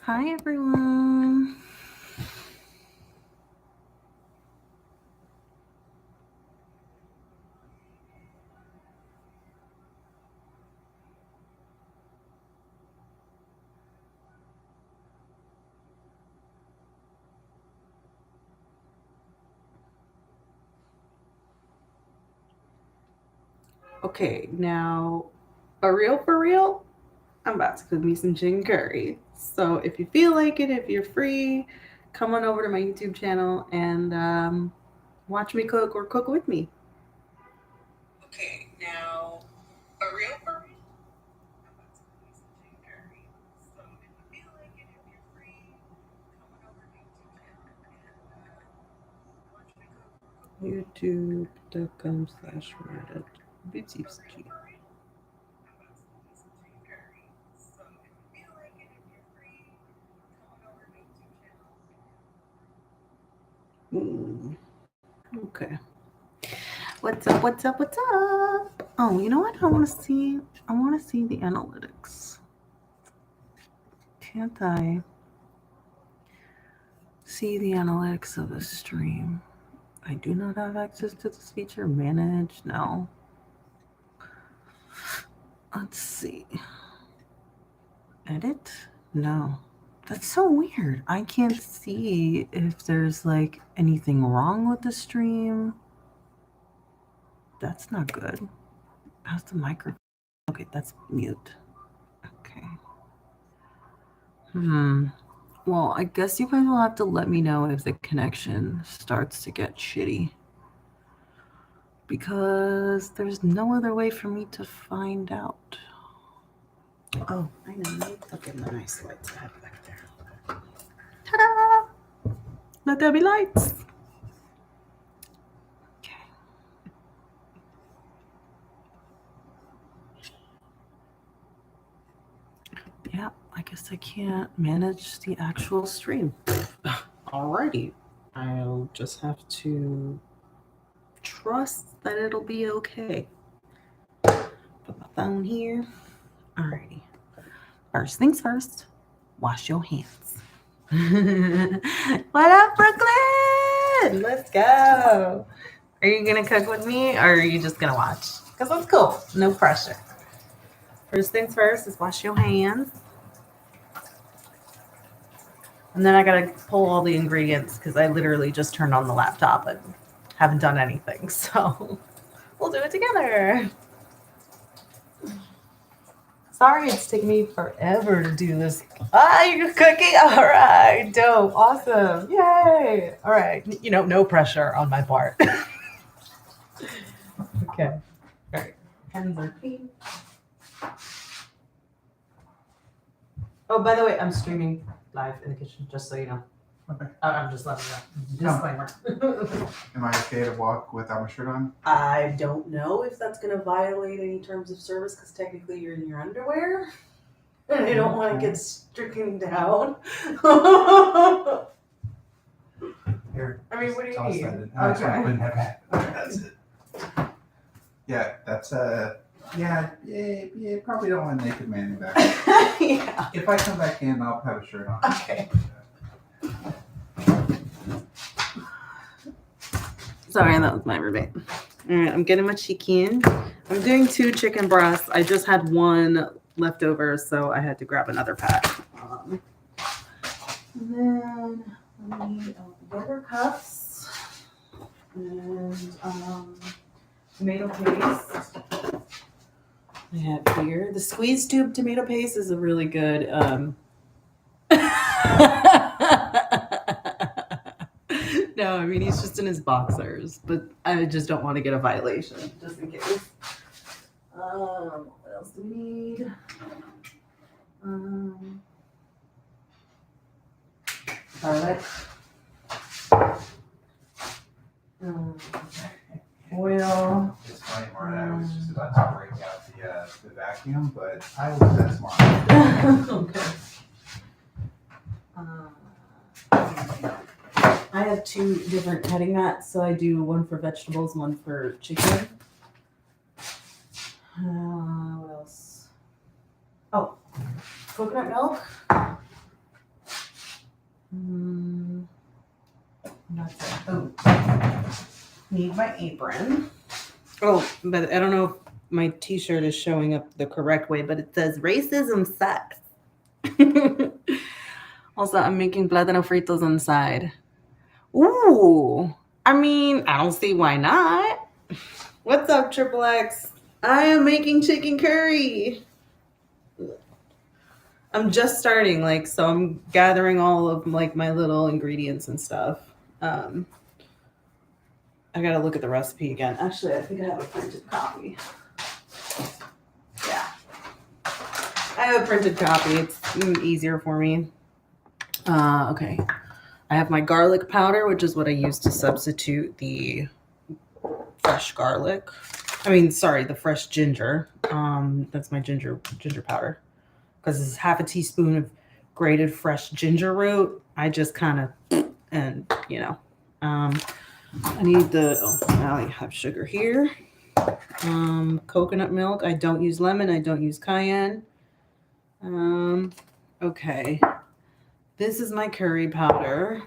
Hi, everyone. Okay, now, for real, I'm about to cook me some chicken curry. So if you feel like it, if you're free, come on over to my YouTube channel and watch me cook or cook with me. Okay, now, for real, I'm about to cook me some chicken curry. So if you feel like it, if you're free, come on over to my YouTube channel and watch me cook or cook with me. YouTube.com/Marta. Okay. What's up? What's up? What's up? Oh, you know what? I want to see the analytics. Can't I see the analytics of the stream? I do not have access to this feature. Manage? No. Let's see. Edit? No. That's so weird. I can't see if there's like anything wrong with the stream. That's not good. How's the microphone? Okay, that's mute. Okay. Well, I guess you guys will have to let me know if the connection starts to get shitty. Because there's no other way for me to find out. Oh, I know. Look at the nice lights I have back there. Ta-da! Let there be lights. Okay. Yeah, I guess I can't manage the actual stream. Alrighty. I'll just have to trust that it'll be okay. Put my phone here. Alrighty. First things first, wash your hands. What up, Brooklyn? Let's go. Are you going to cook with me or are you just going to watch? Because that's cool. No pressure. First things first is wash your hands. And then I got to pull all the ingredients because I literally just turned on the laptop and haven't done anything. So we'll do it together. Sorry it's taking me forever to do this. You're cooking? All right. Dope. Awesome. Yay. All right. No pressure on my part. Okay. All right. Hands are clean. Oh, by the way, I'm streaming live in the kitchen, just so you know. Okay. I'm just letting you know. Disclaimer. Am I okay to walk without my shirt on? I don't know if that's going to violate any terms of service because technically you're in your underwear. And I don't want to get stricken down. Here. I mean, what do you need? Okay. That's it. Yeah, that's yeah, probably don't want a naked man in the back. Yeah. If I come back in, I'll have a shirt on. Okay. Sorry, that was my roommate. All right, I'm getting my chicken. I'm doing 2 chicken breasts. I just had 1 left over, so I had to grab another pack. And then I need buttercups and tomato paste. I have here the squeeze tube tomato paste is a really good. No, I mean he's just in his boxers, but I just don't want to get a violation, just in case. What else do we need? Garlic. Oil. It's funny, Marta. I was just about to break out the vacuum, but I was that smart. Okay. I have 2 different cutting mats, so I do one for vegetables, one for chicken. What else? Oh, coconut milk. That's it. Oh, need my apron. Oh, but I don't know if my t-shirt is showing up the correct way, but it says racism sucks. Also, I'm making plátano fritos on the side. Ooh, I mean, I don't see why not. What's up, Triple X? I am making chicken curry. I'm just starting, like, so I'm gathering all of like my little ingredients and stuff. I gotta look at the recipe again. Actually, I think I have a printed copy. Yeah, I have a printed copy. It's easier for me. Okay. I have my garlic powder, which is what I use to substitute the fresh garlic. I mean, sorry, the fresh ginger. That's my ginger powder. Because it's half a teaspoon of grated fresh ginger root. I just kind of, and you know, I need I have sugar here. Coconut milk. I don't use lemon. I don't use cayenne. Okay. This is my curry powder.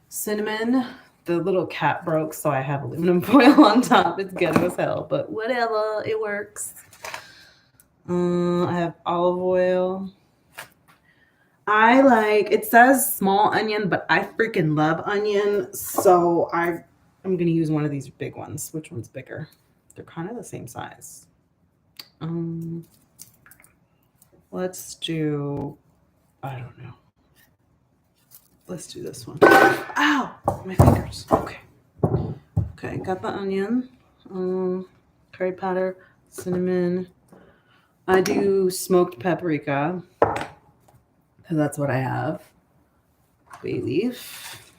Cinnamon. The little cap broke, so I have aluminum foil on top. It's ghetto as hell, but whatever. It works. I have olive oil. I like, it says small onion, but I freaking love onion. So I'm going to use one of these big ones. Which one's bigger? They're kind of the same size. Let's do, I don't know. Let's do this one. Ow, my fingers. Okay, got the onion, curry powder, cinnamon. I do smoked paprika, because that's what I have. Bay leaf,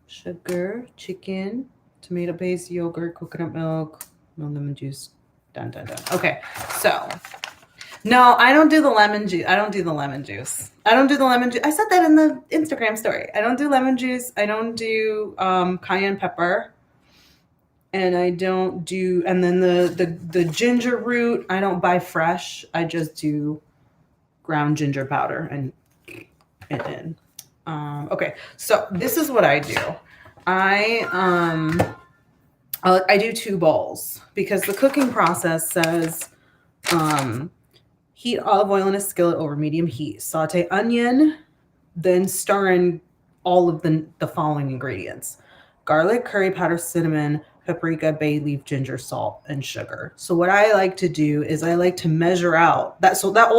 sugar, chicken, tomato paste, yogurt, coconut milk, no lemon juice. Done. Okay, so no, I don't do the lemon juice. I don't do the lemon juice. I said that in the Instagram story. I don't do lemon juice. I don't do cayenne pepper. And I don't do, and then the ginger root, I don't buy fresh. I just do ground ginger powder and in. Okay, so this is what I do. I do 2 bowls because the cooking process says heat olive oil in a skillet over medium heat. Saute onion, then stir in all of the following ingredients: garlic, curry powder, cinnamon, paprika, bay leaf, ginger, salt, and sugar. So what I like to do is I like to measure out that. So that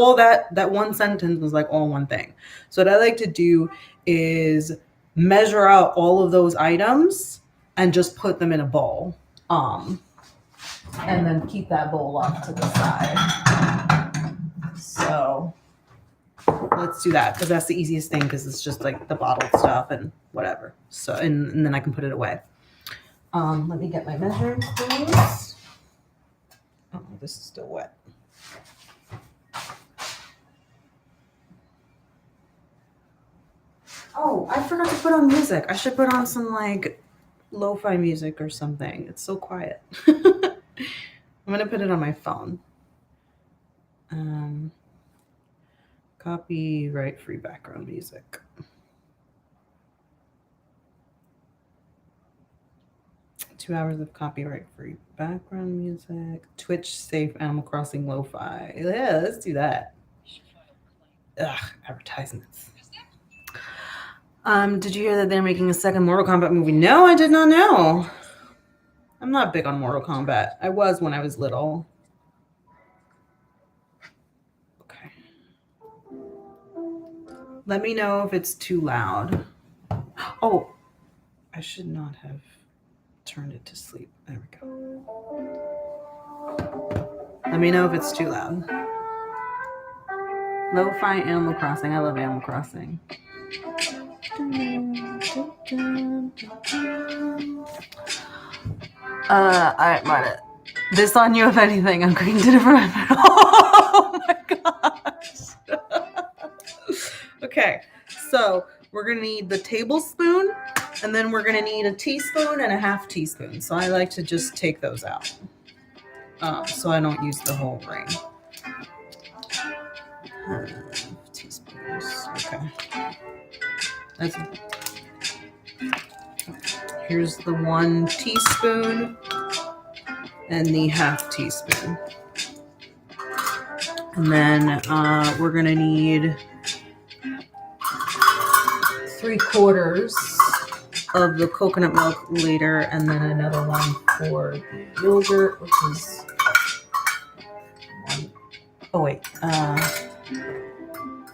one sentence was like all one thing. So what I like to do is measure out all of those items and just put them in a bowl. And then keep that bowl off to the side. So let's do that because that's the easiest thing because it's just like the bottled stuff and whatever. So and then I can put it away. Let me get my measuring spoons. Oh, this is still wet. Oh, I forgot to put on music. I should put on some like Lofi music or something. It's so quiet. I'm gonna put it on my phone. Copyright free background music. Two hours of copyright free background music. Twitch safe Animal Crossing Lo-Fi. Yeah, let's do that. Ugh, advertisements. Did you hear that they're making a second Mortal Kombat movie? No, I did not know. I'm not big on Mortal Kombat. I was when I was little. Okay. Let me know if it's too loud. Oh, I should not have turned it to sleep. There we go. Let me know if it's too loud. Lo-fi Animal Crossing. I love Animal Crossing. All right, Marta. This on you, if anything. I'm going to different. Oh my gosh. Okay, so we're going to need the tablespoon, and then we're going to need a teaspoon and a half teaspoon. So I like to just take those out so I don't use the whole ring. 1/2 teaspoons. Okay. Here's the 1 teaspoon and the 1/2 teaspoon. And then we're gonna need 3/4 of the coconut milk later, and then another one for the yogurt, which is 1. Oh wait,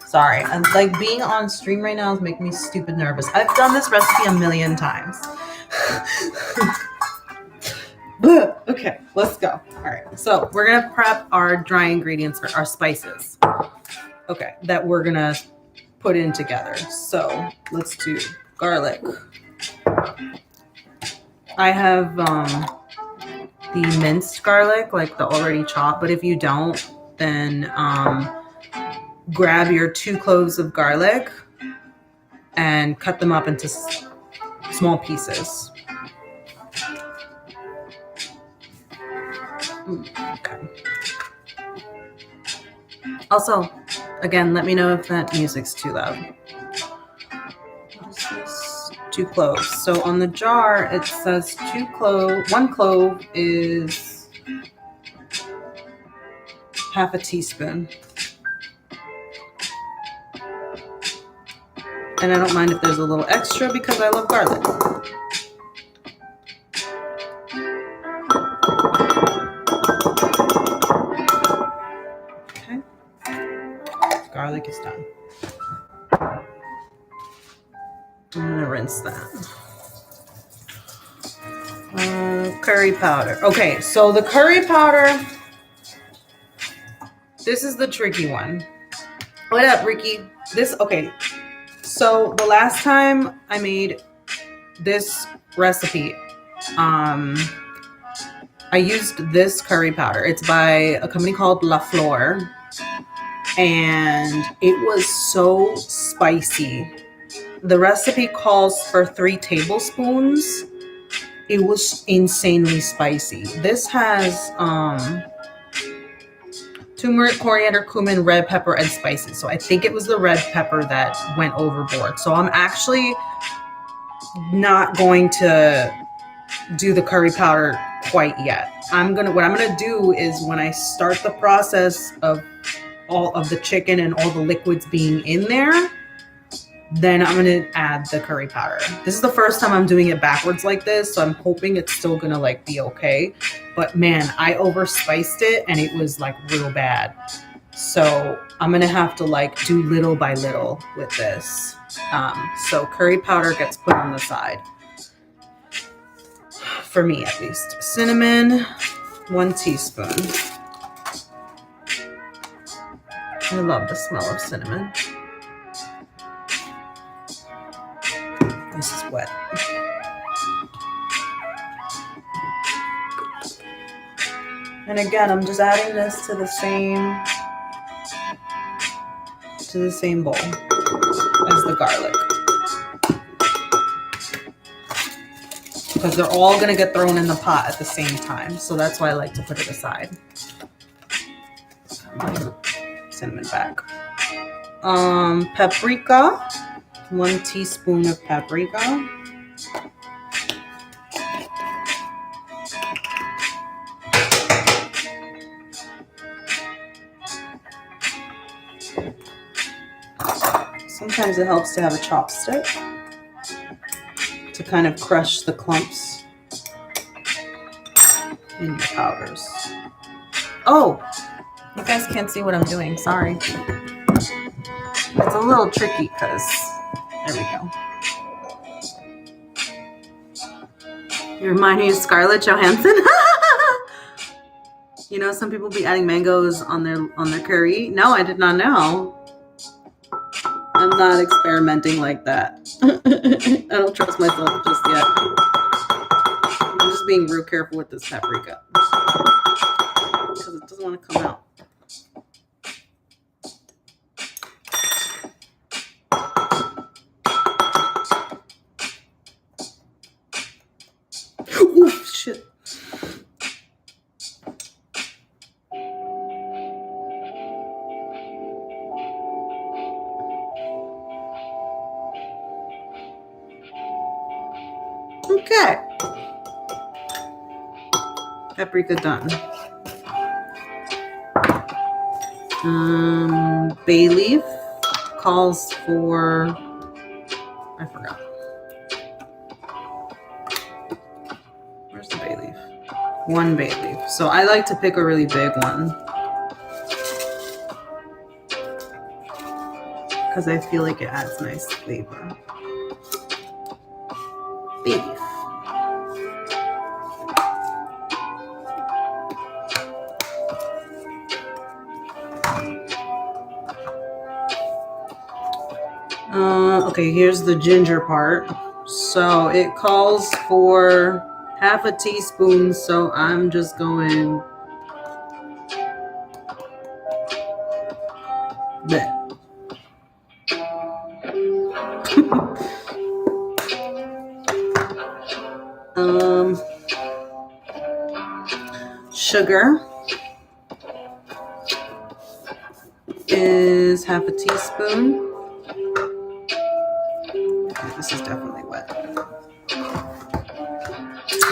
sorry. I'm like being on stream right now is making me stupid nervous. I've done this recipe a million times. Okay, let's go. All right, so we're gonna prep our dry ingredients for our spices. Okay, that we're gonna put in together. So let's do garlic. I have the minced garlic, like the already chopped, but if you don't, then grab your 2 cloves of garlic and cut them up into small pieces. Okay. Also, again, let me know if that music's too loud. What is this? 2 cloves. So on the jar, it says 1 clove is 1/2 teaspoon. And I don't mind if there's a little extra because I love garlic. Okay. Garlic is done. I'm gonna rinse that. Curry powder. Okay, so the curry powder, this is the tricky one. What up, Ricky? Okay. So the last time I made this recipe, I used this curry powder. It's by a company called Lofi, and it was so spicy. The recipe calls for 3 tablespoons. It was insanely spicy. This has turmeric, coriander, cumin, red pepper, and spices. So I think it was the red pepper that went overboard. So I'm actually not going to do the curry powder quite yet. What I'm gonna do is when I start the process of all of the chicken and all the liquids being in there, then I'm gonna add the curry powder. This is the first time I'm doing it backwards like this, so I'm hoping it's still gonna like be okay. But man, I overspiced it and it was like real bad. So I'm gonna have to like do little by little with this. So curry powder gets put on the side. For me at least. Cinnamon, 1 teaspoon. I love the smell of cinnamon. This is wet. And again, I'm just adding this to the same bowl as the garlic. Because they're all gonna get thrown in the pot at the same time. So that's why I like to put it aside. Cinnamon back. Paprika. 1 teaspoon of paprika. Sometimes it helps to have a chopstick to kind of crush the clumps in your powders. Oh, you guys can't see what I'm doing. Sorry. It's a little tricky because there we go. You remind me of Scarlett Johansson. You know, some people be adding mangoes on their curry. No, I did not know. I'm not experimenting like that. I don't trust myself just yet. I'm just being real careful with this paprika because it doesn't want to come out. Oof, shit. Okay. Paprika done. Bay leaf calls for, I forgot. Where's the bay leaf? 1 bay leaf. So I like to pick a really big one because I feel like it adds nice flavor. Bay leaf. Okay, here's the ginger part. So it calls for half a teaspoon, so I'm just going bleh. Sugar is half a teaspoon. Okay, this is definitely wet.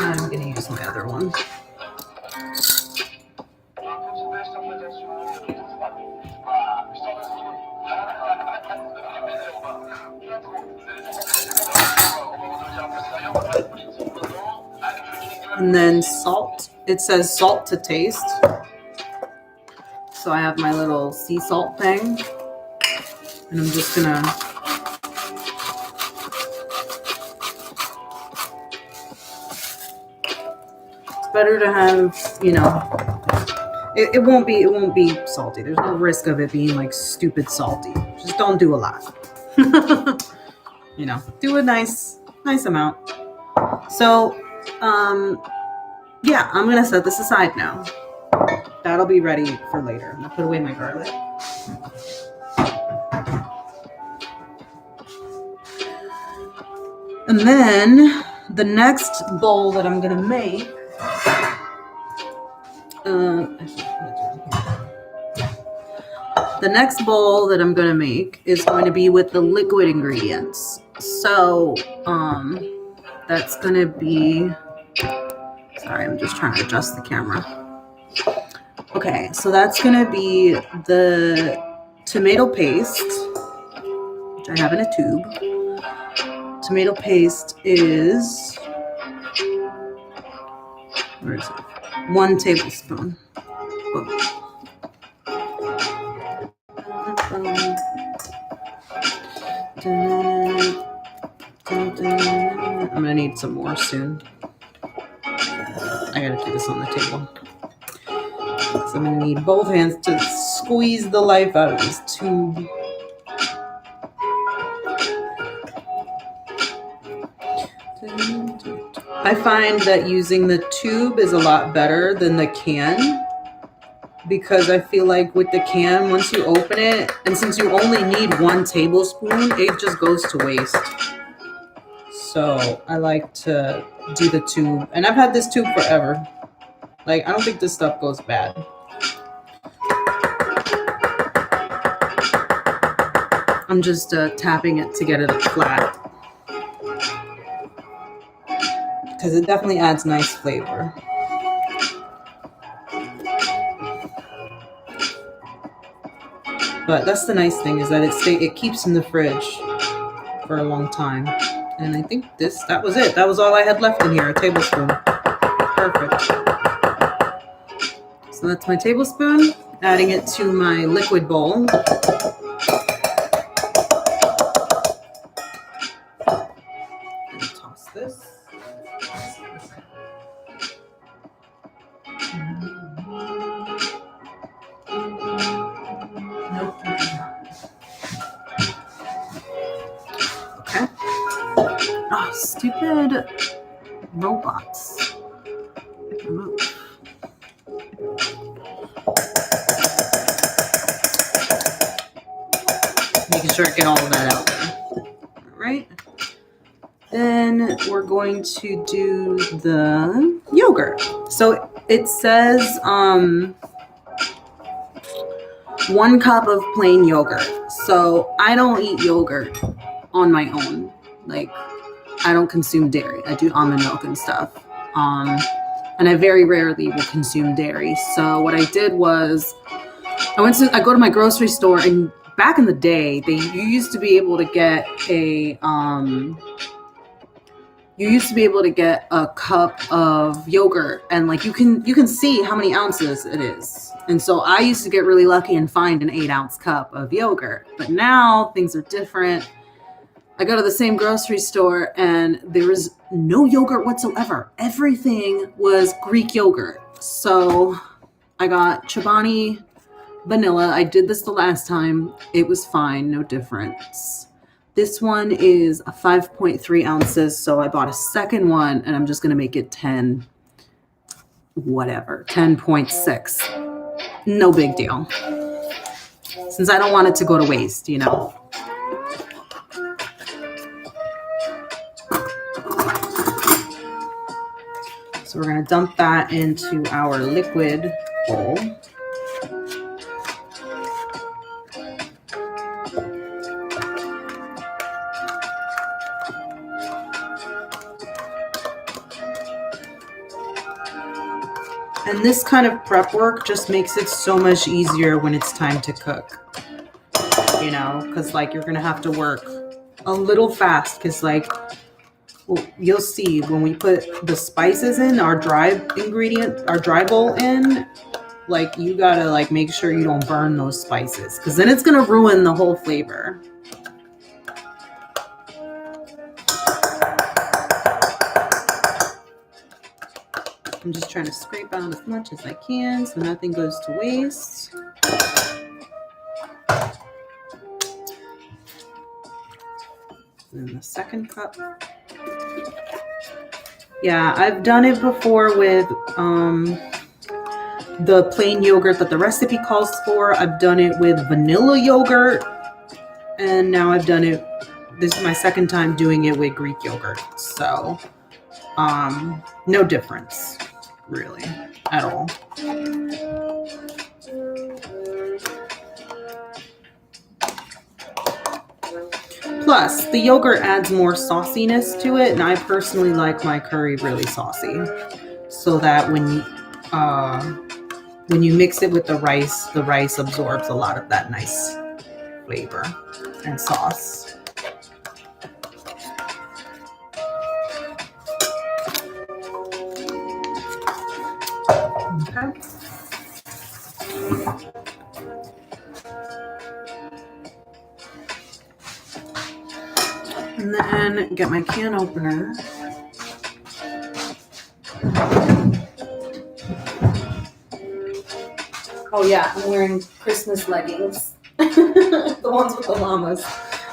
I'm gonna use my other one. And then salt. It says salt to taste. So I have my little sea salt thing. And I'm just gonna better to have, you know, it won't be salty. There's no risk of it being like stupid salty. Just don't do a lot. You know, do a nice amount. So yeah, I'm gonna set this aside now. That'll be ready for later. I'm gonna put away my garlic. And then the next bowl that I'm gonna make, is going to be with the liquid ingredients. So that's gonna be, sorry, I'm just trying to adjust the camera. Okay, so that's gonna be the tomato paste, which I have in a tube. Tomato paste is, where is it? 1 tablespoon. I'm gonna need some more soon. I gotta do this on the table. So I'm gonna need both hands to squeeze the life out of this tube. I find that using the tube is a lot better than the can, because I feel like with the can, once you open it, and since you only need 1 tablespoon, it just goes to waste. So I like to do the tube, and I've had this tube forever. Like, I don't think this stuff goes bad. I'm just tapping it to get it flat, because it definitely adds nice flavor. But that's the nice thing, is that it keeps in the fridge for a long time. And I think that was it. That was all I had left in here, a tablespoon. Perfect. So that's my tablespoon, adding it to my liquid bowl. Toss this. Nope. Okay. Oh, stupid robots. Remove. Making sure I get all of that out there. All right. Then we're going to do the yogurt. So it says 1 cup of plain yogurt. So I don't eat yogurt on my own. Like, I don't consume dairy. I do almond milk and stuff. And I very rarely will consume dairy. So what I did was I go to my grocery store, and back in the day, you used to be able to get a cup of yogurt, and like you can see how many ounces it is. And so I used to get really lucky and find an 8-ounce cup of yogurt. But now things are different. I go to the same grocery store and there was no yogurt whatsoever. Everything was Greek yogurt. So I got Chobani vanilla. I did this the last time. It was fine, no difference. This one is a 5.3 ounces, so I bought a second one, and I'm just going to make it 10.6. No big deal. Since I don't want it to go to waste, you know. So we're going to dump that into our liquid bowl. And this kind of prep work just makes it so much easier when it's time to cook, you know, because like you're going to have to work a little fast because like you'll see when we put the spices in our dry bowl in, like you got to like make sure you don't burn those spices because then it's going to ruin the whole flavor. I'm just trying to scrape out as much as I can so nothing goes to waste. And then the second cup. Yeah, I've done it before with the plain yogurt that the recipe calls for. I've done it with vanilla yogurt. And now I've done it, this is my second time doing it with Greek yogurt. So, no difference. Really, at all. Plus, the yogurt adds more sauciness to it, and I personally like my curry really saucy, so that when you mix it with the rice absorbs a lot of that nice flavor and sauce. Okay. And then get my can opener. Oh yeah, I'm wearing Christmas leggings. The ones with the llamas.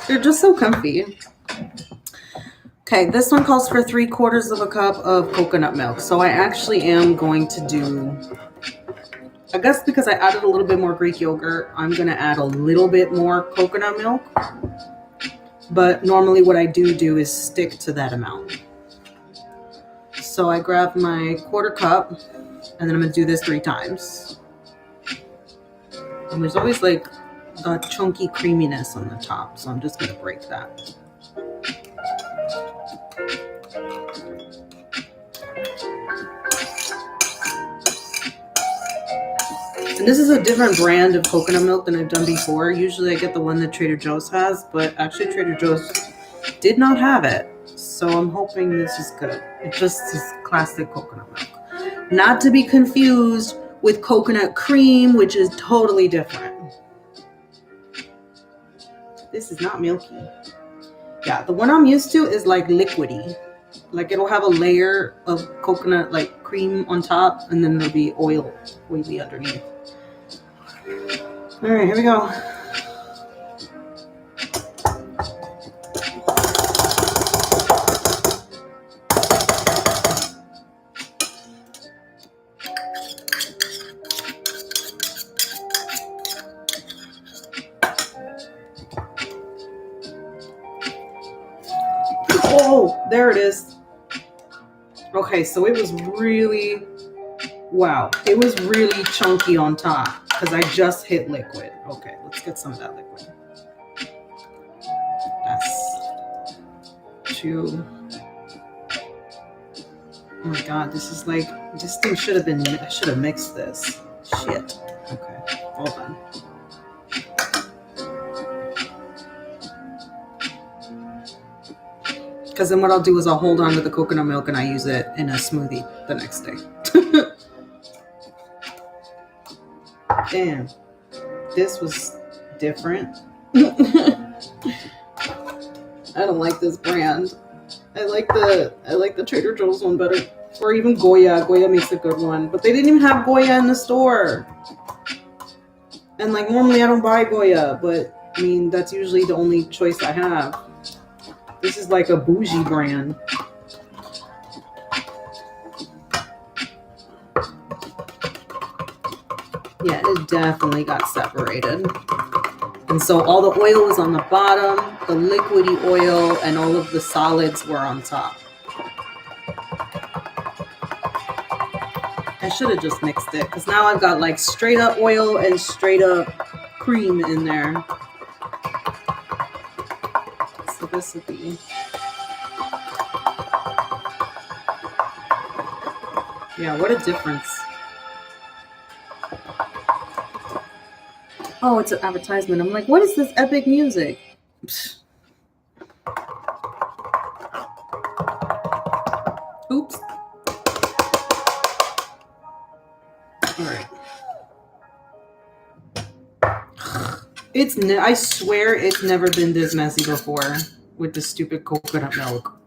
They're just so comfy. Okay, this one calls for 3/4 cup of coconut milk. So I actually am going to do, I guess because I added a little bit more Greek yogurt, I'm going to add a little bit more coconut milk. But normally what I do is stick to that amount. So I grab my 1/4 cup and then I'm going to do this 3 times. And there's always like the chunky creaminess on the top. So I'm just going to break that. And this is a different brand of coconut milk than I've done before. Usually I get the one that Trader Joe's has, but actually Trader Joe's did not have it. So I'm hoping this is good. It just is classic coconut milk. Not to be confused with coconut cream, which is totally different. This is not milky. Yeah, the one I'm used to is like liquidy. Like it'll have a layer of coconut like cream on top and then there'll be oily underneath. All right, here we go. Oh, there it is. Okay, so it was really, wow. It was really chunky on top because I just hit liquid. Okay, let's get some of that liquid. That's 2, Oh my god, this is like, this thing should have been, I should have mixed this. Shit. Okay, hold on. Because then what I'll do is I'll hold on to the coconut milk and I use it in a smoothie the next day. Damn, this was different. I don't like this brand. I like the Trader Joe's one better, or even Goya. Goya makes a good one, but they didn't even have Goya in the store. And like normally I don't buy Goya, but I mean that's usually the only choice I have. This is like a bougie brand. Yeah, it definitely got separated. And so all the oil was on the bottom, the liquidy oil, and all of the solids were on top. I should have just mixed it, because now I've got like straight up oil and straight up cream in there. So this would be... Yeah, what a difference. Oh, it's an advertisement. I'm like, what is this epic music? Psst. Oops. All right. I swear it's never been this messy before with the stupid coconut milk.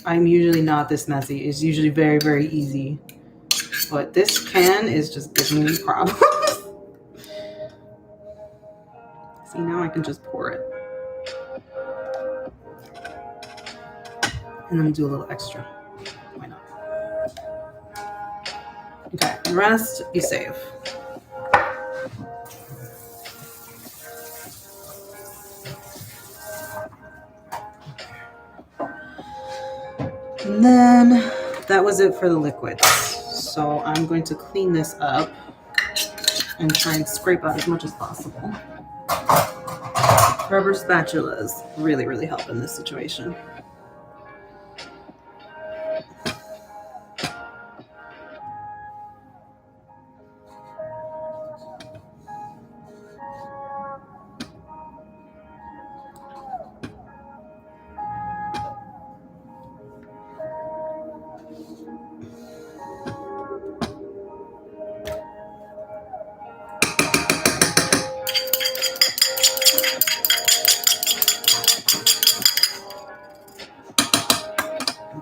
I'm usually not this messy. It's usually very, very easy. But this can is just giving me problems. See, now I can just pour it. And then do a little extra. Why not? Okay, the rest you save. And then that was it for the liquids. So I'm going to clean this up and try and scrape out as much as possible. Rubber spatulas really, really help in this situation.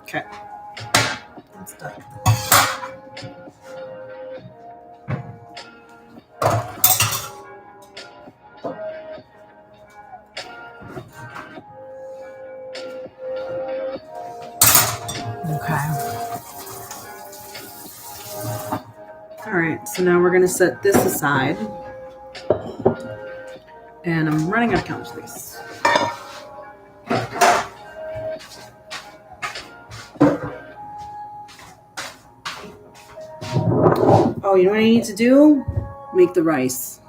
Okay, that's done. Okay. All right, so now we're gonna set this aside. And I'm running out of counter space. Oh, you know what I need to do? Make the rice.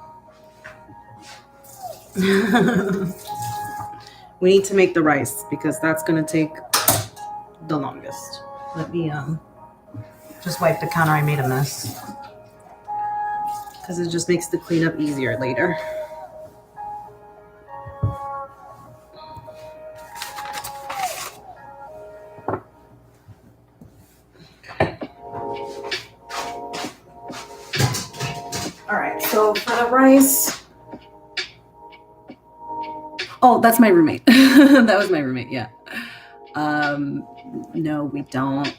We need to make the rice because that's going to take the longest. Let me just wipe the counter. I made a mess. Because it just makes the cleanup easier later. All right, so for the rice. Oh, that's my roommate. That was my roommate, yeah. No, we don't.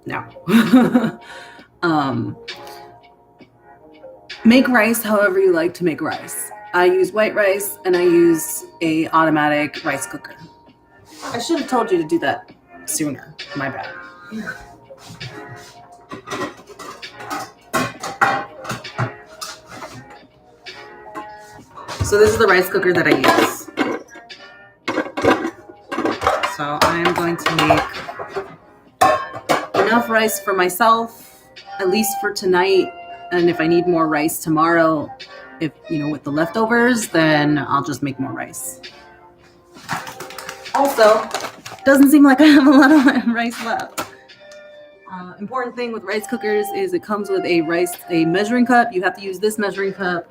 No. Make rice however you like to make rice. I use white rice and I use a automatic rice cooker. I should have told you to do that sooner. My bad. So this is the rice cooker that I use. So I'm going to make enough rice for myself, at least for tonight. And if I need more rice tomorrow, if with the leftovers, then I'll just make more rice. Also, Doesn't seem like I have a lot of rice left. Important thing with rice cookers is it comes with a measuring cup. You have to use this measuring cup,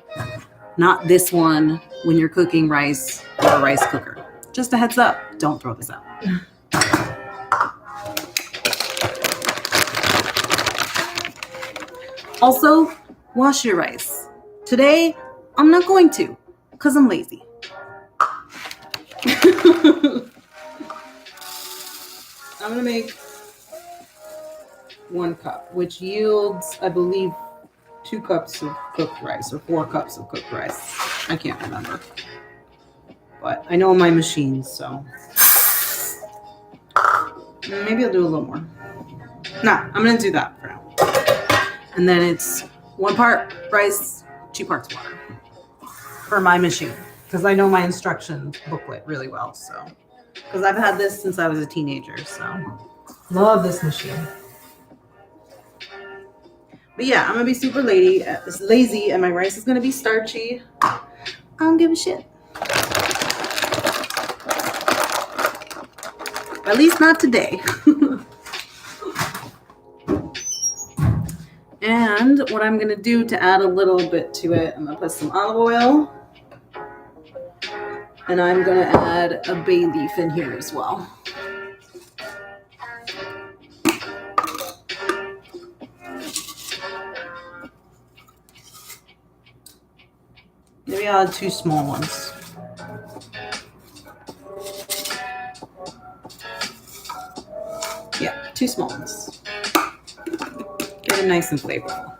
not this one when you're cooking rice or a rice cooker. Just a heads up, don't throw this out. Also, wash your rice. Today, I'm not going to, because I'm lazy. I'm going to make 1 cup, which yields, I believe, 2 cups of cooked rice or 4 cups of cooked rice. I can't remember. But I know my machines, so maybe I'll do a little more. Nah, I'm going to do that for now. And then it's 1 part rice, 2 parts water for my machine. Because I know my instruction booklet really well, so. Because I've had this since I was a teenager, so. Love this machine. But yeah, I'm going to be super lazy, and my rice is going to be starchy. I don't give a shit. At least not today. And what I'm going to do to add a little bit to it, I'm going to put some olive oil. And I'm going to add a bay leaf in here as well. Maybe I'll add 2 small ones. Yeah, 2 small ones. Get it nice and flavorful.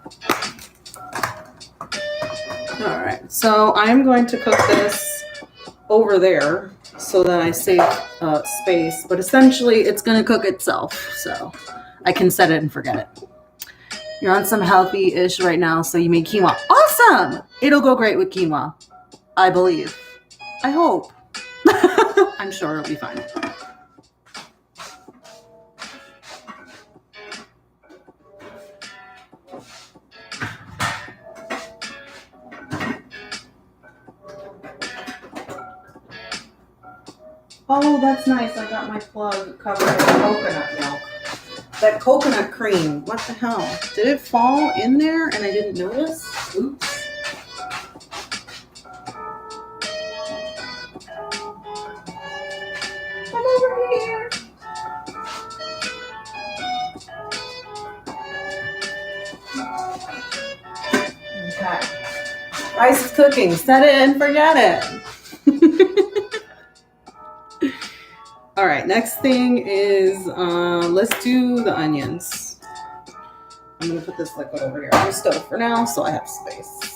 All right, so I'm going to cook this over there so that I save space, but essentially it's going to cook itself, so I can set it and forget it. You're on some healthy-ish right now, so you made quinoa. Awesome! It'll go great with quinoa, I believe. I hope. I'm sure it'll be fine. Oh, that's nice. I got my plug covered in coconut milk. That coconut cream, what the hell? Did it fall in there and I didn't notice? Oops. Come over here. Okay. Rice is cooking. Set it and forget it. All right, next thing is, let's do the onions. I'm gonna put this liquid over here on the stove for now, so I have space.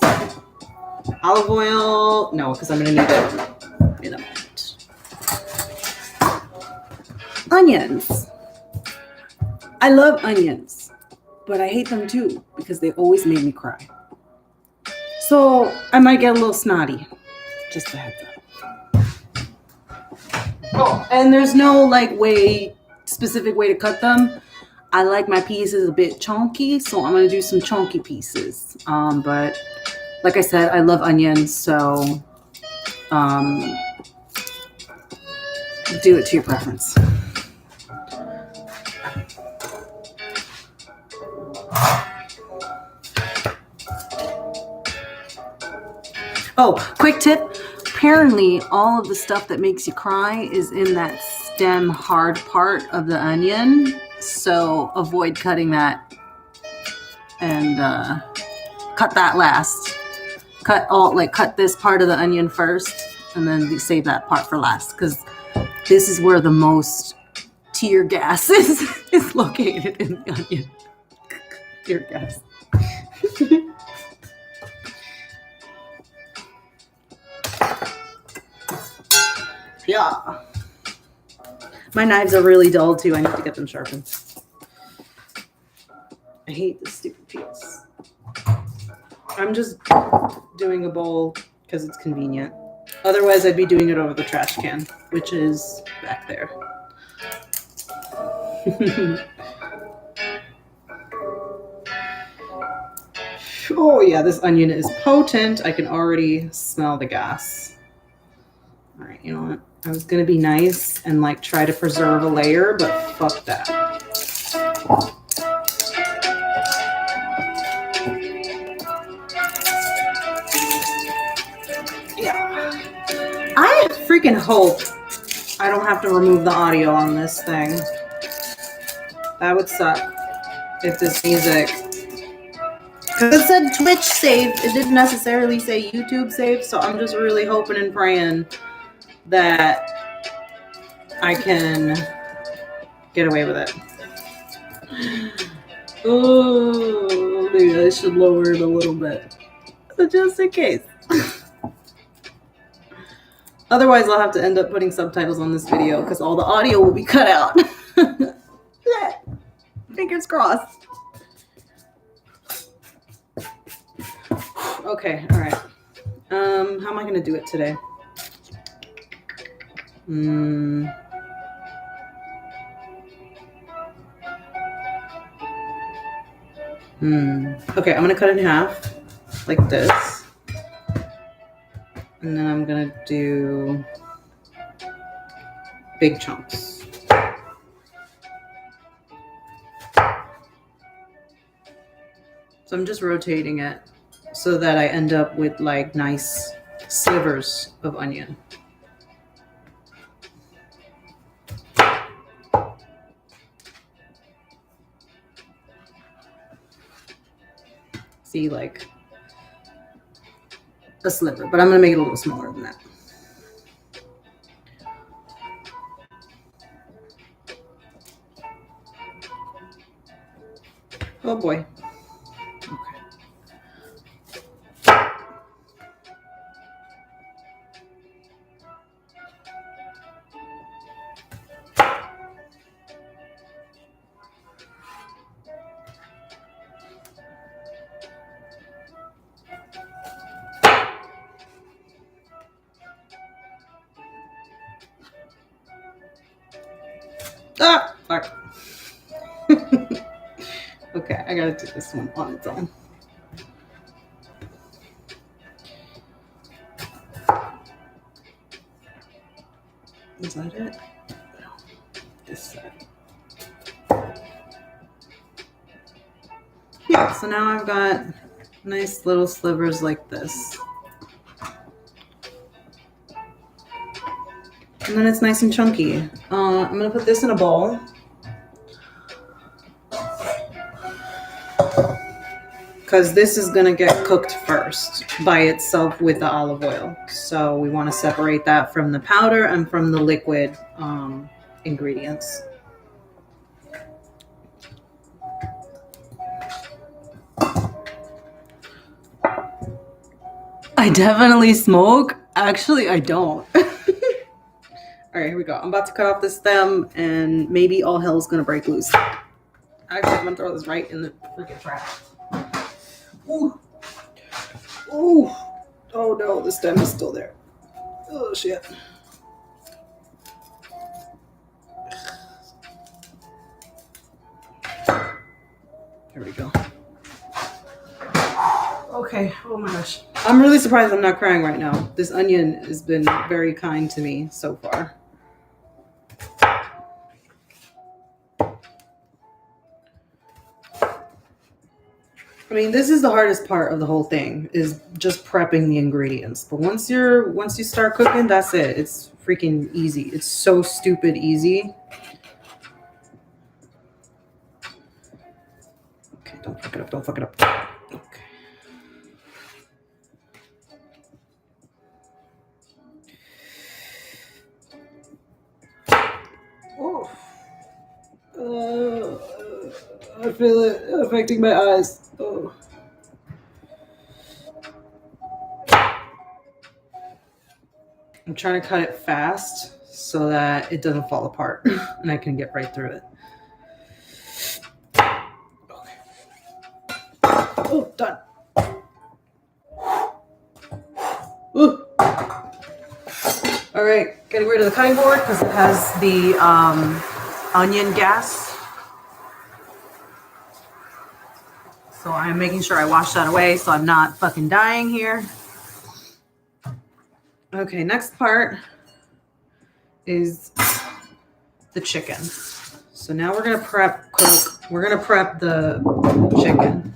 Olive oil, no, because I'm gonna need it in a minute. Onions. I love onions, but I hate them too, because they always make me cry. So I might get a little snotty, just a heads up. Oh, and there's no specific way to cut them. I like my pieces a bit chunky, so I'm gonna do some chunky pieces. But like I said, I love onions, so do it to your preference. Oh, quick tip. Apparently, all of the stuff that makes you cry is in that stem hard part of the onion. So avoid cutting that and cut that last. Cut this part of the onion first and then save that part for last, because this is where the most tear gas is located in the onion. Tear gas. Yeah. My knives are really dull too. I need to get them sharpened. I hate this stupid piece. I'm just doing a bowl because it's convenient. Otherwise, I'd be doing it over the trash can, which is back there. Oh yeah, this onion is potent. I can already smell the gas. All right, you know what? I was gonna be nice and like try to preserve a layer, but fuck that. Yeah. I freaking hope I don't have to remove the audio on this thing. That would suck if this music. Because it said Twitch saved. It didn't necessarily say YouTube saved, so I'm just really hoping and praying that I can get away with it. Oh, maybe I should lower it a little bit. Just in case. Otherwise, I'll have to end up putting subtitles on this video because all the audio will be cut out. Fingers crossed. Okay, all right. How am I going to do it today? Okay, I'm going to cut it in half like this. And then I'm going to do big chunks. So I'm just rotating it so that I end up with like nice slivers of onion. See, like a sliver, but I'm going to make it a little smaller than that. Oh boy. Ah, fuck. Okay, I gotta do this one on its own. Is that it? No. This side. Yeah, so now I've got nice little slivers like this. And then it's nice and chunky. I'm gonna put this in a bowl. Because this is gonna get cooked first by itself with the olive oil. So we wanna separate that from the powder and from the liquid ingredients. I definitely smoke. Actually, I don't. All right, here we go. I'm about to cut off the stem and maybe all hell's gonna break loose. Actually, I'm gonna throw this right in the freaking trash. Ooh. Ooh. Oh no, the stem is still there. Oh shit. There we go. Okay, oh my gosh. I'm really surprised I'm not crying right now. This onion has been very kind to me so far. I mean, this is the hardest part of the whole thing, is just prepping the ingredients. But once you start cooking, that's it. It's freaking easy. It's so stupid easy. Okay, don't fuck it up. Don't fuck it up. Okay. Oh. I feel it affecting my eyes. Oh. I'm trying to cut it fast so that it doesn't fall apart and I can get right through it. Okay. Oh, done. Ooh. All right, getting rid of the cutting board because it has the onion gas. So I'm making sure I wash that away so I'm not fucking dying here. Okay, next part is the chicken. So now we're gonna prep the chicken.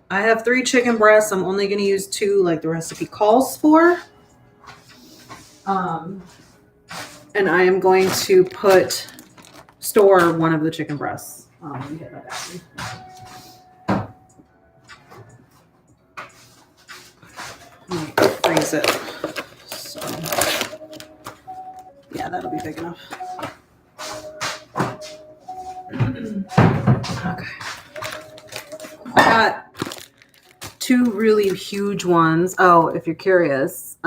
I have 3 chicken breasts. I'm only gonna use 2 like the recipe calls for. And I am going to store one of the chicken breasts. Let me get that out. Freeze it. So, yeah, that'll be big enough. Okay. I got 2 really huge ones. Oh, if you're curious,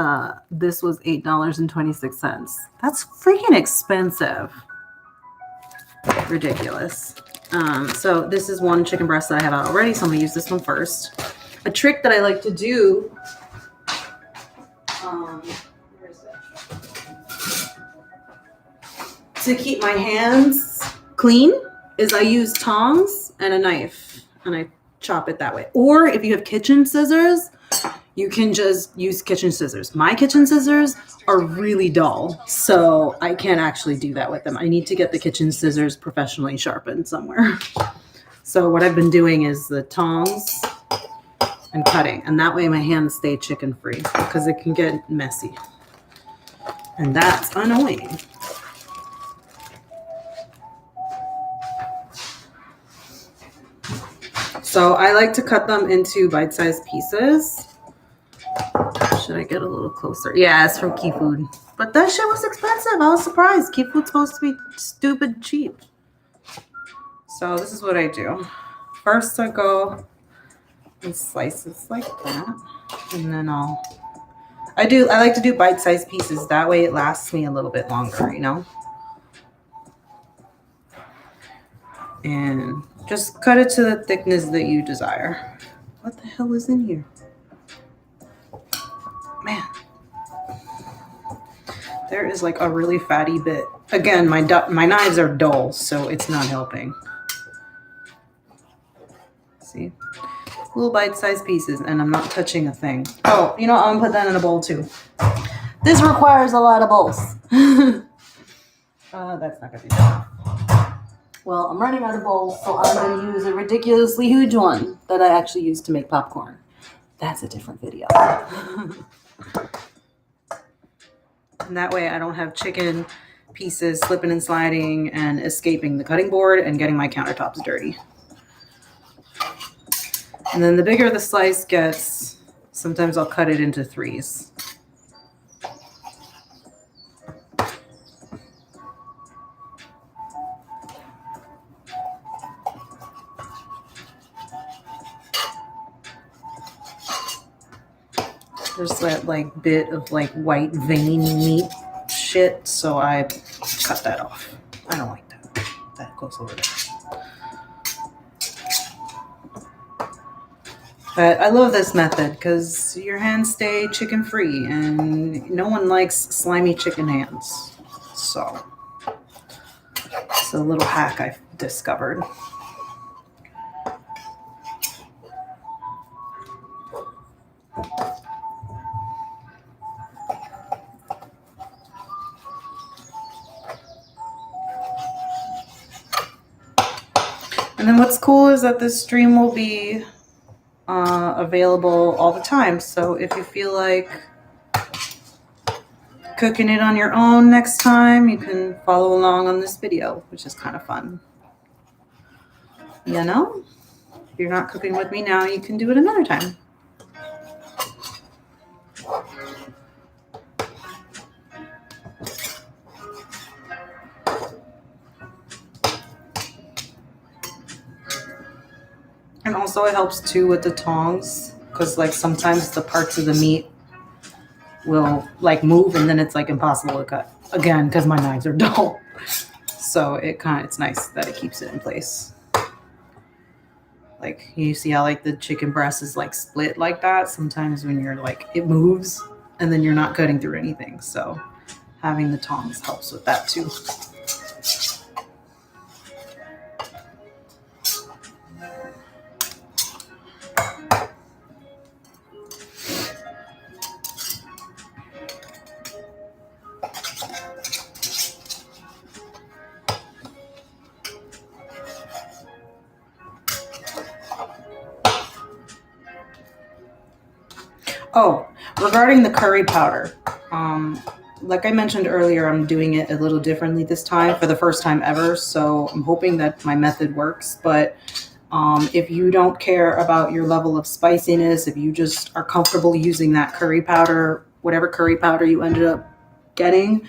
this was $8.26. That's freaking expensive. Ridiculous. So this is one chicken breast that I have out already, so I'm gonna use this one first. A trick that I like to do, where is it? To keep my hands clean is I use tongs and a knife, and I chop it that way. Or if you have kitchen scissors, you can just use kitchen scissors. My kitchen scissors are really dull, so I can't actually do that with them. I need to get the kitchen scissors professionally sharpened somewhere. So what I've been doing is the tongs and cutting, and that way my hands stay chicken free because it can get messy. And that's annoying. So I like to cut them into bite-sized pieces. Should I get a little closer? Yeah, it's from Key Food. But that shit was expensive. I was surprised. Key Food's supposed to be stupid cheap. So this is what I do. First I go and slice it like that. And then I like to do bite-sized pieces. That way it lasts me a little bit longer, you know? And just cut it to the thickness that you desire. What the hell is in here? Man. There is like a really fatty bit. Again, my knives are dull, so it's not helping. See? Little bite-sized pieces, and I'm not touching a thing. Oh, you know what? I'm gonna put that in a bowl too. This requires a lot of bowls. That's not gonna be done. Well, I'm running out of bowls, so I'm gonna use a ridiculously huge one that I actually use to make popcorn. That's a different video. And that way I don't have chicken pieces slipping and sliding and escaping the cutting board and getting my countertops dirty. And then the bigger the slice gets, sometimes I'll cut it into 3s. There's that like bit of like white veiny meat shit, so I cut that off. I don't like that. That goes over there. But I love this method because your hands stay chicken free and no one likes slimy chicken hands. So it's a little hack I've discovered. And then what's cool is that this stream will be available all the time. So if you feel like cooking it on your own next time, you can follow along on this video, which is kind of fun. You know, if you're not cooking with me now, you can do it another time. And also it helps too with the tongs, because like sometimes the parts of the meat will like move and then it's like impossible to cut again because my knives are dull. So it's nice that it keeps it in place. Like you see how like the chicken breast is like split like that. Sometimes when you're like, it moves and then you're not cutting through anything. So having the tongs helps with that too. Oh, regarding the curry powder, like I mentioned earlier, I'm doing it a little differently this time for the first time ever. So I'm hoping that my method works. But if you don't care about your level of spiciness, if you just are comfortable using that curry powder, whatever curry powder you ended up getting,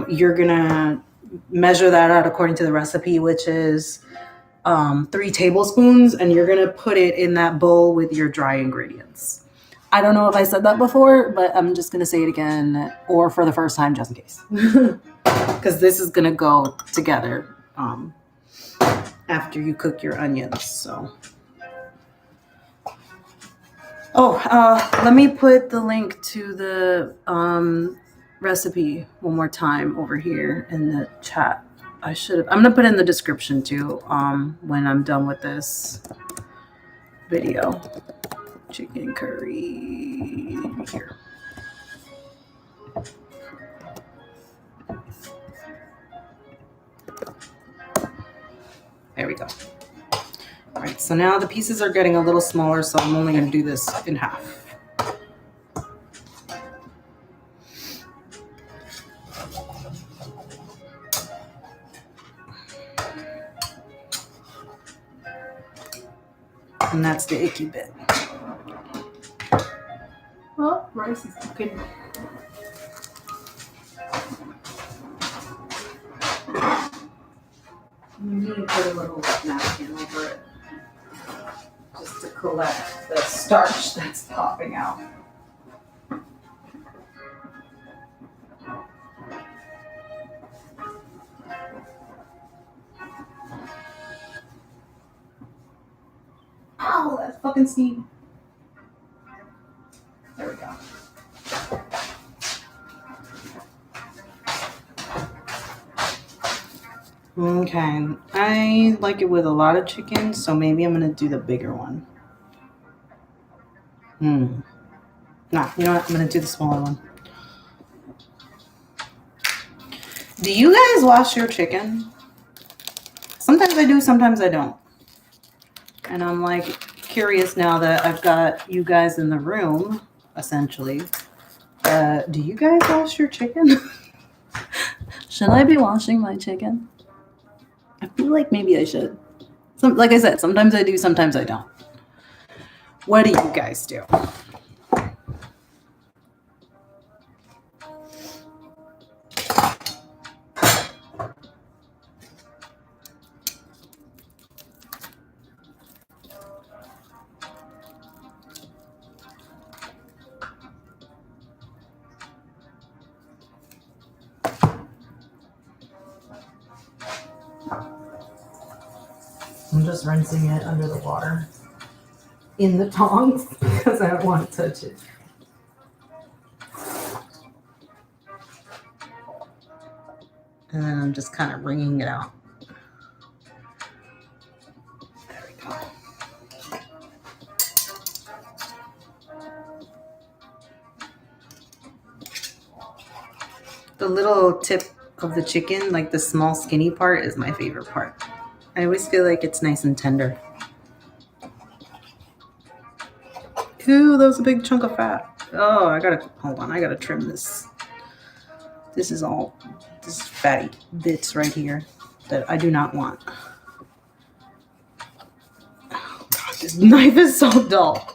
you're gonna measure that out according to the recipe, which is 3 tablespoons, and you're gonna put it in that bowl with your dry ingredients. I don't know if I said that before, but I'm just gonna say it again, or for the first time, just in case, because this is gonna go together after you cook your onions. So, let me put the link to the recipe one more time over here in the chat. I should have. I'm gonna put it in the description too. When I'm done with this video. Chicken curry here. There we go. All right, so now the pieces are getting a little smaller, so I'm only going to do this in half. And that's the icky bit. Oh, rice is cooking. You need to put a little napkin over it just to collect the starch that's popping out. Ow, that fucking steam. There we go. Okay, I like it with a lot of chicken, so maybe I'm gonna do the bigger one. Nah, you know what? I'm gonna do the smaller one. Do you guys wash your chicken? Sometimes I do, sometimes I don't. And I'm like curious now that I've got you guys in the room, essentially. Do you guys wash your chicken? Should I be washing my chicken? I feel like maybe I should. Like I said, sometimes I do, sometimes I don't. What do you guys do? I'm just rinsing it under the water in the tongs because I don't want to touch it. And then I'm just kind of wringing it out. There we go. The little tip of the chicken, like the small skinny part, is my favorite part. I always feel like it's nice and tender. Ooh, that was a big chunk of fat. Oh, hold on, I gotta trim this. This is fatty bits right here that I do not want. Oh God, this knife is so dull.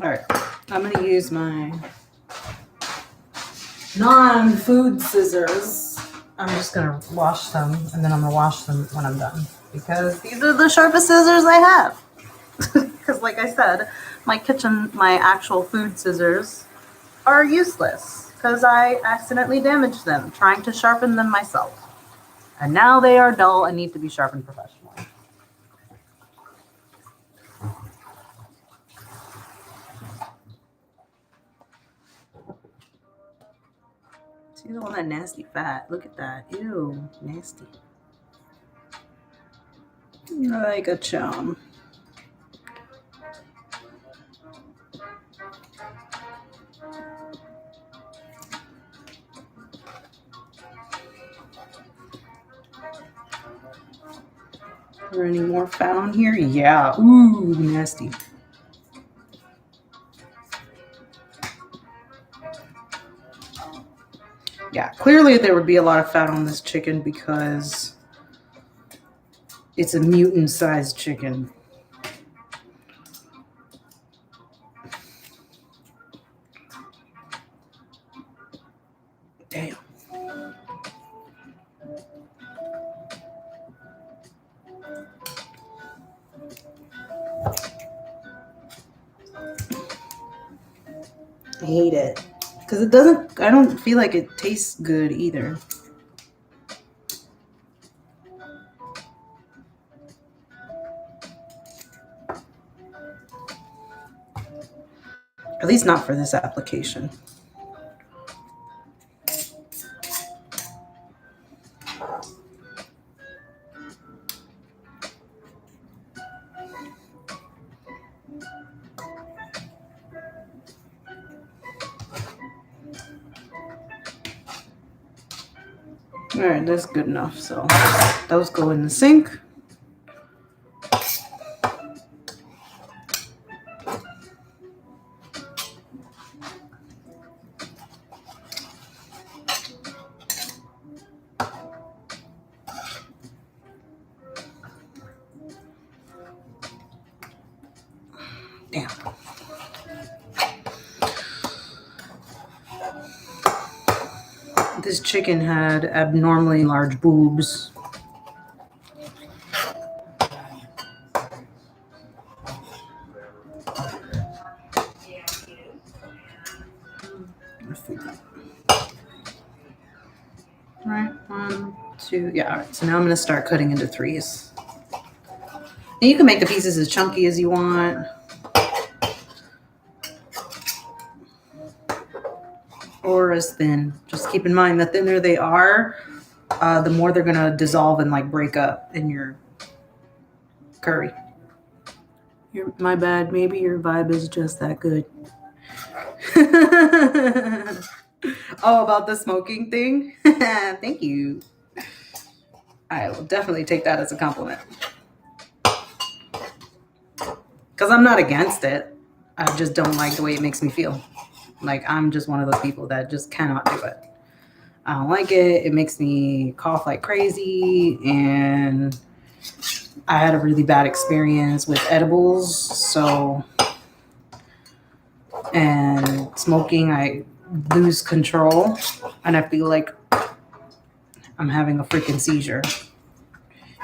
All right, I'm gonna use my non-food scissors. I'm just gonna wash them, and then I'm gonna wash them when I'm done, because these are the sharpest scissors I have. Because like I said, my actual food scissors are useless because I accidentally damaged them trying to sharpen them myself. And now they are dull and need to be sharpened professionally. See all that nasty fat? Look at that. Ew, nasty. Like a chum. Is there any more fat on here? Yeah. Ooh, nasty. Yeah, clearly there would be a lot of fat on this chicken because it's a mutant-sized chicken. Damn. I hate it. Because it doesn't, I don't feel like it tastes good either. At least not for this application. All right, that's good enough. So those go in the sink. Damn. This chicken had abnormally large boobs. All right, 1, 2, yeah, all right. So now I'm gonna start cutting into 3s. And you can make the pieces as chunky as you want. Or as thin. Just keep in mind, the thinner they are, the more they're gonna dissolve and like break up in your curry. My bad, maybe your vibe is just that good. Oh, about the smoking thing? Thank you. I will definitely take that as a compliment. Because I'm not against it. I just don't like the way it makes me feel. Like, I'm just one of those people that just cannot do it. I don't like it. It makes me cough like crazy. And I had a really bad experience with edibles. So, and smoking, I lose control. And I feel like I'm having a freaking seizure.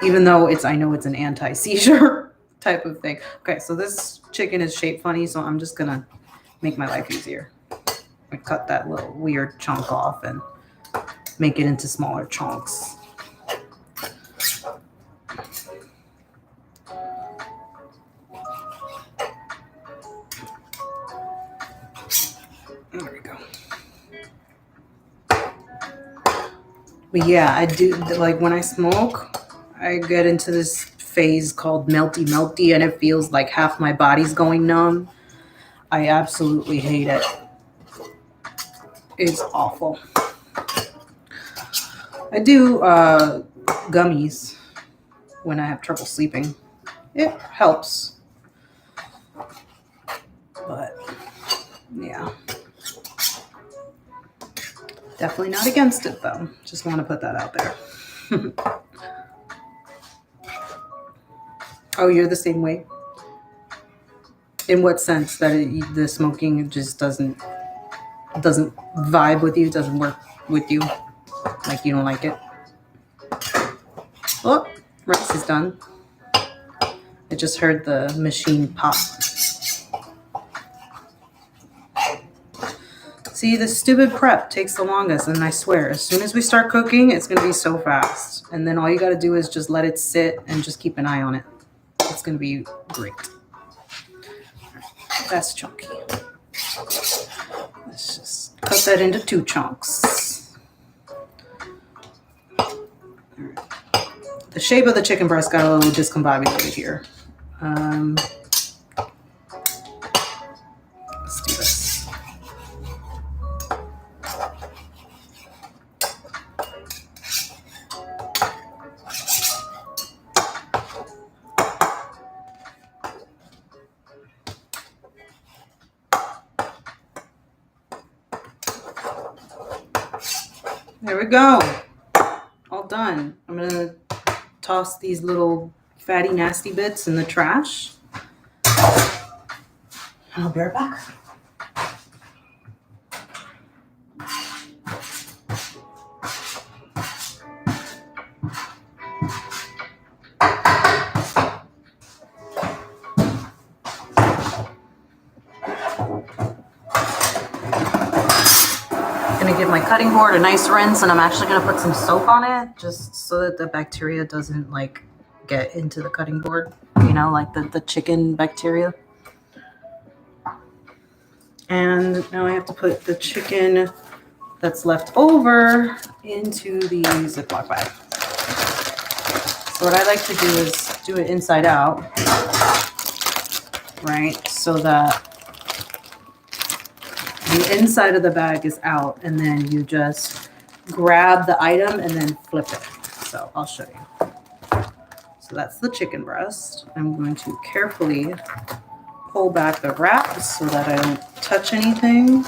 Even though I know it's an anti-seizure type of thing. Okay, so this chicken is shaped funny. So I'm just going to make my life easier. I cut that little weird chunk off and make it into smaller chunks. There we go. But yeah, I do, like when I smoke, I get into this phase called melty, and it feels like half my body's going numb. I absolutely hate it. It's awful. I do gummies when I have trouble sleeping. It helps. But yeah. Definitely not against it though. Just want to put that out there. Oh, you're the same way? In what sense? That the smoking just doesn't vibe with you, doesn't work with you? Like you don't like it? Oh, rice is done. I just heard the machine pop. See, the stupid prep takes the longest, and I swear, as soon as we start cooking, it's going to be so fast. And then all you got to do is just let it sit and just keep an eye on it. It's going to be great. That's chunky. Let's just cut that into 2 chunks. The shape of the chicken breast got a little discombobulated here. Let's do this. There we go. All done. I'm gonna toss these little fatty, nasty bits in the trash. I'll be right back. Gonna give my cutting board a nice rinse, and I'm actually gonna put some soap on it just so that the bacteria doesn't like get into the cutting board, you know, like the chicken bacteria. And now I have to put the chicken that's left over into the Ziploc bag. So what I like to do is do it inside out, right? So that the inside of the bag is out, and then you just grab the item and then flip it. So I'll show you. So that's the chicken breast. I'm going to carefully pull back the wrap so that I don't touch anything.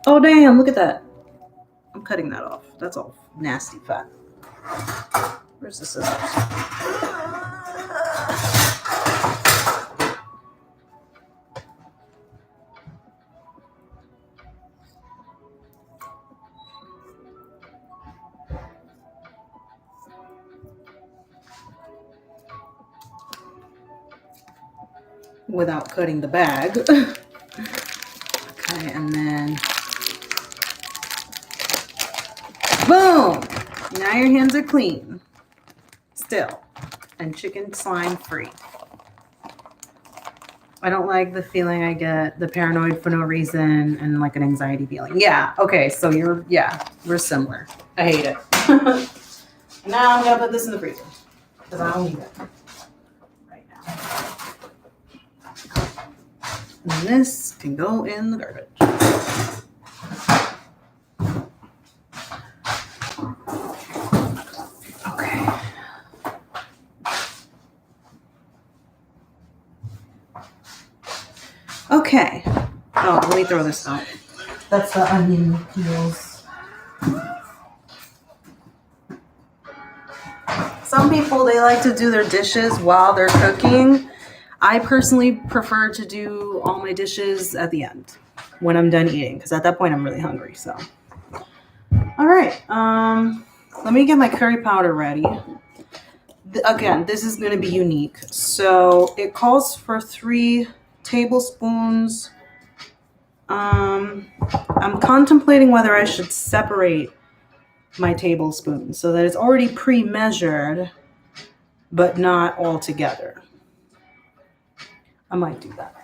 Oh damn, look at that. I'm cutting that off. That's all nasty fat. Where's the scissors? Without cutting the bag. Okay, and then boom! Now your hands are clean. Still. And chicken slime free. I don't like the feeling I get, the paranoid for no reason, and like an anxiety feeling. Yeah, okay, so we're similar. I hate it. Now I'm gonna put this in the freezer because I don't need it right now. And this can go in the garbage. Okay. Okay. Oh, let me throw this out. That's the onion peels. Some people, they like to do their dishes while they're cooking. I personally prefer to do all my dishes at the end when I'm done eating, because at that point I'm really hungry. So, all right. Let me get my curry powder ready. Again, this is going to be unique. So it calls for 3 tablespoons. I'm contemplating whether I should separate my tablespoons so that it's already pre-measured, but not all together. I might do that.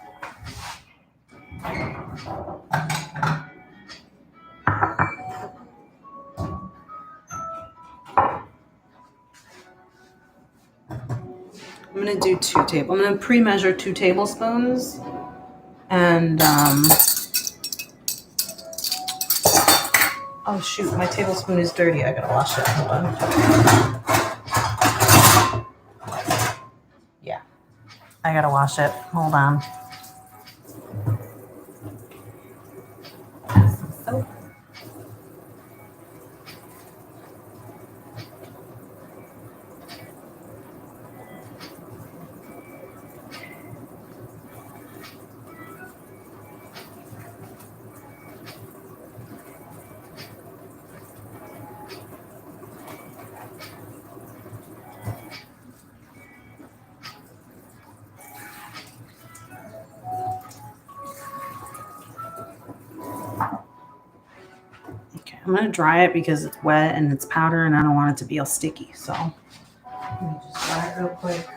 I'm gonna do I'm gonna pre-measure 2 tablespoons, and oh shoot, my tablespoon is dirty. I gotta wash it. Hold on. Yeah, I gotta wash it. Hold on. Oh. I'm going to dry it because it's wet and it's powder and I don't want it to be all sticky. So let me just dry it real quick.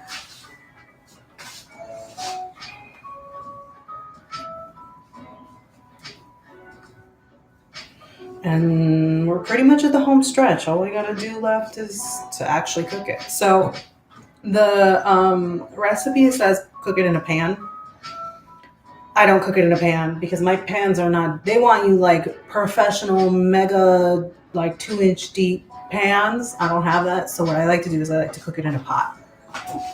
And we're pretty much at the home stretch. All we got to do left is to actually cook it. So the recipe says cook it in a pan. I don't cook it in a pan because my pans are not, they want you like professional, mega, like 2-inch deep pans. I don't have that. So what I like to do is I like to cook it in a pot.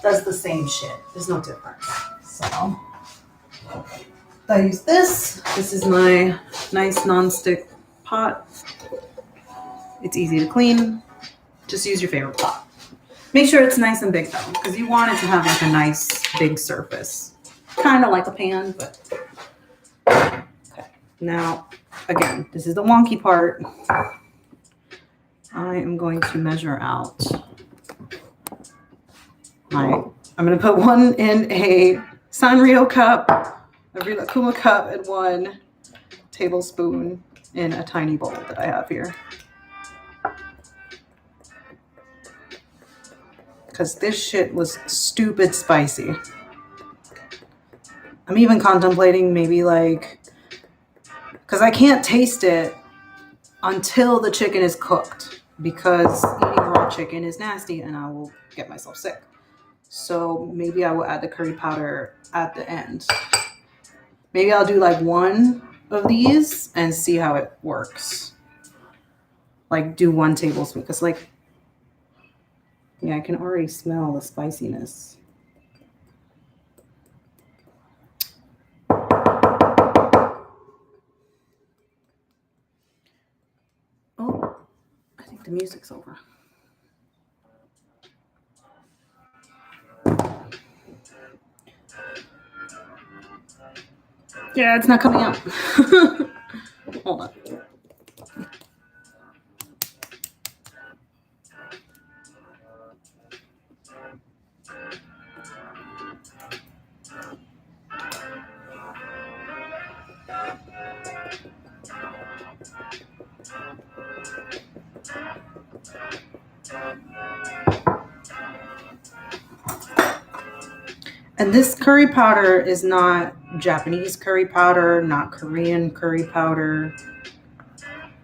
Does the same shit. There's no difference. So I use this. This is my nice non-stick pot. It's easy to clean. Just use your favorite pot. Make sure it's nice and big though, because you want it to have like a nice big surface. Kind of like a pan, but okay. Now, again, this is the wonky part. I am going to measure out I'm going to put one in a Sanrio cup, a Rilakkuma cup, and 1 tablespoon in a tiny bowl that I have here. Because this shit was stupid spicy. I'm even contemplating maybe like, because I can't taste it until the chicken is cooked, because eating raw chicken is nasty and I will get myself sick. So maybe I will add the curry powder at the end. Maybe I'll do like 1 of these and see how it works. Like do 1 tablespoon, because like, yeah, I can already smell the spiciness. Oh, I think the music's over. Yeah, it's not coming out. Hold on. And this curry powder is not Japanese curry powder, not Korean curry powder.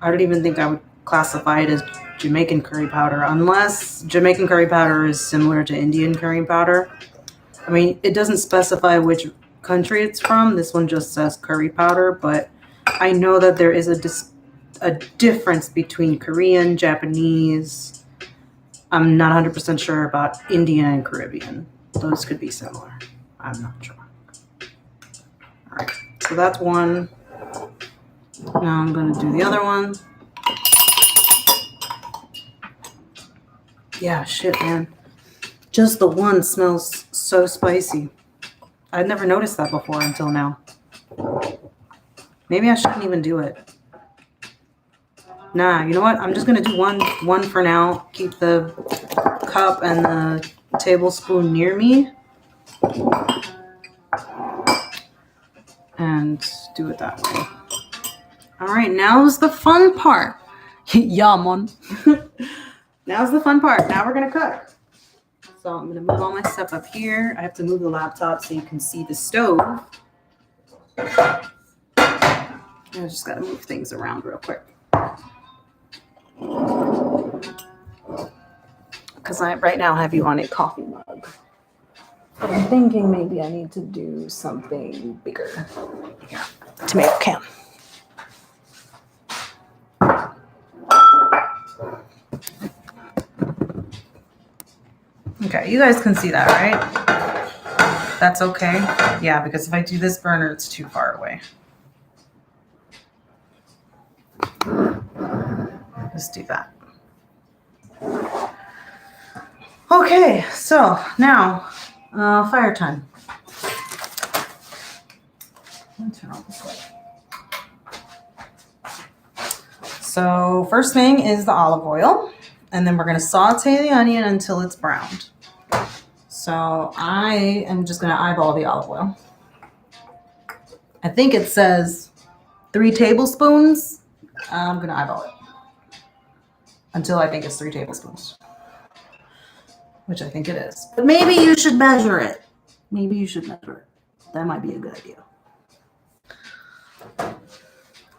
I don't even think I would classify it as Jamaican curry powder, unless Jamaican curry powder is similar to Indian curry powder. I mean, it doesn't specify which country it's from. This one just says curry powder, but I know that there is a difference between Korean, Japanese. I'm not 100% sure about Indian and Caribbean. Those could be similar. I'm not sure. All right, so that's 1. Now I'm going to do the other one. Yeah, shit, man. Just the 1 smells so spicy. I'd never noticed that before until now. Maybe I shouldn't even do it. Nah, you know what? I'm just going to do one for now. Keep the cup and the tablespoon near me. And do it that way. All right, now's the fun part. Yeah, man. Now's the fun part. Now we're going to cook. So I'm going to move all my stuff up here. I have to move the laptop so you can see the stove. I just got to move things around real quick. Because I right now have you on a coffee mug. But I'm thinking maybe I need to do something bigger. Here, tomato can. Okay, you guys can see that, right? That's okay? Yeah, because if I do this burner, it's too far away. Let's do that. Okay, so now, fire time. Let's turn off this light. So first thing is the olive oil, and then we're going to saute the onion until it's browned. So I am just going to eyeball the olive oil. I think it says 3 tablespoons. I'm going to eyeball it until I think it's 3 tablespoons, which I think it is. But maybe you should measure it. Maybe you should measure it. That might be a good idea.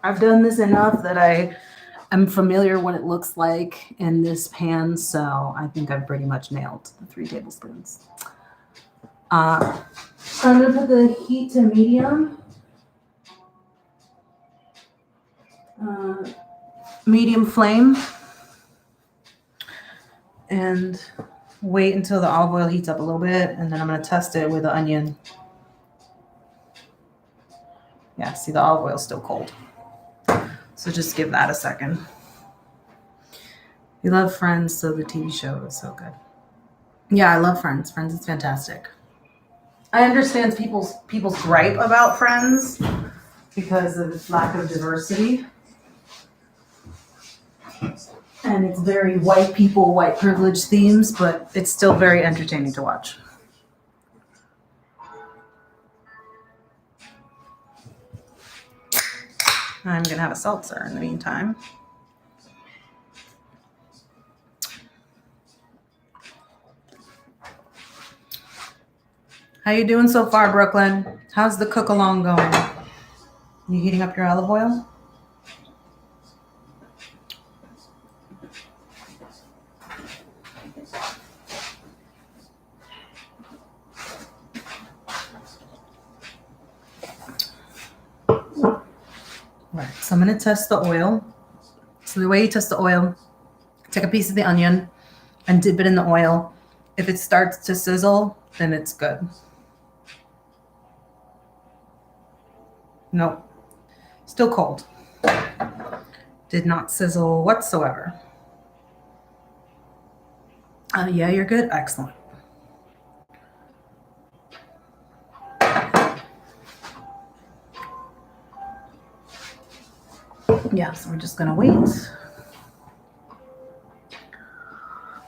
I've done this enough that I am familiar what it looks like in this pan, so I think I've pretty much nailed the 3 tablespoons. I'm going to put the heat to medium. Medium flame. And wait until the olive oil heats up a little bit, and then I'm going to test it with the onion. Yeah, see, the olive oil's still cold. So just give that a second. You love Friends, so the TV show is so good. Yeah, I love Friends. Friends is fantastic. I understand people's gripe about Friends because of its lack of diversity. And it's very white people, white privilege themes, but it's still very entertaining to watch. I'm going to have a seltzer in the meantime. How you doing so far, Brooklyn? How's the cook-along going? You heating up your olive oil? Right, so I'm going to test the oil. So the way you test the oil, take a piece of the onion and dip it in the oil. If it starts to sizzle, then it's good. Nope, still cold. Did not sizzle whatsoever. Yeah, you're good. Excellent. Yeah, so we're just gonna wait.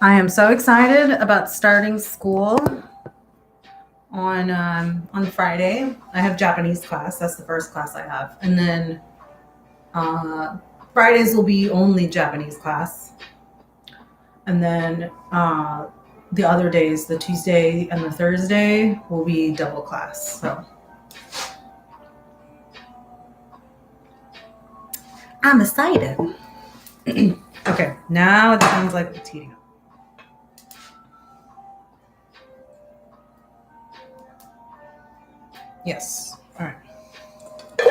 I am so excited about starting school on Friday. I have Japanese class. That's the first class I have, and then Fridays will be only Japanese class, and then the other days, the Tuesday and the Thursday, will be double class. So I'm excited. Okay, now it sounds like it's heating up. Yes. All right. I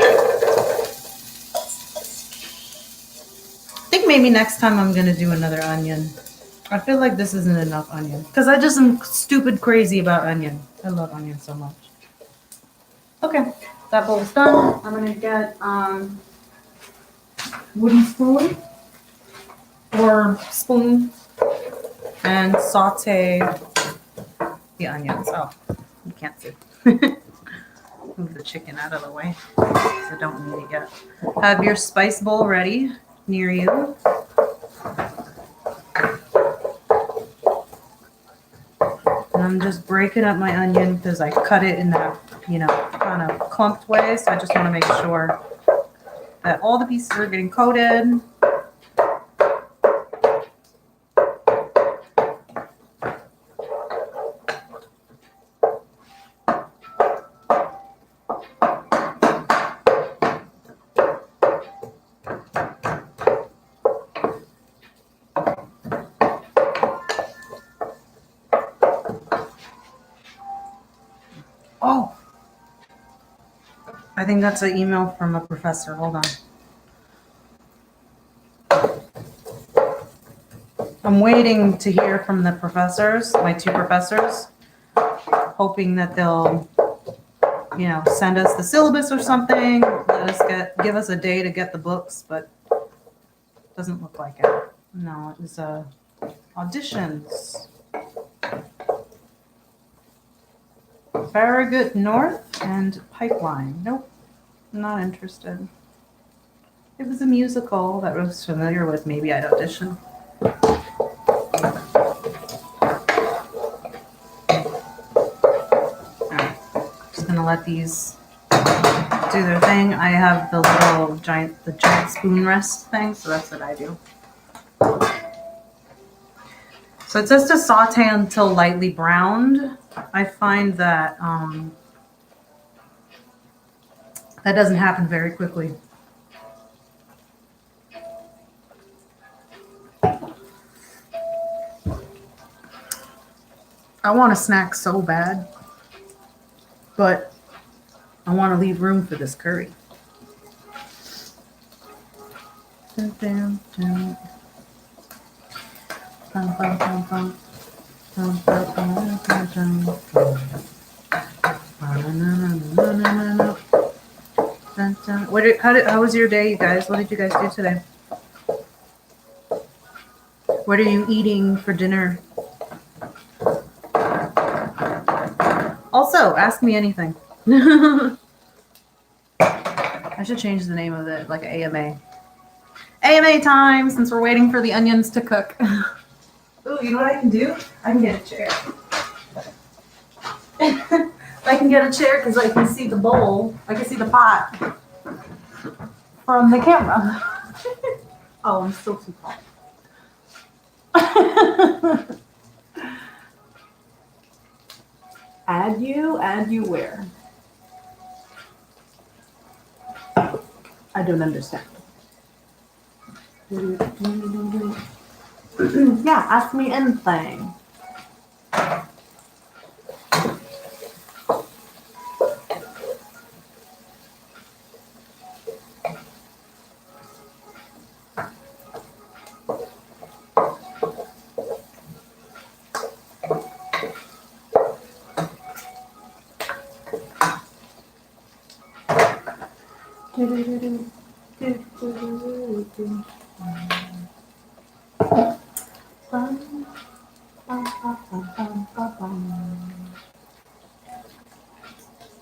think maybe next time I'm going to do another onion. I feel like this isn't enough onion because I just am stupid crazy about onion. I love onion so much. Okay, that bowl's done. I'm going to get wooden spoon or spoon and saute the onions. Oh, you can't see. Move the chicken out of the way because I don't need it yet. Have your spice bowl ready near you. And I'm just breaking up my onion because I cut it in that, kind of clumped way. So I just want to make sure that all the pieces are getting coated. Oh, I think that's an email from a professor. Hold on. I'm waiting to hear from the professors, my two professors, hoping that they'll, send us the syllabus or something, give us a day to get the books, but doesn't look like it. No, it was auditions. Farragut North and Pipeline. Nope, not interested. It was a musical that I was familiar with. Maybe I'd audition. Alright, just gonna let these do their thing. I have the giant spoon rest thing, so that's what I do. So it says to saute until lightly browned. I find that that doesn't happen very quickly. I want a snack so bad, but I want to leave room for this curry. Dun, dun, dun. Bum, bum, bum, bum. Bum, bum, bum, bum, bum, bum. Dun, dun. How was your day, you guys? What did you guys do today? What are you eating for dinner? Also, ask me anything. I should change the name of it, like AMA. AMA time, since we're waiting for the onions to cook. Ooh, you know what I can do? I can get a chair. I can get a chair because I can see the bowl. I can see the pot from the camera. Oh, I'm still too tall. Add you where? I don't understand. Yeah, ask me anything.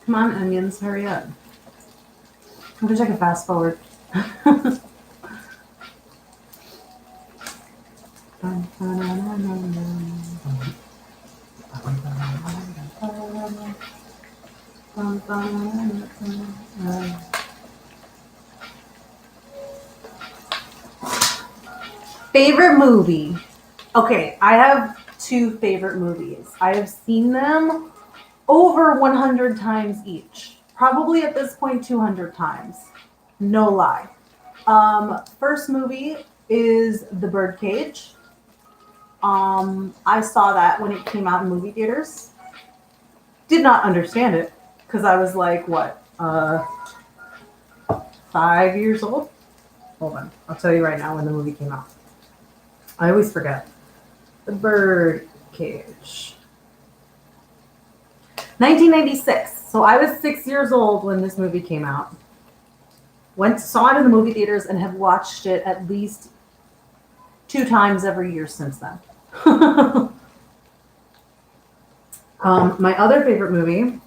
Come on, onions, hurry up. I wish I could fast forward. Favorite movie? Okay, I have two favorite movies. I have seen them over 100 times each. Probably at this point 200 times. No lie. First movie is The Birdcage. I saw that when it came out in movie theaters. Did not understand it because I was like, what, 5 years old? Hold on, I'll tell you right now when the movie came out. I always forget. The Birdcage. 1996. So I was 6 years old when this movie came out. Saw it in the movie theaters and have watched it at least 2 times every year since then. My other favorite movie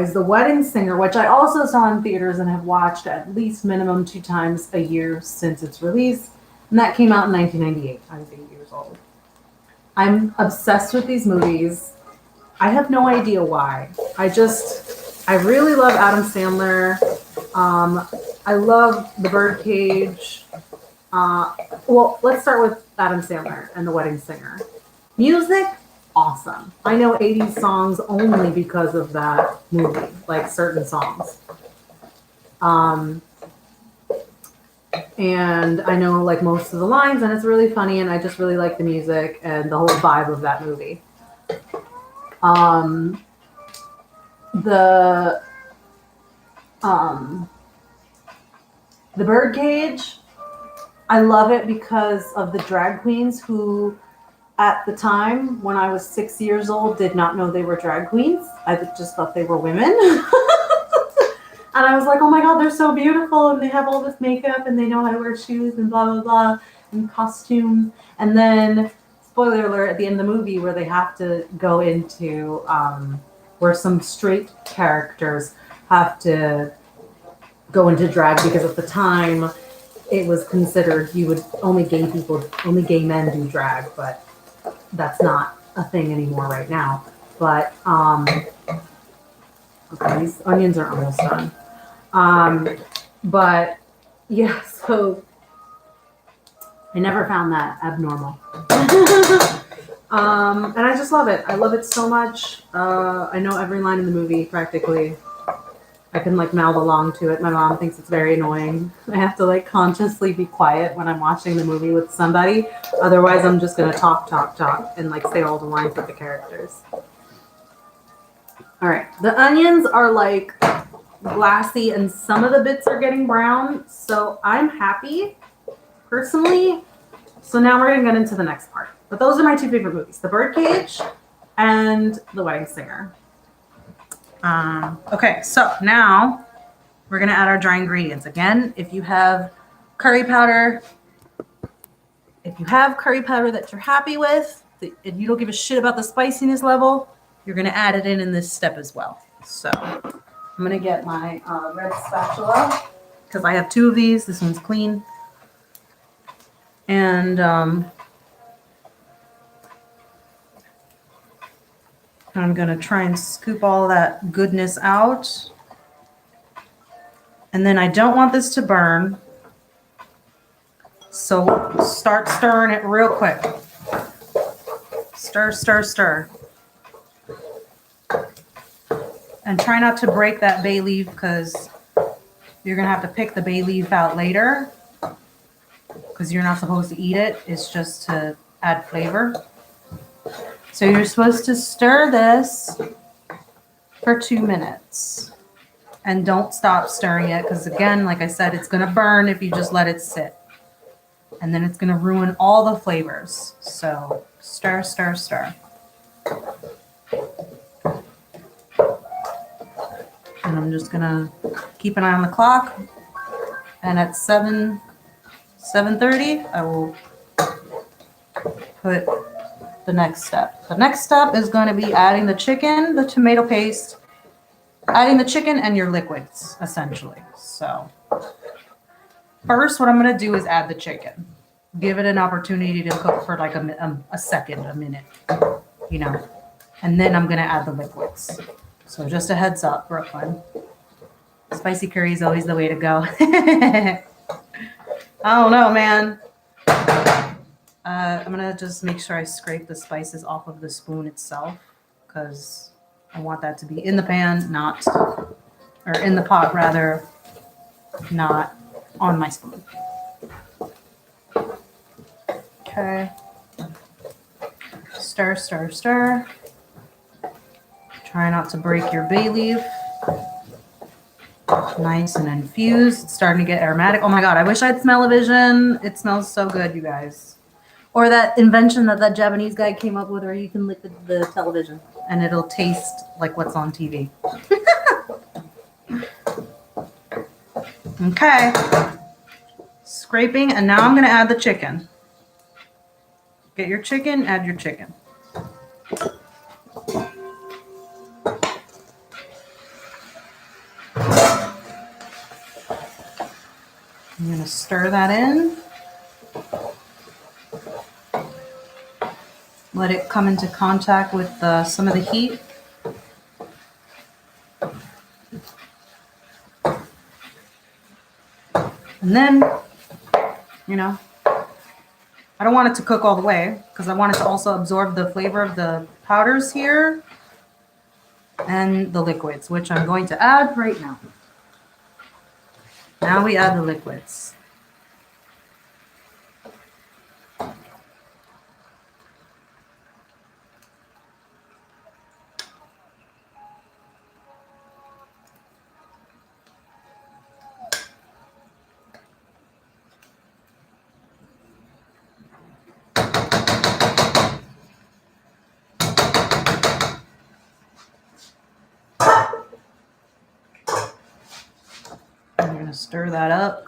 is The Wedding Singer, which I also saw in theaters and have watched at least minimum 2 times a year since its release. And that came out in 1998. I was 8 years old. I'm obsessed with these movies. I have no idea why. I really love Adam Sandler. I love The Birdcage. Well, let's start with Adam Sandler and The Wedding Singer. Music, awesome. I know 80s songs only because of that movie, like certain songs. And I know like most of the lines, and it's really funny, and I just really like the music and the whole vibe of that movie. The Birdcage, I love it because of the drag queens who, at the time when I was 6 years old, did not know they were drag queens. I just thought they were women. And I was like, oh my God, they're so beautiful. And they have all this makeup and they know how to wear shoes and blah, blah, blah, and costumes. And then, spoiler alert, at the end of the movie where they have to go into, where some straight characters have to go into drag because at the time it was considered only gay men do drag, but that's not a thing anymore right now. But, okay, these onions are almost done. But yeah, so I never found that abnormal. And I just love it. I love it so much. I know every line in the movie practically. I can like mouth along to it. My mom thinks it's very annoying. I have to like consciously be quiet when I'm watching the movie with somebody. Otherwise, I'm just gonna talk, and like say all the lines with the characters. All right, the onions are like glassy and some of the bits are getting brown. So I'm happy personally. So now we're gonna get into the next part. But those are my 2 favorite movies, The Birdcage and The Wedding Singer. Okay, so now we're going to add our dry ingredients. Again, if you have curry powder, that you're happy with, and you don't give a shit about the spiciness level, you're going to add it in this step as well. So I'm going to get my red spatula because I have 2 of these. This one's clean. And I'm going to try and scoop all that goodness out. And then I don't want this to burn. So start stirring it real quick. Stir, stir, stir. And try not to break that bay leaf because you're going to have to pick the bay leaf out later because you're not supposed to eat it. It's just to add flavor. So you're supposed to stir this for 2 minutes. And don't stop stirring it because, again, like I said, it's going to burn if you just let it sit. And then it's going to ruin all the flavors. So stir, stir, stir. And I'm just going to keep an eye on the clock. And at 7:30, I will put the next step. The next step is going to be adding the chicken, the tomato paste, adding the chicken and your liquids, essentially. So first, what I'm going to do is add the chicken. Give it an opportunity to cook for like a minute, you know. And then I'm going to add the liquids. So just a heads up, Brooklyn. Spicy curry is always the way to go. I don't know, man. I'm going to just make sure I scrape the spices off of the spoon itself because I want that to be in the pan, or in the pot rather, not on my spoon. Okay. Stir, stir, stir. Try not to break your bay leaf. Nice and infused. It's starting to get aromatic. Oh my God, I wish I had smell-o-vision. It smells so good, you guys. Or that invention that Japanese guy came up with where you can lick the television and it'll taste like what's on TV. Okay. Scraping, and now I'm going to add the chicken. Get your chicken, add your chicken. I'm going to stir that in. Let it come into contact with some of the heat. And then, you know, I don't want it to cook all the way because I want it to also absorb the flavor of the powders here and the liquids, which I'm going to add right now. Now we add the liquids. I'm going to stir that up.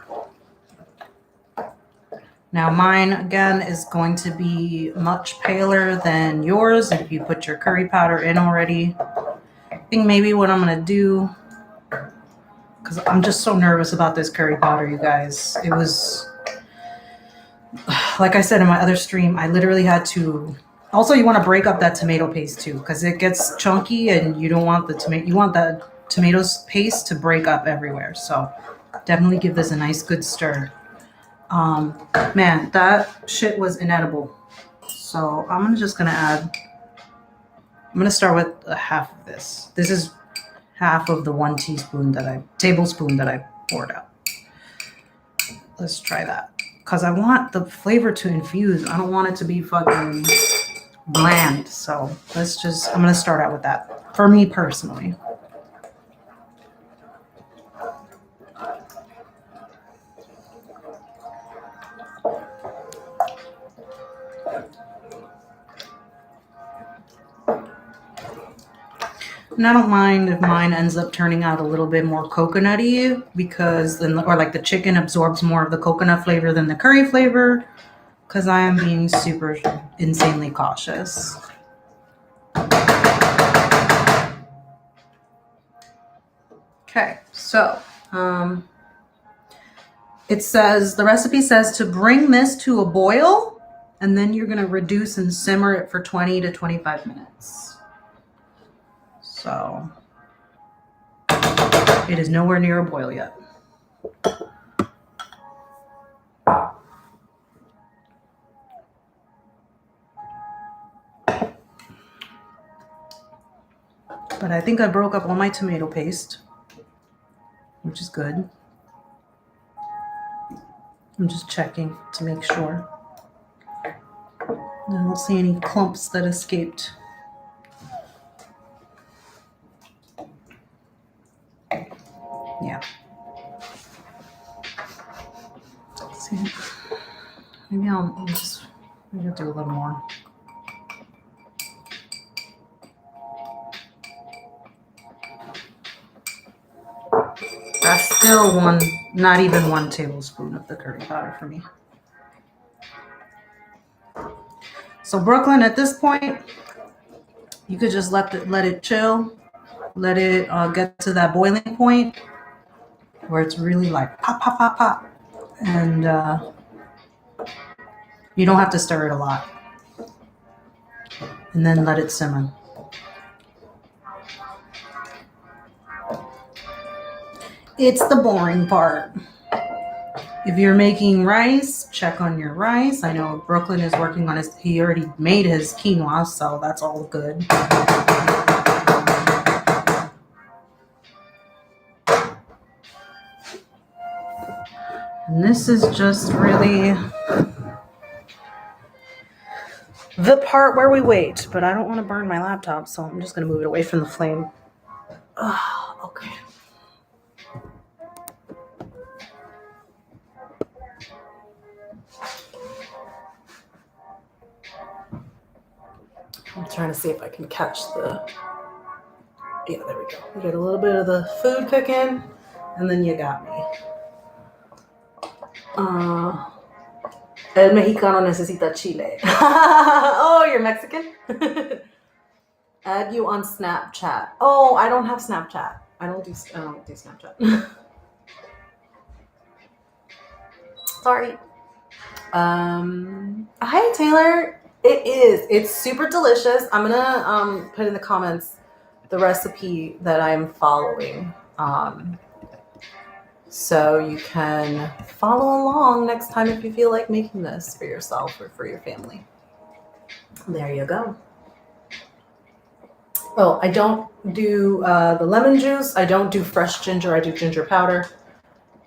Now mine, again, is going to be much paler than yours if you put your curry powder in already. I think maybe what I'm going to do, because I'm just so nervous about this curry powder, you guys. It was, like I said in my other stream, I literally had to... Also, you want to break up that tomato paste too, because it gets chunky and you don't want the tomato... You want the tomato paste to break up everywhere. So definitely give this a nice good stir. Man, that shit was inedible. So I'm just gonna add, I'm gonna start with a half of this. This is half of the 1 tablespoon that I poured out. Let's try that. Cause I want the flavor to infuse. I don't want it to be fucking bland. So I'm gonna start out with that for me personally. And I don't mind if mine ends up turning out a little bit more coconutty because then, or like the chicken absorbs more of the coconut flavor than the curry flavor, because I am being super insanely cautious. Okay, so it says, the recipe says to bring this to a boil, and then you're gonna reduce and simmer it for 20 to 25 minutes. So it is nowhere near a boil yet. But I think I broke up all my tomato paste, which is good. I'm just checking to make sure. I don't see any clumps that escaped. Yeah. See, maybe I'll just do a little more. That's still not even 1 tablespoon of the curry powder for me. So Brooklyn, at this point, you could just let it chill, let it get to that boiling point where it's really like pop, pop, pop, pop, and you don't have to stir it a lot, and then let it simmer. It's the boring part. If you're making rice, check on your rice. I know Brooklyn is working on he already made his quinoa, so that's all good. And this is just really the part where we wait, but I don't want to burn my laptop, so I'm just going to move it away from the flame. Okay. I'm trying to see if I can catch yeah, there we go. You get a little bit of the food cooking, and then you got me. El mexicano necesita chile. Oh, you're Mexican? Add you on Snapchat. Oh, I don't have Snapchat. I don't do Snapchat. Sorry. Hi, Taylor. It is. It's super delicious. I'm gonna put in the comments the recipe that I'm following. So you can follow along next time if you feel like making this for yourself or for your family. There you go. Oh, I don't do the lemon juice. I don't do fresh ginger. I do ginger powder.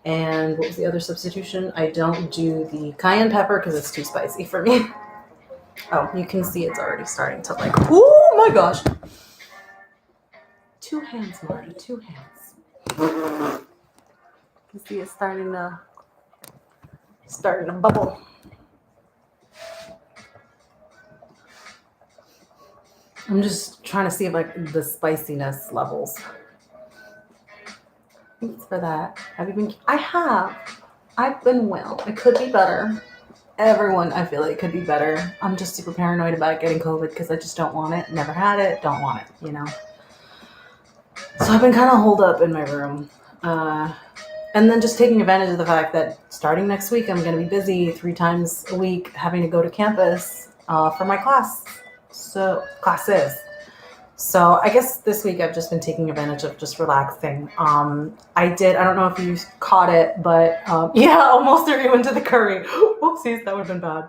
And what was the other substitution? I don't do the cayenne pepper because it's too spicy for me. Oh, you can see it's already starting to like, oh my gosh. 2 hands, Marta, 2 hands. You see it's starting to bubble. I'm just trying to see if the spiciness levels. Thanks for that. Have you been? I have. I've been well. It could be better. Everyone, I feel like it could be better. I'm just super paranoid about getting COVID because I just don't want it. Never had it. Don't want it, you know. So I've been kind of holed up in my room. And then just taking advantage of the fact that starting next week, I'm going to be busy 3 times a week having to go to campus for my classes. So I guess this week I've just been taking advantage of just relaxing. I don't know if you caught it, but yeah, almost threw you into the curry. Whoopsies, that would have been bad.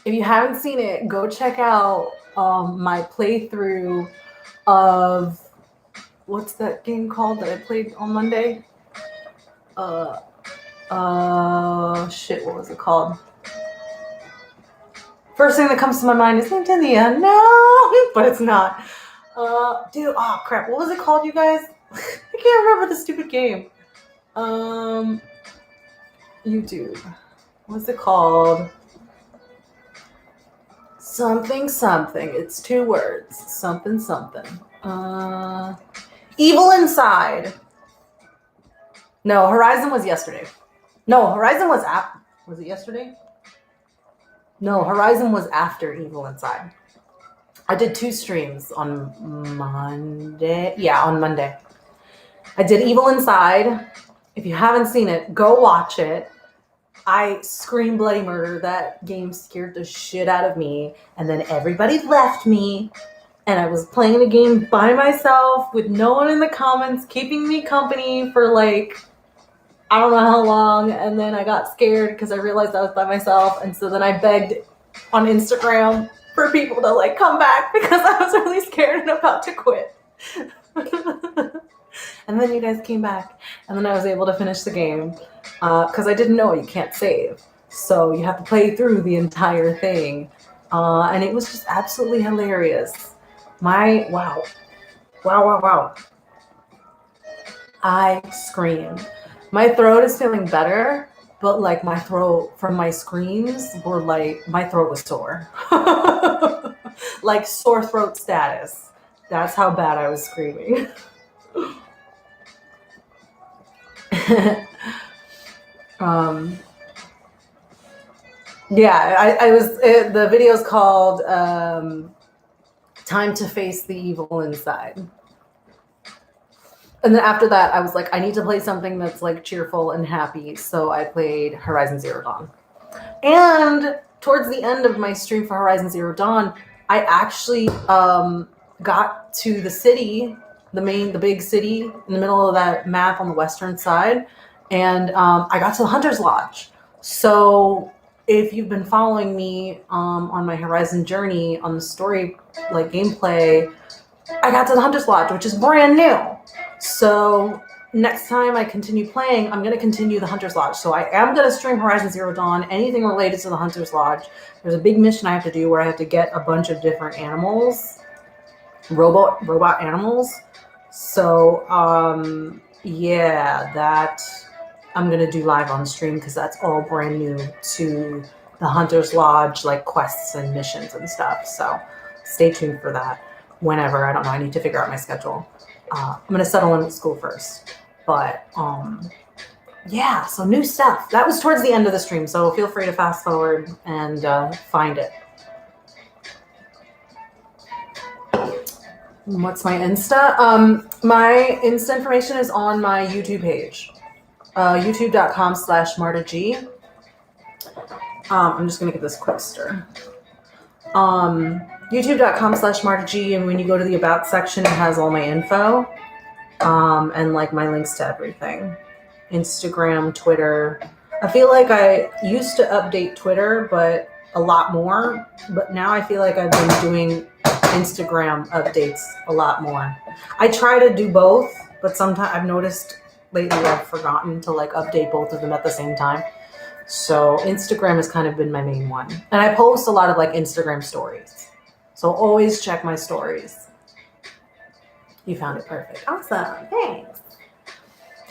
If you haven't seen it, go check out my playthrough of, what's that game called that I played on Monday? What was it called? First thing that comes to my mind is Into the Unknown, but it's not. Dude, oh crap, what was it called, you guys? I can't remember the stupid game. YouTube. What's it called? Something, something. It's 2 words. Something, something. Evil Inside. No, Horizon was yesterday. No, Horizon was was it yesterday? No, Horizon was after Evil Inside. I did 2 streams on Monday. Yeah, on Monday. I did Evil Inside. If you haven't seen it, go watch it. I screamed bloody murder. That game scared the shit out of me. And then everybody left me. And I was playing the game by myself with no one in the comments, keeping me company for like, I don't know how long. And then I got scared because I realized I was by myself. And so then I begged on Instagram for people to like come back because I was really scared and about to quit. And then you guys came back. And then I was able to finish the game. Because I didn't know you can't save. So you have to play through the entire thing. And it was just absolutely hilarious. Wow. I screamed. My throat is feeling better, but like my throat from my screams were like, my throat was sore. Like sore throat status. That's how bad I was screaming. Yeah, the video's called Time to Face the Evil Inside. And then after that, I was like, I need to play something that's like cheerful and happy. So I played Horizon Zero Dawn. And towards the end of my stream for Horizon Zero Dawn, I actually got to the city, the big city in the middle of that map on the western side. And I got to the Hunter's Lodge. So if you've been following me on my Horizon journey on the story, like gameplay, I got to the Hunter's Lodge, which is brand new. So next time I continue playing, I'm going to continue the Hunter's Lodge. So I am going to stream Horizon Zero Dawn, anything related to the Hunter's Lodge. There's a big mission I have to do where I have to get a bunch of different animals, robot animals. So yeah, that I'm going to do live on stream because that's all brand new to the Hunter's Lodge, like quests and missions and stuff. So stay tuned for that whenever. I don't know. I need to figure out my schedule. I'm going to settle in with school first. But yeah, so new stuff. That was towards the end of the stream, so feel free to fast forward and find it. What's my Insta? My Insta information is on my YouTube page. youtube.com/MartaG. I'm just going to give this a quick stir. youtube.com/MartaG, and when you go to the About section, it has all my info and like my links to everything. Instagram, Twitter. I feel like I used to update Twitter, but a lot more. But now I feel like I've been doing Instagram updates a lot more. I try to do both, but sometimes I've noticed lately I've forgotten to like update both of them at the same time. So Instagram has kind of been my main one. And I post a lot of like Instagram stories. So always check my stories. You found it perfect. Awesome. Thanks.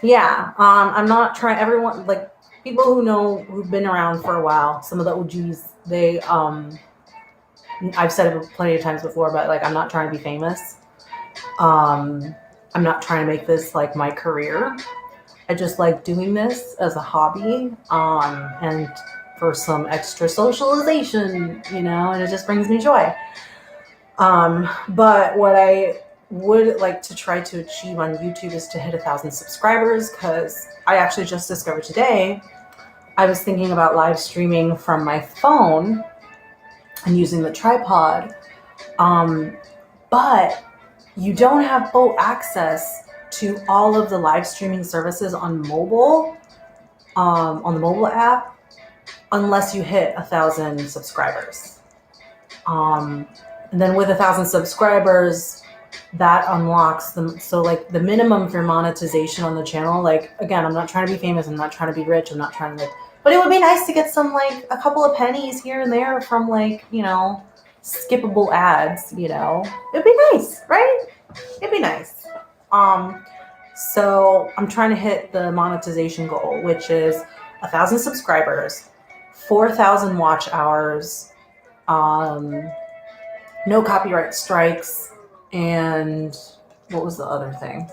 Yeah. I'm not trying, everyone, like people who know, who've been around for a while, some of the OGs, they, I've said it plenty of times before, but like, I'm not trying to be famous. I'm not trying to make this like my career. I just like doing this as a hobby, and for some extra socialization, you know, and it just brings me joy. But what I would like to try to achieve on YouTube is to hit 1,000 subscribers, because I actually just discovered today, I was thinking about live streaming from my phone and using the tripod, but you don't have full access to all of the live streaming services on mobile, on the mobile app, unless you hit 1,000 subscribers. And then with 1,000 subscribers, that unlocks them. So like the minimum for monetization on the channel, like, again, I'm not trying to be famous. I'm not trying to be rich. I'm not trying to like, but it would be nice to get some, like a couple of pennies here and there from like, you know, skippable ads, you know, it'd be nice, right? It'd be nice. So I'm trying to hit the monetization goal, which is 1,000 subscribers, 4,000 watch hours, no copyright strikes, and what was the other thing?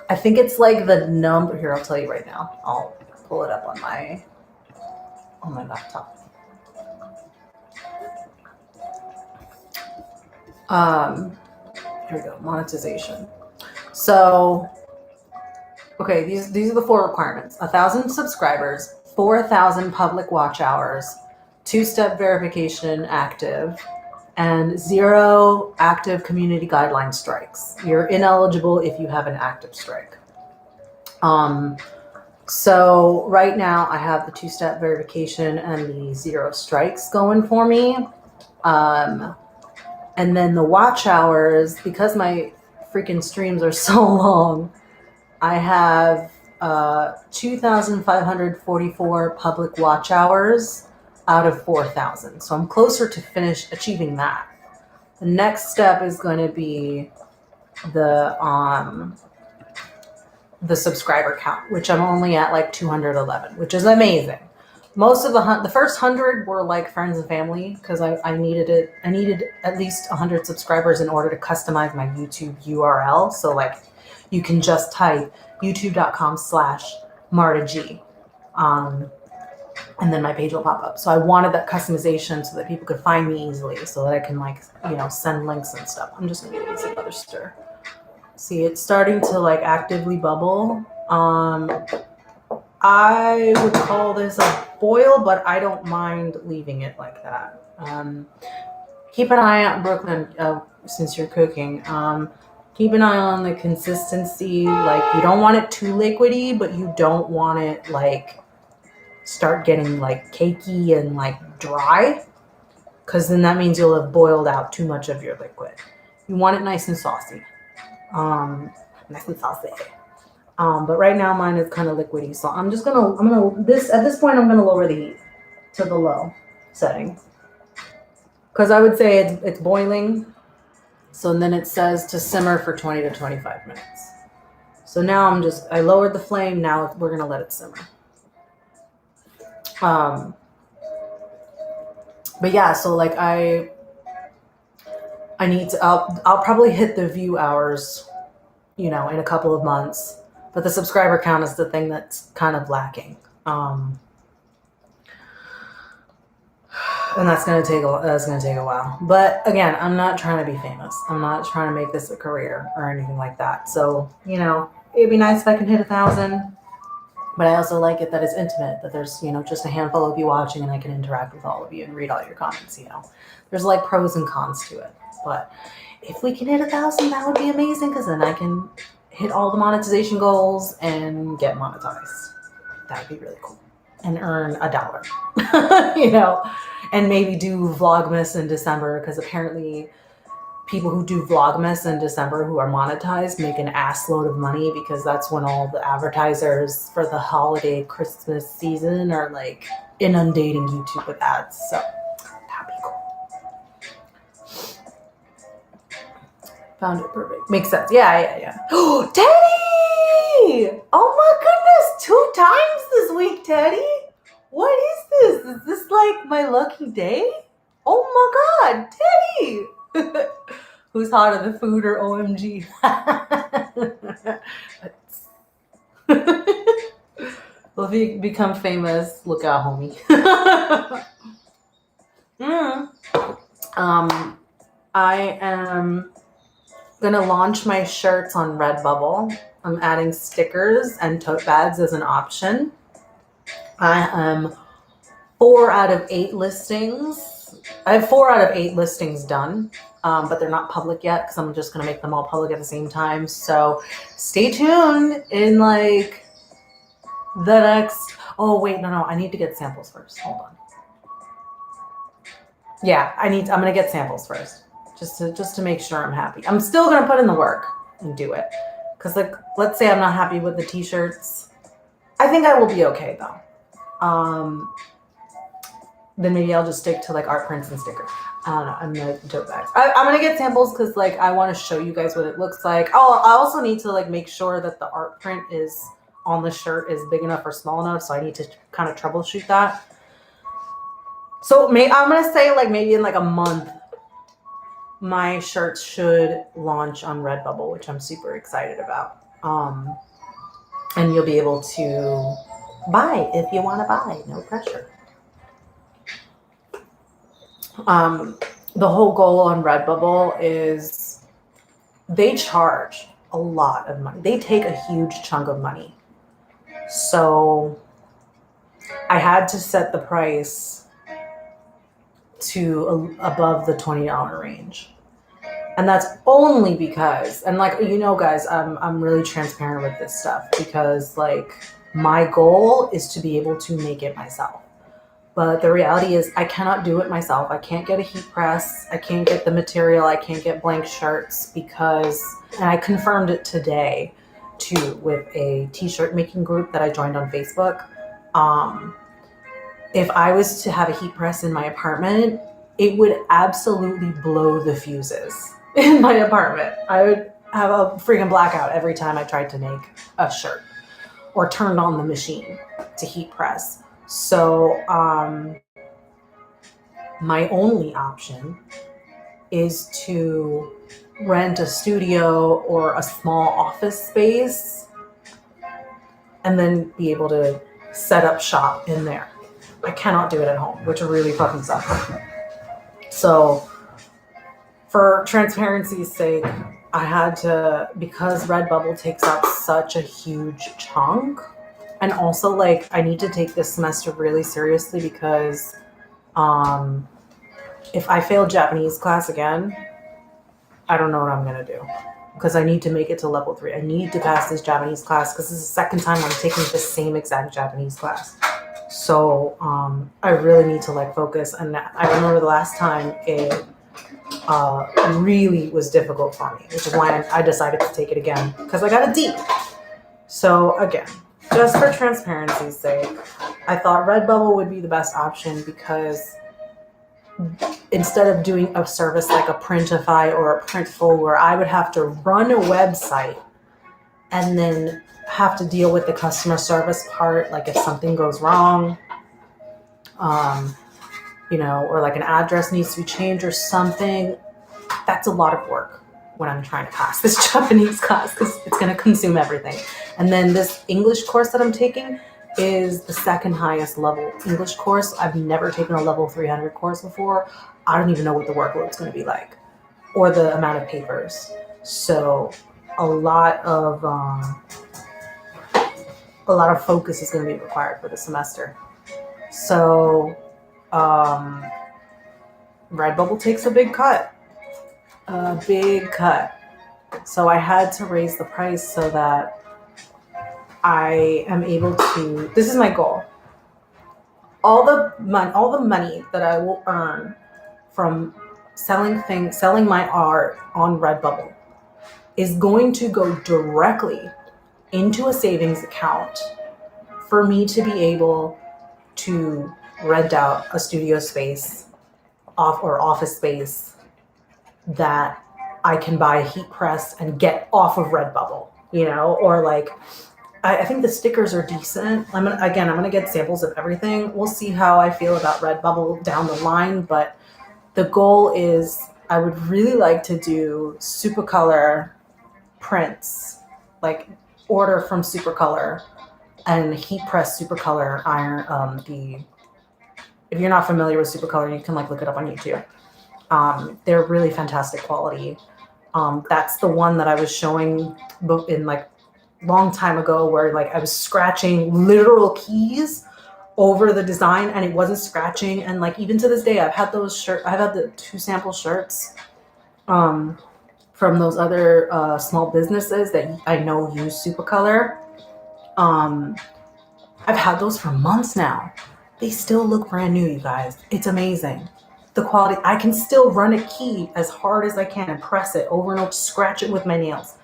I think it's like the number here. I'll tell you right now. I'll pull it up on my laptop. Here we go. Monetization. So, okay, these are the 4 requirements: 1,000 subscribers, 4,000 public watch hours, 2-step verification active, and 0 active community guideline strikes. You're ineligible if you have an active strike. So right now I have the 2-step verification and the 0 strikes going for me. And then the watch hours, because my freaking streams are so long, I have 2,544 public watch hours out of 4,000. So I'm closer to achieving that. The next step is going to be the subscriber count, which I'm only at like 211, which is amazing. Most of the first 100 were like friends and family, because I needed at least 100 subscribers in order to customize my YouTube URL. So like you can just type youtube.com/MartaG. And then my page will pop up. So I wanted that customization so that people could find me easily, so that I can like, send links and stuff. I'm just gonna give this another stir. See, it's starting to like actively bubble. I would call this a boil, but I don't mind leaving it like that. Keep an eye out, Brooklyn, since you're cooking. Keep an eye on the consistency. Like, you don't want it too liquidy, but you don't want it like start getting like cakey and like dry, because then that means you'll have boiled out too much of your liquid. You want it nice and saucy. But right now mine is kind of liquidy, so at this point I'm gonna lower the heat to the low setting, because I would say it's boiling. So then it says to simmer for 20 to 25 minutes. So now I lowered the flame. Now we're gonna let it simmer. But yeah, so like I need to, I'll probably hit the view hours, in a couple of months, but the subscriber count is the thing that's kind of lacking. And that's going to take a while. But again, I'm not trying to be famous. I'm not trying to make this a career or anything like that. So, it'd be nice if I can hit 1,000. But I also like it that it's intimate, that there's, just a handful of you watching and I can interact with all of you and read all your comments, There's like pros and cons to it. But if we can hit 1,000, that would be amazing, because then I can hit all the monetization goals and get monetized. That would be really cool. And earn $1, and maybe do Vlogmas in December, because apparently people who do Vlogmas in December who are monetized make an ass load of money, because that's when all the advertisers for the holiday Christmas season are like inundating YouTube with ads. So that'd be cool. Found it perfect. Makes sense. Yeah. Oh, Teddy! Oh my goodness, 2 times this week, Teddy. What is this? Is this like my lucky day? Oh my God, Teddy! Who's hotter, the food or OMG? Well, if you become famous, look out, homie. I am gonna launch my shirts on Redbubble. I'm adding stickers and tote bags as an option. I am 4 out of 8 listings. I have 4 out of 8 listings done, but they're not public yet, because I'm just going to make them all public at the same time. So stay tuned in like the next... Oh, wait, no. I need to get samples first. Hold on. Yeah, I'm going to get samples first, just to make sure I'm happy. I'm still going to put in the work and do it, because like, let's say I'm not happy with the t-shirts. I think I will be okay though. Then maybe I'll just stick to like art prints and stickers. I don't know. I'm gonna tote bags. I'm gonna get samples, because like I want to show you guys what it looks like. Oh, I also need to like make sure that the art print is on the shirt is big enough or small enough. So I need to kind of troubleshoot that. So I'm gonna say like maybe in like a month, my shirts should launch on Redbubble, which I'm super excited about. And you'll be able to buy if you want to buy, no pressure. The whole goal on Redbubble is they charge a lot of money. They take a huge chunk of money. So I had to set the price to above the $20 range. And that's only because, and like, you know, guys, I'm really transparent with this stuff because like my goal is to be able to make it myself. But the reality is I cannot do it myself. I can't get a heat press. I can't get the material. I can't get blank shirts because, and I confirmed it today too with a t-shirt making group that I joined on Facebook. If I was to have a heat press in my apartment, it would absolutely blow the fuses in my apartment. I would have a freaking blackout every time I tried to make a shirt or turned on the machine to heat press. So my only option is to rent a studio or a small office space and then be able to set up shop in there. I cannot do it at home, which really fucking sucks. So for transparency's sake, I had to, because Redbubble takes up such a huge chunk, and also like I need to take this semester really seriously because if I fail Japanese class again, I don't know what I'm gonna do because I need to make it to level 3. I need to pass this Japanese class because this is the second time I'm taking the same exact Japanese class. So I really need to like focus. And I remember the last time it really was difficult for me, which is why I decided to take it again because I got a D. So again, just for transparency's sake, I thought Redbubble would be the best option because instead of doing a service like a Printify or a Printful where I would have to run a website and then have to deal with the customer service part, like if something goes wrong, you know, or like an address needs to be changed or something, that's a lot of work when I'm trying to pass this Japanese class because it's going to consume everything. And then this English course that I'm taking is the second highest level English course. I've never taken a level 300 course before. I don't even know what the workload's going to be like or the amount of papers. So a lot of focus is going to be required for the semester. So Redbubble takes a big cut. So I had to raise the price so that I am able to, this is my goal. All the money that I will earn from selling my art on Redbubble is going to go directly into a savings account for me to be able to rent out a studio space or office space that I can buy a heat press and get off of Redbubble, you know, or like, I think the stickers are decent. I'm gonna get samples of everything. We'll see how I feel about Redbubble down the line, but the goal is I would really like to do Supercolor prints, like order from Supercolor and heat press Supercolor iron. If you're not familiar with Supercolor, you can like look it up on YouTube. They're really fantastic quality. That's the one that I was showing in like long time ago where like I was scratching literal keys over the design and it wasn't scratching. And like even to this day, I've had the 2 sample shirts from those other small businesses that I know use Supercolor. I've had those for months now. They still look brand new, you guys. It's amazing. The quality, I can still run a key as hard as I can and press it over and over, scratch it with my nails.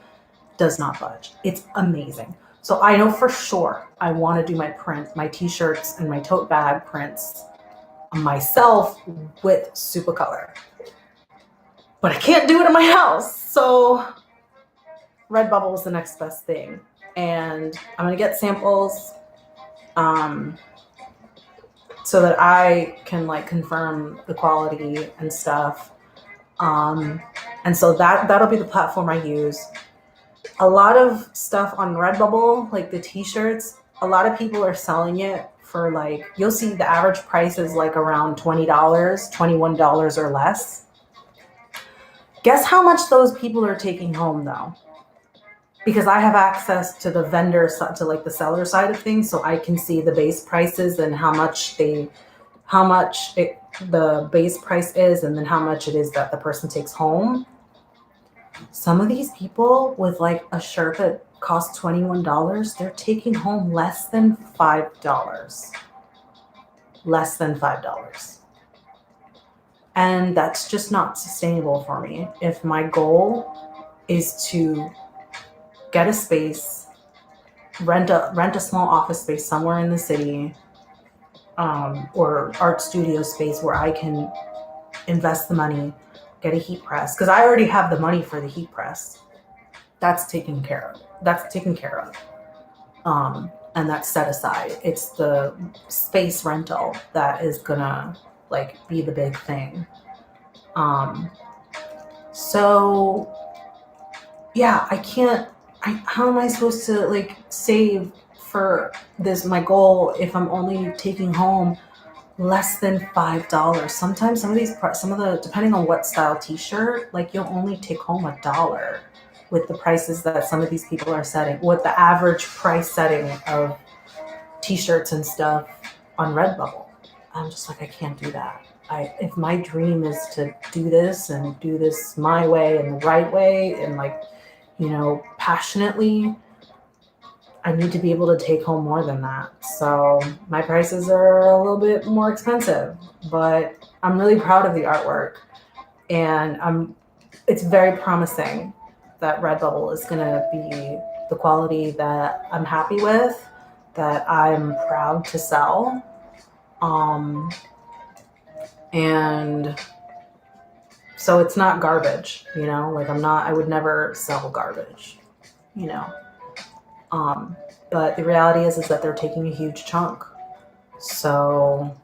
Does not budge. It's amazing. So I know for sure I want to do my t-shirts and my tote bag prints myself with Supercolor. But I can't do it in my house. So Redbubble is the next best thing. And I'm going to get samples. so that I can like confirm the quality and stuff. And so that'll be the platform I use. A lot of stuff on Redbubble, like the t-shirts, a lot of people are selling it for like, you'll see the average price is like around $20, $21 or less. Guess how much those people are taking home though? Because I have access to the vendor side, to like the seller side of things, so I can see the base prices and how much the base price is, and then how much it is that the person takes home. Some of these people with like a shirt that costs $21, they're taking home less than $5. Less than $5. And that's just not sustainable for me. If my goal is to get a space, rent a small office space somewhere in the city, or art studio space where I can invest the money, get a heat press, because I already have the money for the heat press. That's taken care of. And that's set aside. It's the space rental that is gonna like be the big thing. So yeah, how am I supposed to like save for this, my goal, if I'm only taking home less than $5? Sometimes some of the, depending on what style t-shirt, like you'll only take home $1 with the prices that some of these people are setting, with the average price setting of t-shirts and stuff on Redbubble. I'm just like, I can't do that. If my dream is to do this and do this my way and the right way and like, you know, passionately, I need to be able to take home more than that. So my prices are a little bit more expensive, but I'm really proud of the artwork, and it's very promising that Redbubble is going to be the quality that I'm happy with, that I'm proud to sell. And so it's not garbage, you know, like I would never sell garbage, you know. But the reality is that they're taking a huge chunk. So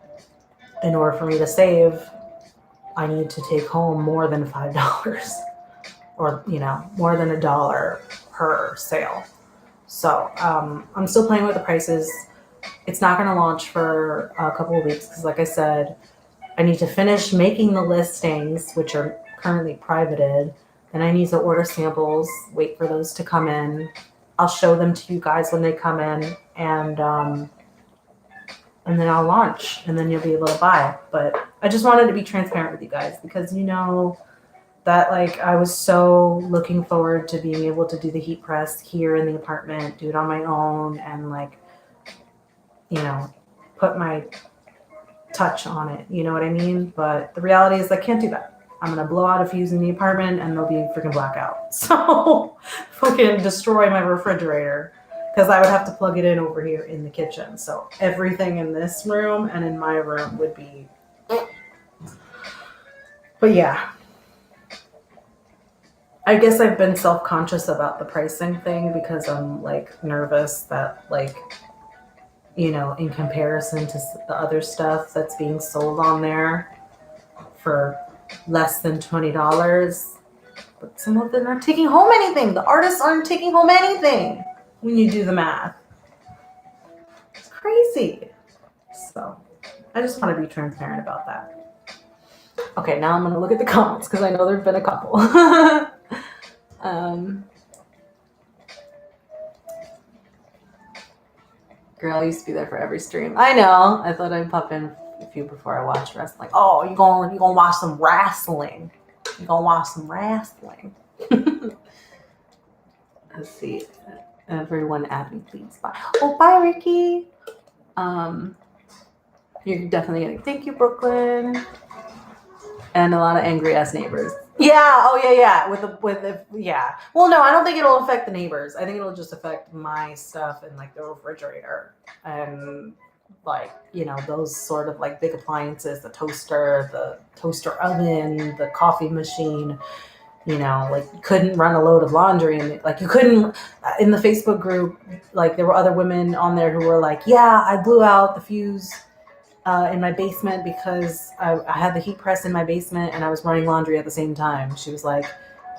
in order for me to save, I need to take home more than $5 or, you know, more than $1 per sale. So I'm still playing with the prices. It's not going to launch for a couple of weeks because, like I said, I need to finish making the listings, which are currently privated. Then I need to order samples, wait for those to come in. I'll show them to you guys when they come in, and then I'll launch, and then you'll be able to buy. But I just wanted to be transparent with you guys because, you know, that like I was so looking forward to being able to do the heat press here in the apartment, do it on my own, and like, you know, put my touch on it. You know what I mean? But the reality is I can't do that. I'm going to blow out a fuse in the apartment and there'll be freaking blackout. So fucking destroy my refrigerator because I would have to plug it in over here in the kitchen. So everything in this room and in my room would be... But yeah. I guess I've been self-conscious about the pricing thing because I'm like nervous that like, you know, in comparison to the other stuff that's being sold on there for less than $20, but some of them aren't taking home anything. The artists aren't taking home anything when you do the math. It's crazy. So I just want to be transparent about that. Okay, now I'm going to look at the comments because I know there have been a couple. Girl, I used to be there for every stream. I know. I thought I'd pop in a few before I watch wrestling. Oh, you gonna watch some wrestling? You gonna watch some wrestling? Let's see. Everyone add me, please. Bye. Oh, bye, Ricky. You're definitely getting. Thank you, Brooklyn. And a lot of angry ass neighbors. Yeah. Oh, yeah. Yeah. Well, no, I don't think it'll affect the neighbors. I think it'll just affect my stuff and like the refrigerator and like, you know, those sort of like big appliances, the toaster oven, the coffee machine. You know, like you couldn't run a load of laundry and like you couldn't in the Facebook group. Like there were other women on there who were like, yeah, I blew out the fuse in my basement because I had the heat press in my basement and I was running laundry at the same time. She was like,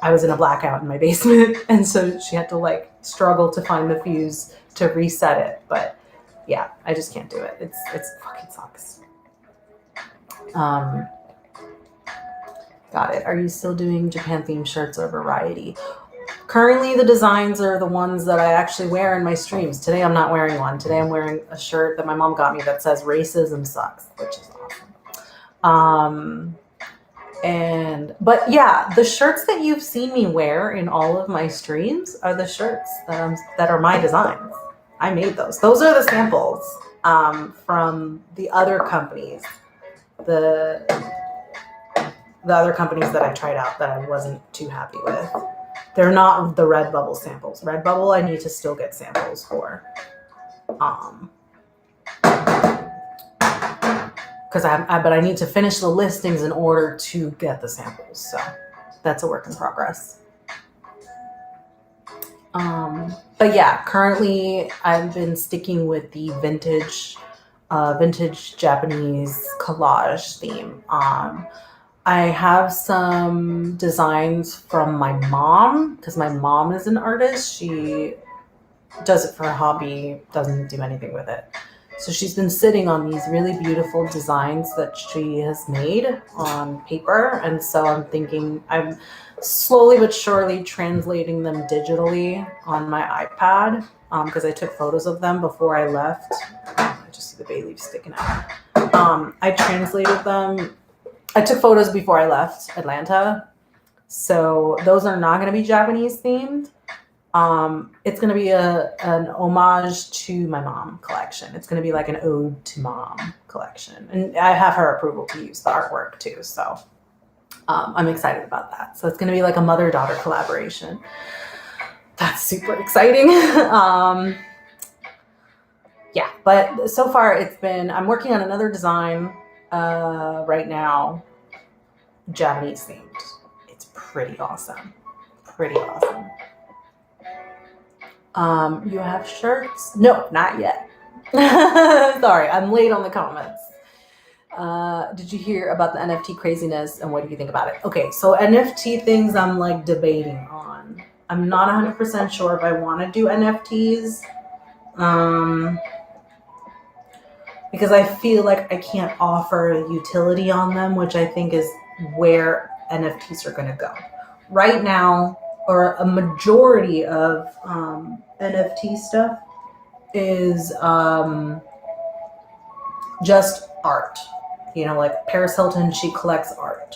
I was in a blackout in my basement, and so she had to like struggle to find the fuse to reset it. But yeah, I just can't do it. It's fucking sucks. Got it. Are you still doing Japan themed shirts or variety? Currently, the designs are the ones that I actually wear in my streams. Today, I'm not wearing one. Today, I'm wearing a shirt that my mom got me that says "Racism sucks," which is awesome. But yeah, the shirts that you've seen me wear in all of my streams are the shirts that are my designs. I made those. Those are the samples from the other companies. The other companies that I tried out that I wasn't too happy with. They're not the Redbubble samples. Redbubble, I need to still get samples for. But I need to finish the listings in order to get the samples. So that's a work in progress. But yeah, currently I've been sticking with the vintage Japanese collage theme. I have some designs from my mom because my mom is an artist. She does it for a hobby, doesn't do anything with it. So she's been sitting on these really beautiful designs that she has made on paper. And so I'm thinking I'm slowly but surely translating them digitally on my iPad because I took photos of them before I left. I just see the bay leaf sticking out. I translated them. I took photos before I left Atlanta. So those are not going to be Japanese themed. It's going to be an homage to my mom collection. It's going to be like an ode to mom collection. And I have her approval to use the artwork too. So I'm excited about that. So it's going to be like a mother-daughter collaboration. That's super exciting. Yeah, but so far I'm working on another design right now, Japanese themed. It's pretty awesome. Pretty awesome. You have shirts? No, not yet. Sorry, I'm late on the comments. Did you hear about the NFT craziness and what do you think about it? Okay, so NFT things I'm like debating on. I'm not 100% sure if I want to do NFTs. Because I feel like I can't offer a utility on them, which I think is where NFTs are going to go. Right now, or a majority of NFT stuff is just art. You know, like Paris Hilton, she collects art.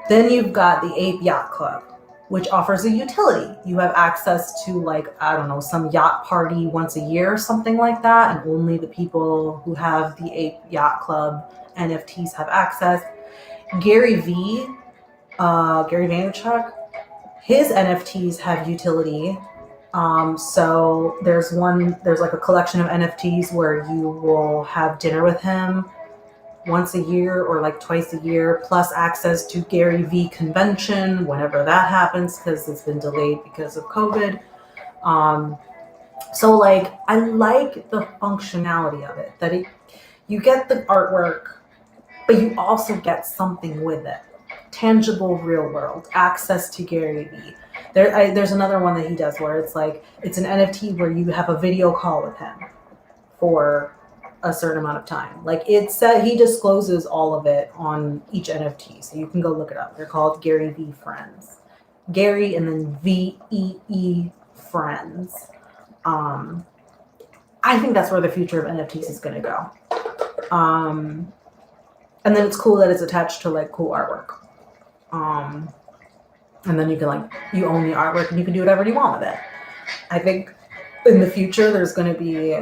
Then you've got the Ape Yacht Club, which offers a utility. You have access to, like, I don't know, some yacht party once a year or something like that, and only the people who have the Ape Yacht Club NFTs have access. Gary Vaynerchuk, his NFTs have utility. So there's like a collection of NFTs where you will have dinner with him once a year or like twice a year, plus access to Gary V convention whenever that happens, because it's been delayed because of COVID. So like, I like the functionality of it, that you get the artwork, but you also get something with it. Tangible, real world access to Gary V. There's another one that he does where it's like, it's an NFT where you have a video call with him for a certain amount of time. Like it said, he discloses all of it on each NFT, so you can go look it up. They're called Gary V Friends. Gary and then VEE Friends. I think that's where the future of NFTs is going to go. And then it's cool that it's attached to like cool artwork. And then you can you own the artwork and you can do whatever you want with it. I think in the future there's going to be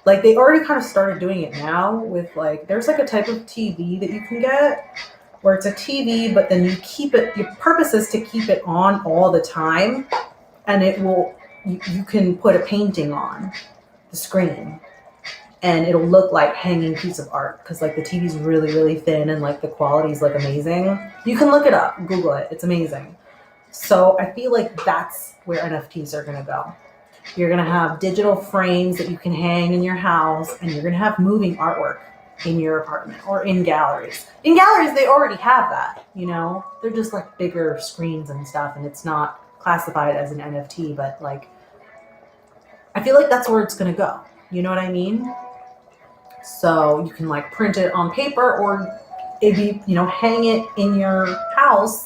like, they already kind of started doing it now with like, there's like a type of TV that you can get where it's a TV, but then you keep it, your purpose is to keep it on all the time, and it will, you can put a painting on the screen and it'll look like hanging piece of art because like the TV's really, really thin and like the quality's like amazing. You can look it up, Google it, it's amazing. So I feel like that's where NFTs are going to go. You're going to have digital frames that you can hang in your house, and you're going to have moving artwork. in your apartment or in galleries. In galleries, they already have that, you know? They're just like bigger screens and stuff, and it's not classified as an NFT, but like, I feel like that's where it's gonna go. You know what I mean? So you can like print it on paper or maybe, you know, hang it in your house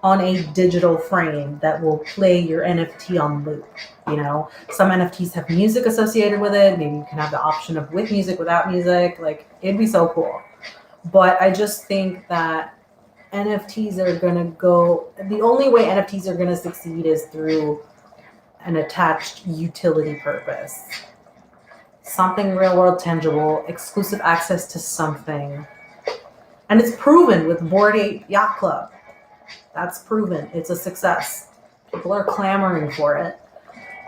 on a digital frame that will play your NFT on loop. You know, some NFTs have music associated with it. Maybe you can have the option of with music, without music. Like, it'd be so cool. But I just think that NFTs are gonna go, the only way NFTs are gonna succeed is through an attached utility purpose. Something real world tangible, exclusive access to something. And it's proven with Bored Ape Yacht Club. That's proven. It's a success. People are clamoring for it.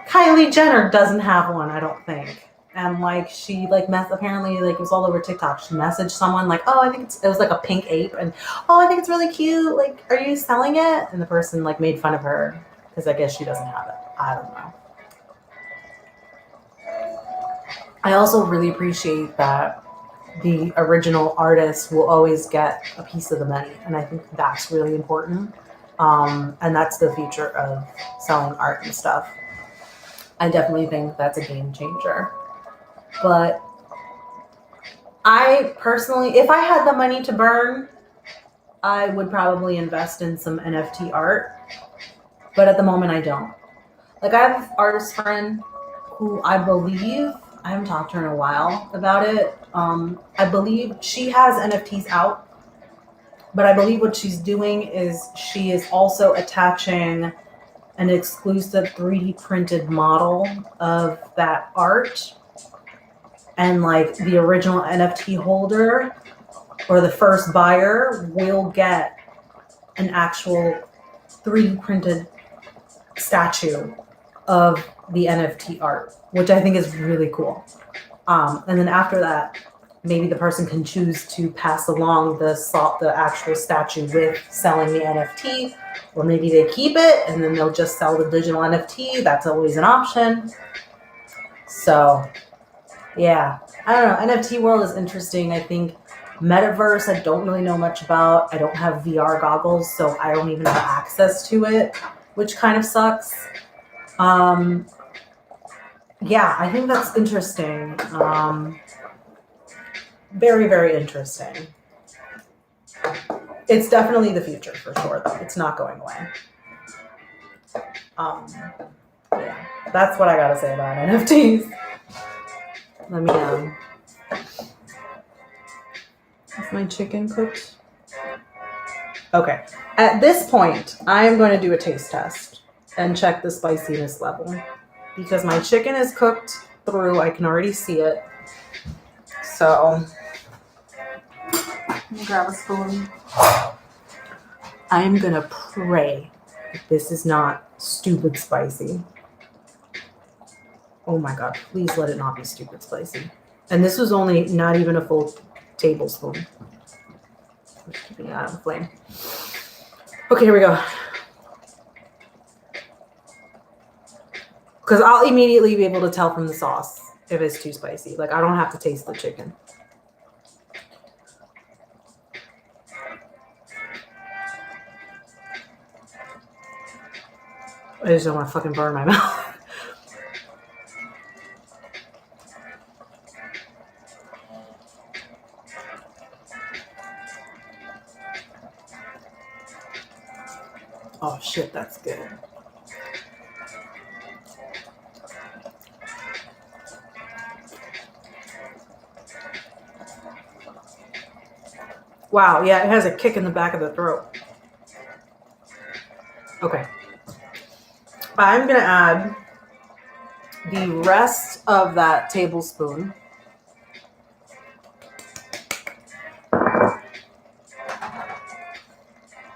Kylie Jenner doesn't have one, I don't think. And like she like apparently like it was all over TikTok. She messaged someone like, oh, I think it was like a pink ape, and oh, I think it's really cute. Like, are you selling it? And the person like made fun of her because I guess she doesn't have it. I don't know. I also really appreciate that the original artist will always get a piece of the money. And I think that's really important. And that's the future of selling art and stuff. I definitely think that's a game changer. But I personally, if I had the money to burn, I would probably invest in some NFT art. But at the moment, I don't. Like, I have an artist friend who I believe, I haven't talked to her in a while about it. I believe she has NFTs out, but I believe what she's doing is she is also attaching an exclusive 3D printed model of that art, and like the original NFT holder or the first buyer will get an actual 3D printed statue of the NFT art, which I think is really cool. And then after that, maybe the person can choose to pass along the actual statue with selling the NFT, or maybe they keep it and then they'll just sell the digital NFT. That's always an option. So, yeah, I don't know. NFT world is interesting. I think metaverse, I don't really know much about. I don't have VR goggles, so I don't even have access to it, which kind of sucks. Yeah, I think that's interesting. Very, very interesting. It's definitely the future for sure, though. It's not going away. Yeah, that's what I gotta say about NFTs. Let me is my chicken cooked? Okay. At this point, I am going to do a taste test and check the spiciness level, because my chicken is cooked through. I can already see it. So, let me grab a spoon. I am going to pray that this is not stupid spicy. Oh my God, please let it not be stupid spicy. And this was only not even a full tablespoon. I'm just keeping it out of the flame. Okay, here we go. Because I'll immediately be able to tell from the sauce if it's too spicy. Like, I don't have to taste the chicken. I just don't want to fucking burn my mouth. Oh shit, that's good. Wow, yeah, it has a kick in the back of the throat. Okay. I'm going to add the rest of that tablespoon.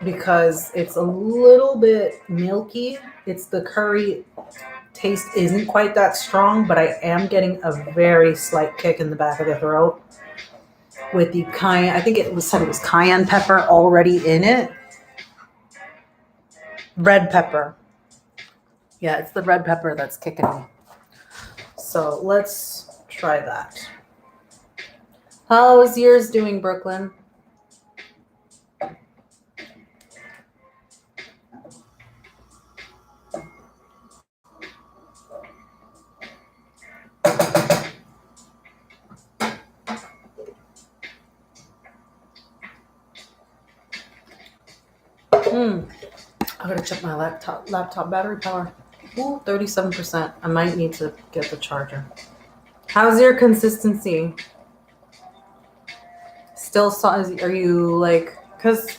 Because it's a little bit milky. It's the curry taste isn't quite that strong, but I am getting a very slight kick in the back of the throat with the cayenne. I think it was said it was cayenne pepper already in it. Red pepper. Yeah, it's the red pepper that's kicking me. So let's try that. How is yours doing, Brooklyn? I gotta check my laptop battery power. Ooh, 37%. I might need to get the charger. How's your consistency? Still, are you like, because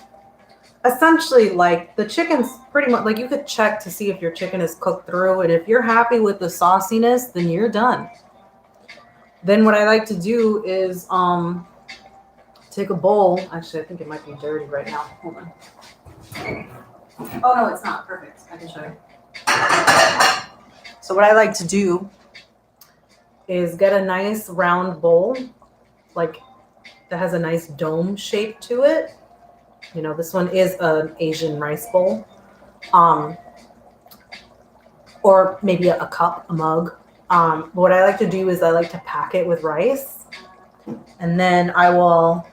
essentially, like, the chicken's pretty much, like, you could check to see if your chicken is cooked through, and if you're happy with the sauciness, then you're done. Then what I like to do is take a bowl. Actually, I think it might be dirty right now. Hold on. Oh, no, it's not. Perfect. I can show you. So what I like to do is get a nice round bowl, like that has a nice dome shape to it. You know, this one is an Asian rice bowl. Or maybe a cup, a mug. What I like to do is I like to pack it with rice, and then I will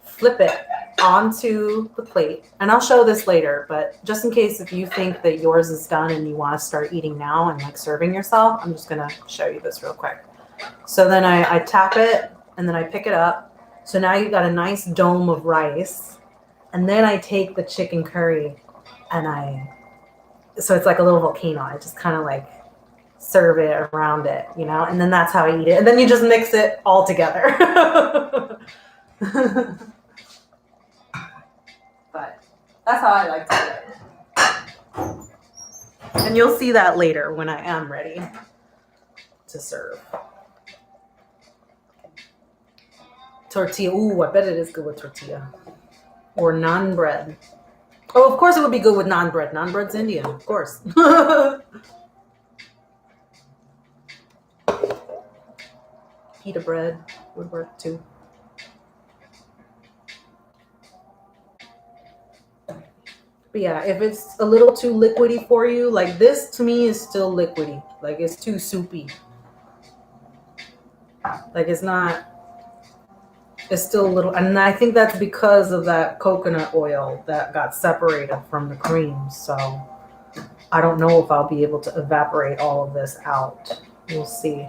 flip it onto the plate. And I'll show this later, but just in case if you think that yours is done and you want to start eating now and like serving yourself, I'm just gonna show you this real quick. So then I tap it and then I pick it up. So now you've got a nice dome of rice, and then I take the chicken curry and so it's like a little volcano. I just kind of like serve it around it, you know, and then that's how I eat it. And then you just mix it all together. But that's how I like to do it. And you'll see that later when I am ready to serve. Tortilla. Ooh, I bet it is good with tortilla. Or naan bread. Oh, of course it would be good with naan bread. Naan bread's Indian, of course. Pita bread would work too. But yeah, if it's a little too liquidy for you, like this to me is still liquidy. Like it's too soupy. Like it's still a little, and I think that's because of that coconut oil that got separated from the cream. So I don't know if I'll be able to evaporate all of this out. We'll see.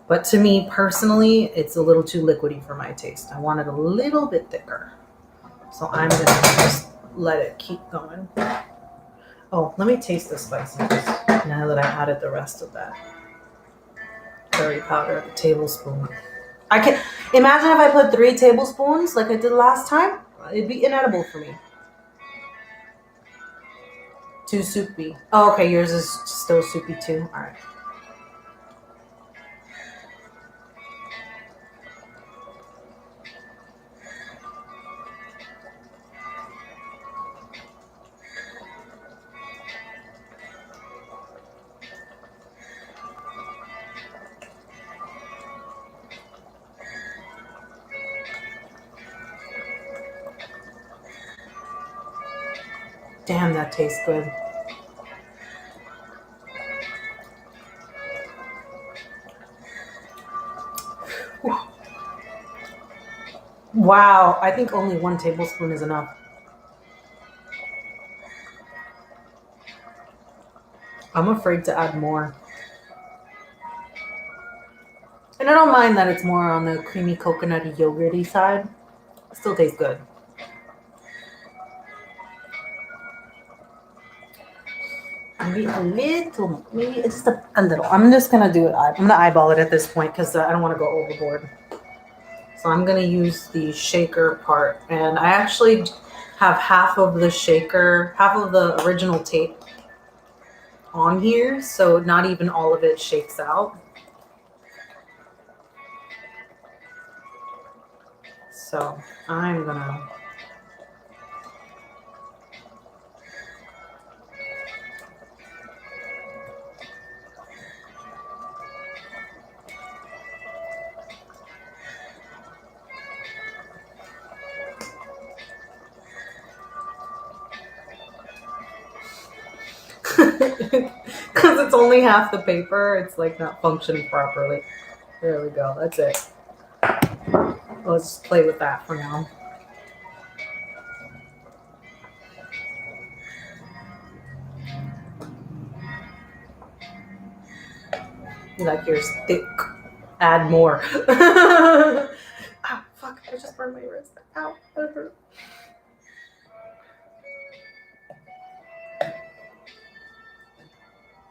But to me personally, it's a little too liquidy for my taste. I want it a little bit thicker. So I'm gonna just let it keep going. Oh, let me taste the spiciness now that I added the rest of that curry powder, a tablespoon. I can imagine if I put 3 tablespoons like I did last time, it'd be inedible for me. Too soupy. Oh, okay, yours is still soupy too. All right. Damn, that tastes good. Wow, I think only 1 tablespoon is enough. I'm afraid to add more. And I don't mind that it's more on the creamy coconutty yogurty side. It still tastes good. Maybe a little, maybe just a little. I'm just gonna do it. I'm gonna eyeball it at this point because I don't want to go overboard. So I'm gonna use the shaker part, and I actually have half of the shaker, half of the original tape on here, so not even all of it shakes out. So I'm gonna because it's only half the paper, it's like not functioning properly. There we go. That's it. let's play with that for now. You like yours thick. Add more. Ah, fuck, I just burned my wrist. Ow, that hurt.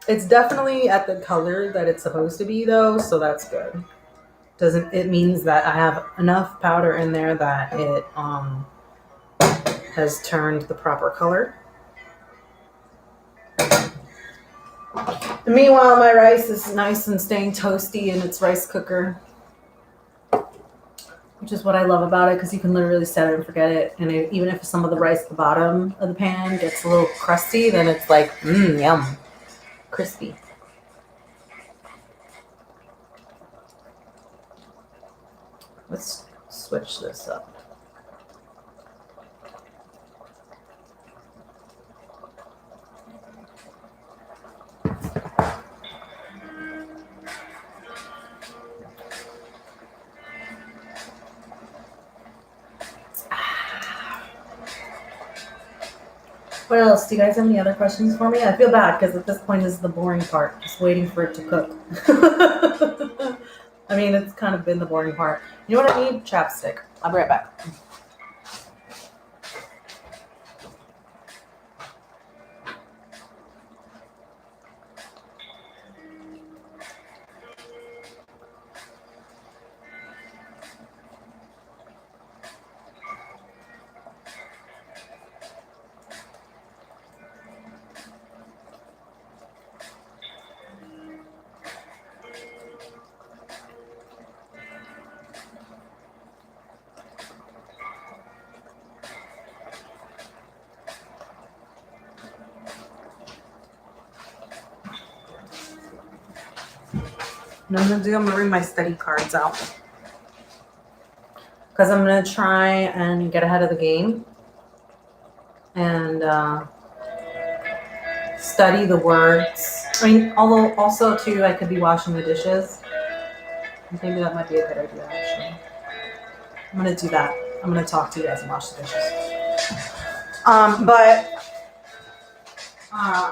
It's definitely at the color that it's supposed to be though, so that's good. It means that I have enough powder in there that it has turned the proper color. And meanwhile, my rice is nice and staying toasty in its rice cooker, which is what I love about it, because you can literally set it and forget it. And even if some of the rice at the bottom of the pan gets a little crusty, then it's like, yum, crispy. Let's switch this up. What else? Do you guys have any other questions for me? I feel bad because at this point this is the boring part, just waiting for it to cook. I mean, it's kind of been the boring part. You know what I need? Chapstick. I'll be right back. What I'm going to do, I'm going to bring my study cards out. Because I'm going to try and get ahead of the game. And study the words. I mean, although also, too, I could be washing the dishes. Maybe that might be a good idea, actually. I'm going to do that. I'm going to talk to you guys and wash the dishes. But I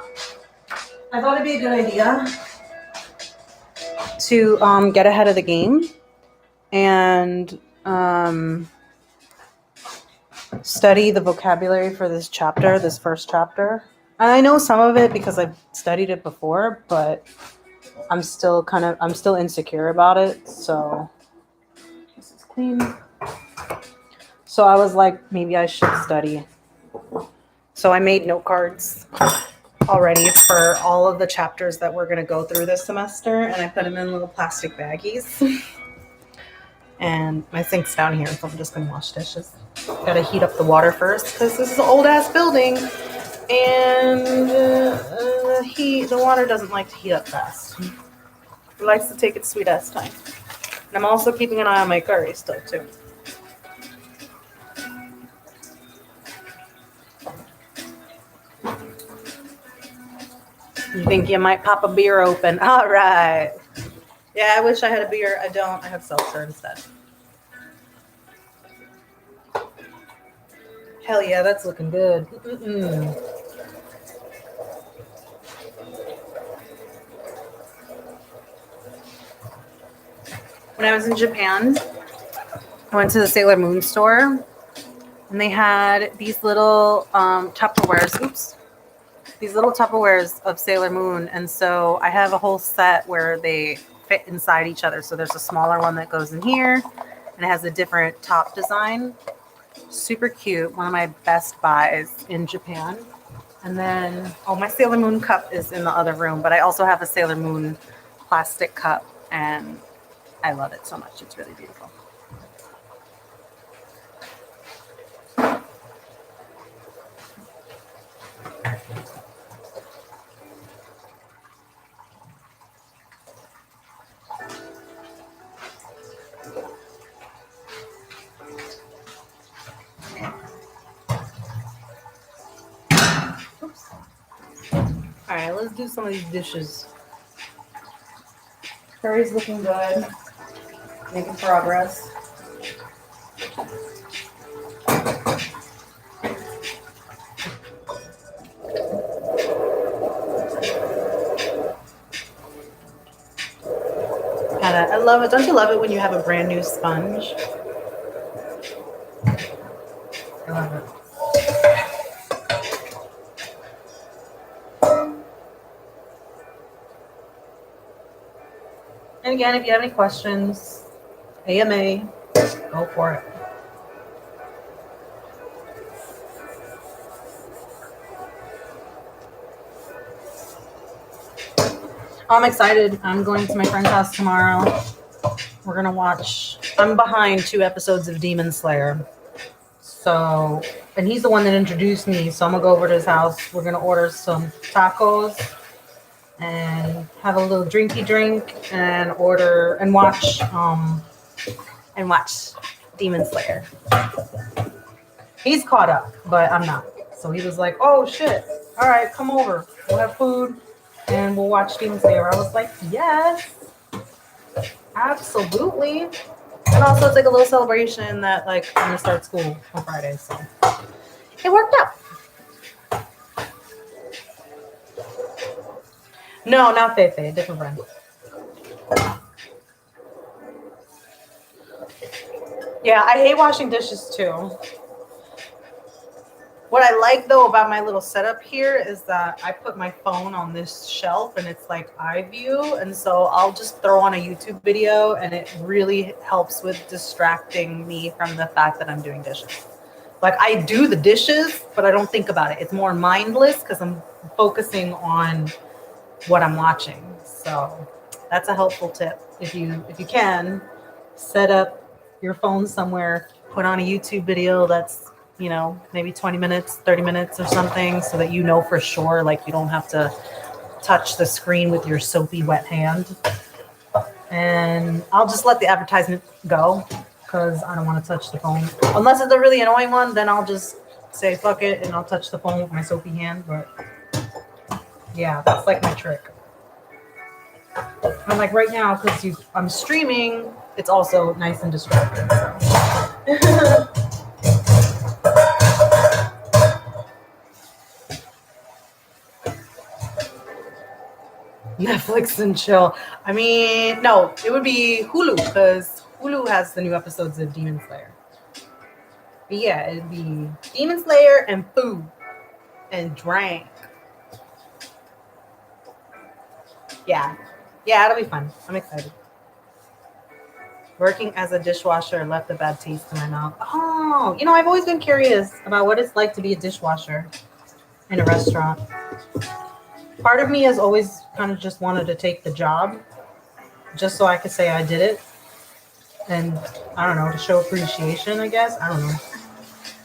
thought it'd be a good idea to get ahead of the game and study the vocabulary for this chapter, this first chapter. And I know some of it because I've studied it before, but I'm still insecure about it. So this is clean. So I was like, maybe I should study. So I made note cards already for all of the chapters that we're going to go through this semester, and I put them in little plastic baggies. And my sink's down here, so I'm just going to wash dishes. Gotta heat up the water first because this is an old ass building, and the water doesn't like to heat up fast. It likes to take its sweet ass time. And I'm also keeping an eye on my curry still too. You think you might pop a beer open? All right. Yeah, I wish I had a beer. I don't. I have seltzer instead. Hell yeah, that's looking good. When I was in Japan, I went to the Sailor Moon store, and they had these little Tupperwares. Oops. These little Tupperwares of Sailor Moon. And so I have a whole set where they fit inside each other. So there's a smaller one that goes in here, and it has a different top design. Super cute. One of my best buys in Japan. And then, my Sailor Moon cup is in the other room, but I also have a Sailor Moon plastic cup, and I love it so much. It's really beautiful. All right, let's do some of these dishes. Curry's looking good. Making progress. love it. Don't you love it when you have a brand new sponge? I love it. And again, if you have any questions, AMA, go for it. I'm excited. I'm going to my friend's house tomorrow. We're going to watch. I'm behind 2 episodes of Demon Slayer. So, and he's the one that introduced me. So I'm going to go over to his house. We're going to order some tacos and have a little drinky drink and order and watch Demon Slayer. He's caught up, but I'm not. So he was like, oh shit. All right, come over. We'll have food and we'll watch Demon Slayer. I was like, yes, absolutely. And also it's like a little celebration that like I'm gonna start school on Friday. So it worked out. No, not Feifei, different brand. Yeah, I hate washing dishes too. What I like though about my little setup here is that I put my phone on this shelf and it's like eye view. And so I'll just throw on a YouTube video and it really helps with distracting me from the fact that I'm doing dishes. Like I do the dishes, but I don't think about it. It's more mindless because I'm focusing on what I'm watching. So that's a helpful tip. If you can set up your phone somewhere, put on a YouTube video that's, you know, maybe 20 minutes, 30 minutes or something so that you know for sure, like you don't have to touch the screen with your soapy wet hand. And I'll just let the advertisement go because I don't want to touch the phone. Unless it's a really annoying one, then I'll just say fuck it and I'll touch the phone with my soapy hand. But yeah, that's like my trick. And like right now, because I'm streaming, it's also nice and distracting. So. Netflix and chill. I mean, no, it would be Hulu because Hulu has the new episodes of Demon Slayer. But yeah, it'd be Demon Slayer and food and drink. Yeah, it'll be fun. I'm excited. Working as a dishwasher left a bad taste in my mouth. Oh, you know, I've always been curious about what it's like to be a dishwasher in a restaurant. Part of me has always kind of just wanted to take the job just so I could say I did it. And I don't know, to show appreciation, I guess. I don't know.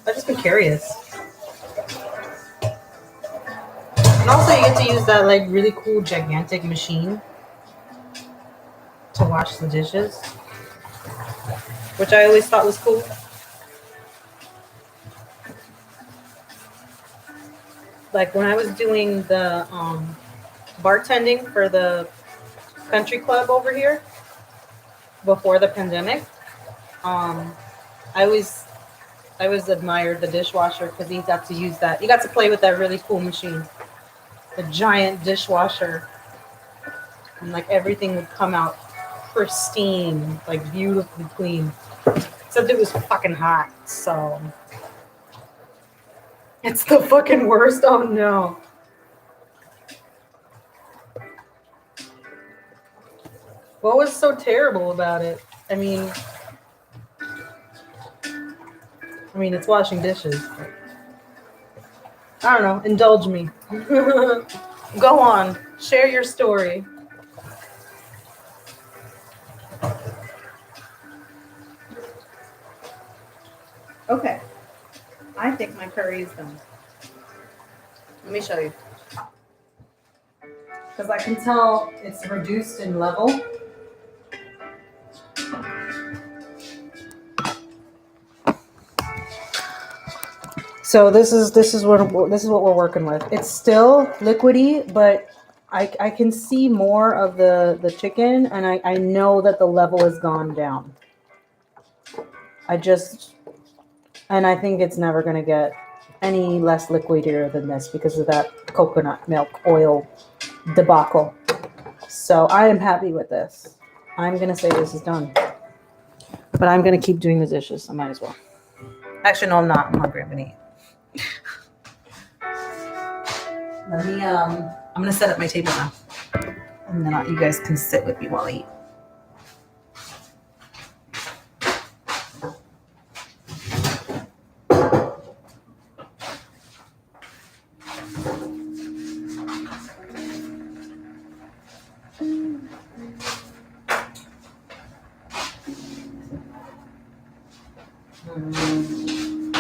I've just been curious. And also you get to use that like really cool gigantic machine to wash the dishes, which I always thought was cool. Like when I was doing the bartending for the country club over here before the pandemic, I always admired the dishwasher because he got to use that. He got to play with that really cool machine, the giant dishwasher, and like everything would come out pristine, like beautifully clean. Except it was fucking hot, so. It's the fucking worst. Oh no. What was so terrible about it? I mean, it's washing dishes. I don't know. Indulge me. Go on. Share your story. Okay. I think my curry is done. Let me show you. Because I can tell it's reduced in level. So this is what we're working with. It's still liquidy, but I can see more of the chicken, and I know that the level has gone down. And I think it's never going to get any less liquidier than this because of that coconut milk oil debacle. So I am happy with this. I'm going to say this is done. But I'm going to keep doing the dishes. I might as well. Actually, no, I'm not. I'm hungry. I'm going to eat. Let me, I'm going to set up my table now. And then you guys can sit with me while I eat.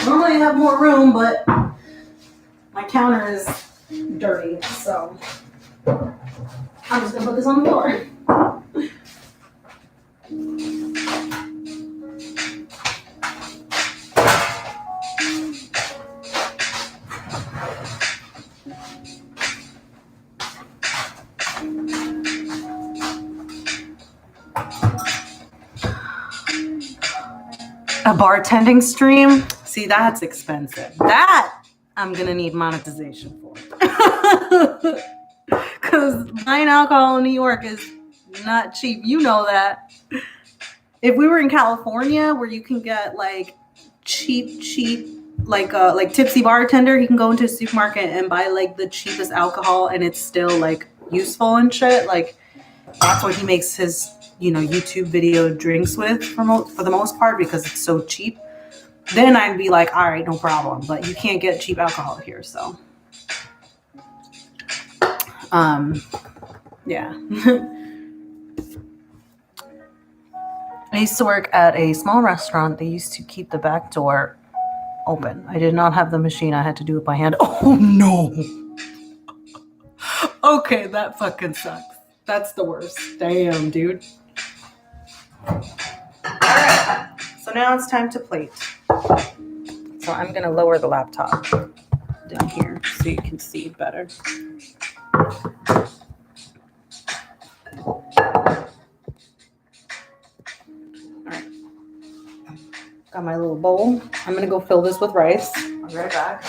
Normally I have more room, but my counter is dirty, so I'm just gonna put this on the floor. A bartending stream? See, that's expensive. That I'm gonna need monetization for. Because buying alcohol in New York is not cheap. You know that. If we were in California where you can get like cheap, like tipsy bartender, he can go into a supermarket and buy like the cheapest alcohol and it's still like useful and shit. Like that's what he makes his YouTube video drinks with for the most part because it's so cheap. Then I'd be like, all right, no problem. But you can't get cheap alcohol here, so yeah. I used to work at a small restaurant. They used to keep the back door open. I did not have the machine. I had to do it by hand. Oh no. Okay, that fucking sucks. That's the worst. Damn, dude. Alright, so now it's time to plate. So I'm going to lower the laptop down here so you can see better. Alright, got my little bowl. I'm going to go fill this with rice. I'll be right back.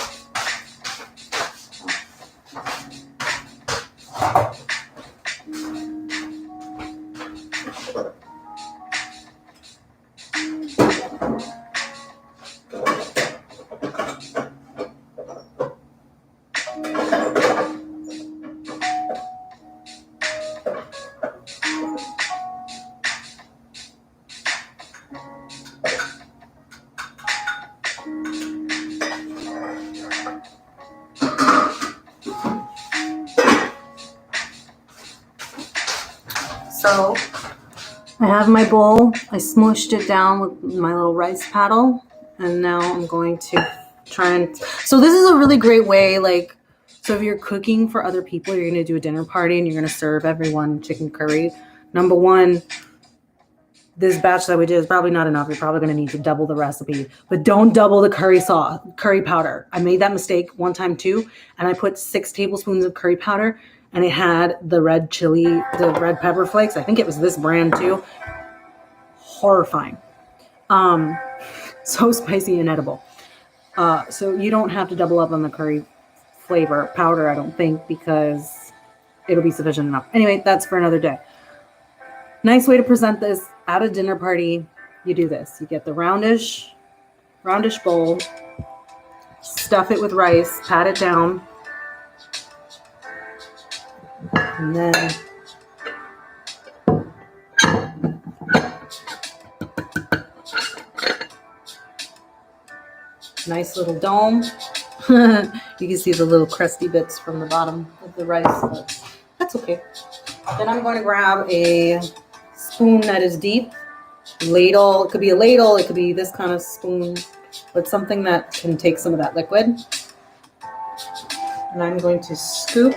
So I have my bowl. I smooshed it down with my little rice paddle. And now I'm going to try and... So this is a really great way, like, so if you're cooking for other people, you're going to do a dinner party and you're going to serve everyone chicken curry. Number one, this batch that we did is probably not enough. You're probably going to need to double the recipe. But don't double the curry powder. I made that mistake one time too. And I put 6 tablespoons of curry powder. And it had the red chili, the red pepper flakes. I think it was this brand too. Horrifying. So spicy and edible. So you don't have to double up on the curry flavor powder, I don't think, because it'll be sufficient enough. Anyway, that's for another day. Nice way to present this at a dinner party. You do this. You get the roundish bowl, stuff it with rice, pat it down. And then nice little dome. You can see the little crusty bits from the bottom of the rice, but that's okay. Then I'm going to grab a spoon that is deep. Ladle. It could be a ladle. It could be this kind of spoon, but something that can take some of that liquid. And I'm going to scoop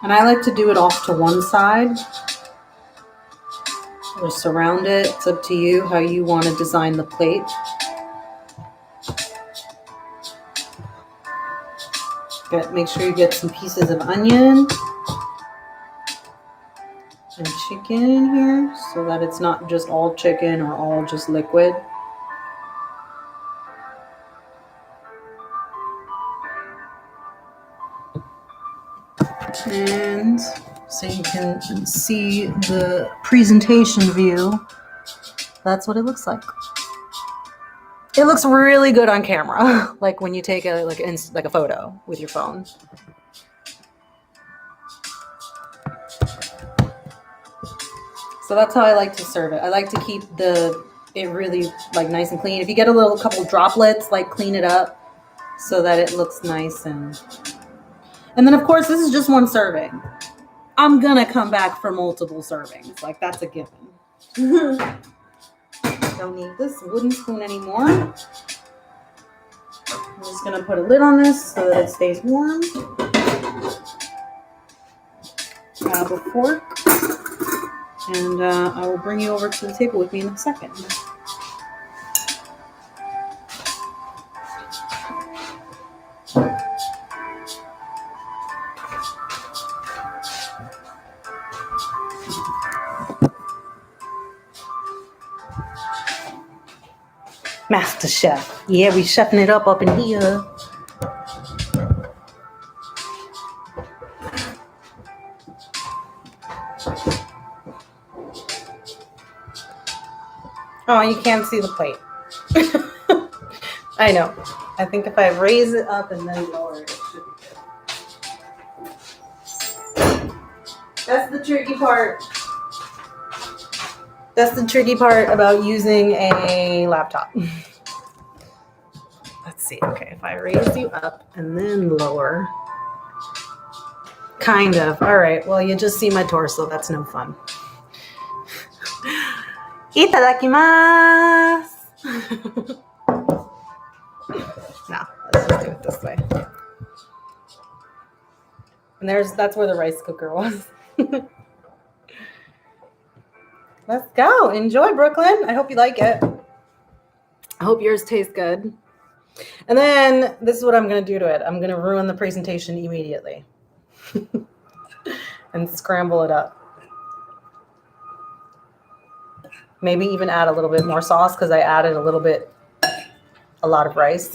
and I like to do it off to one side or surround it. It's up to you how you want to design the plate. Make sure you get some pieces of onion and chicken in here so that it's not just all chicken or all just liquid. And so you can see the presentation view. That's what it looks like. It looks really good on camera, like when you take a photo with your phone. So that's how I like to serve it. I like to keep it really like nice and clean. If you get a couple droplets, like clean it up so that it looks nice and then of course this is just one serving. I'm gonna come back for multiple servings. Like that's a given. Don't need this wooden spoon anymore. I'm just gonna put a lid on this so that it stays warm. Grab a fork, and I will bring you over to the table with me in a second. Master Chef. Yeah, we chefing it up in here. Oh, you can't see the plate. I know. I think if I raise it up and then lower it, it should be good. That's the tricky part. That's the tricky part about using a laptop. Let's see. Okay, if I raise you up and then lower. Kind of. All right. Well, you just see my torso. That's no fun. Itadakimasu. No, let's just do it this way. And that's where the rice cooker was. Let's go. Enjoy, Brooklyn. I hope you like it. I hope yours tastes good. And then this is what I'm going to do to it. I'm going to ruin the presentation immediately and scramble it up. Maybe even add a little bit more sauce because I added a lot of rice.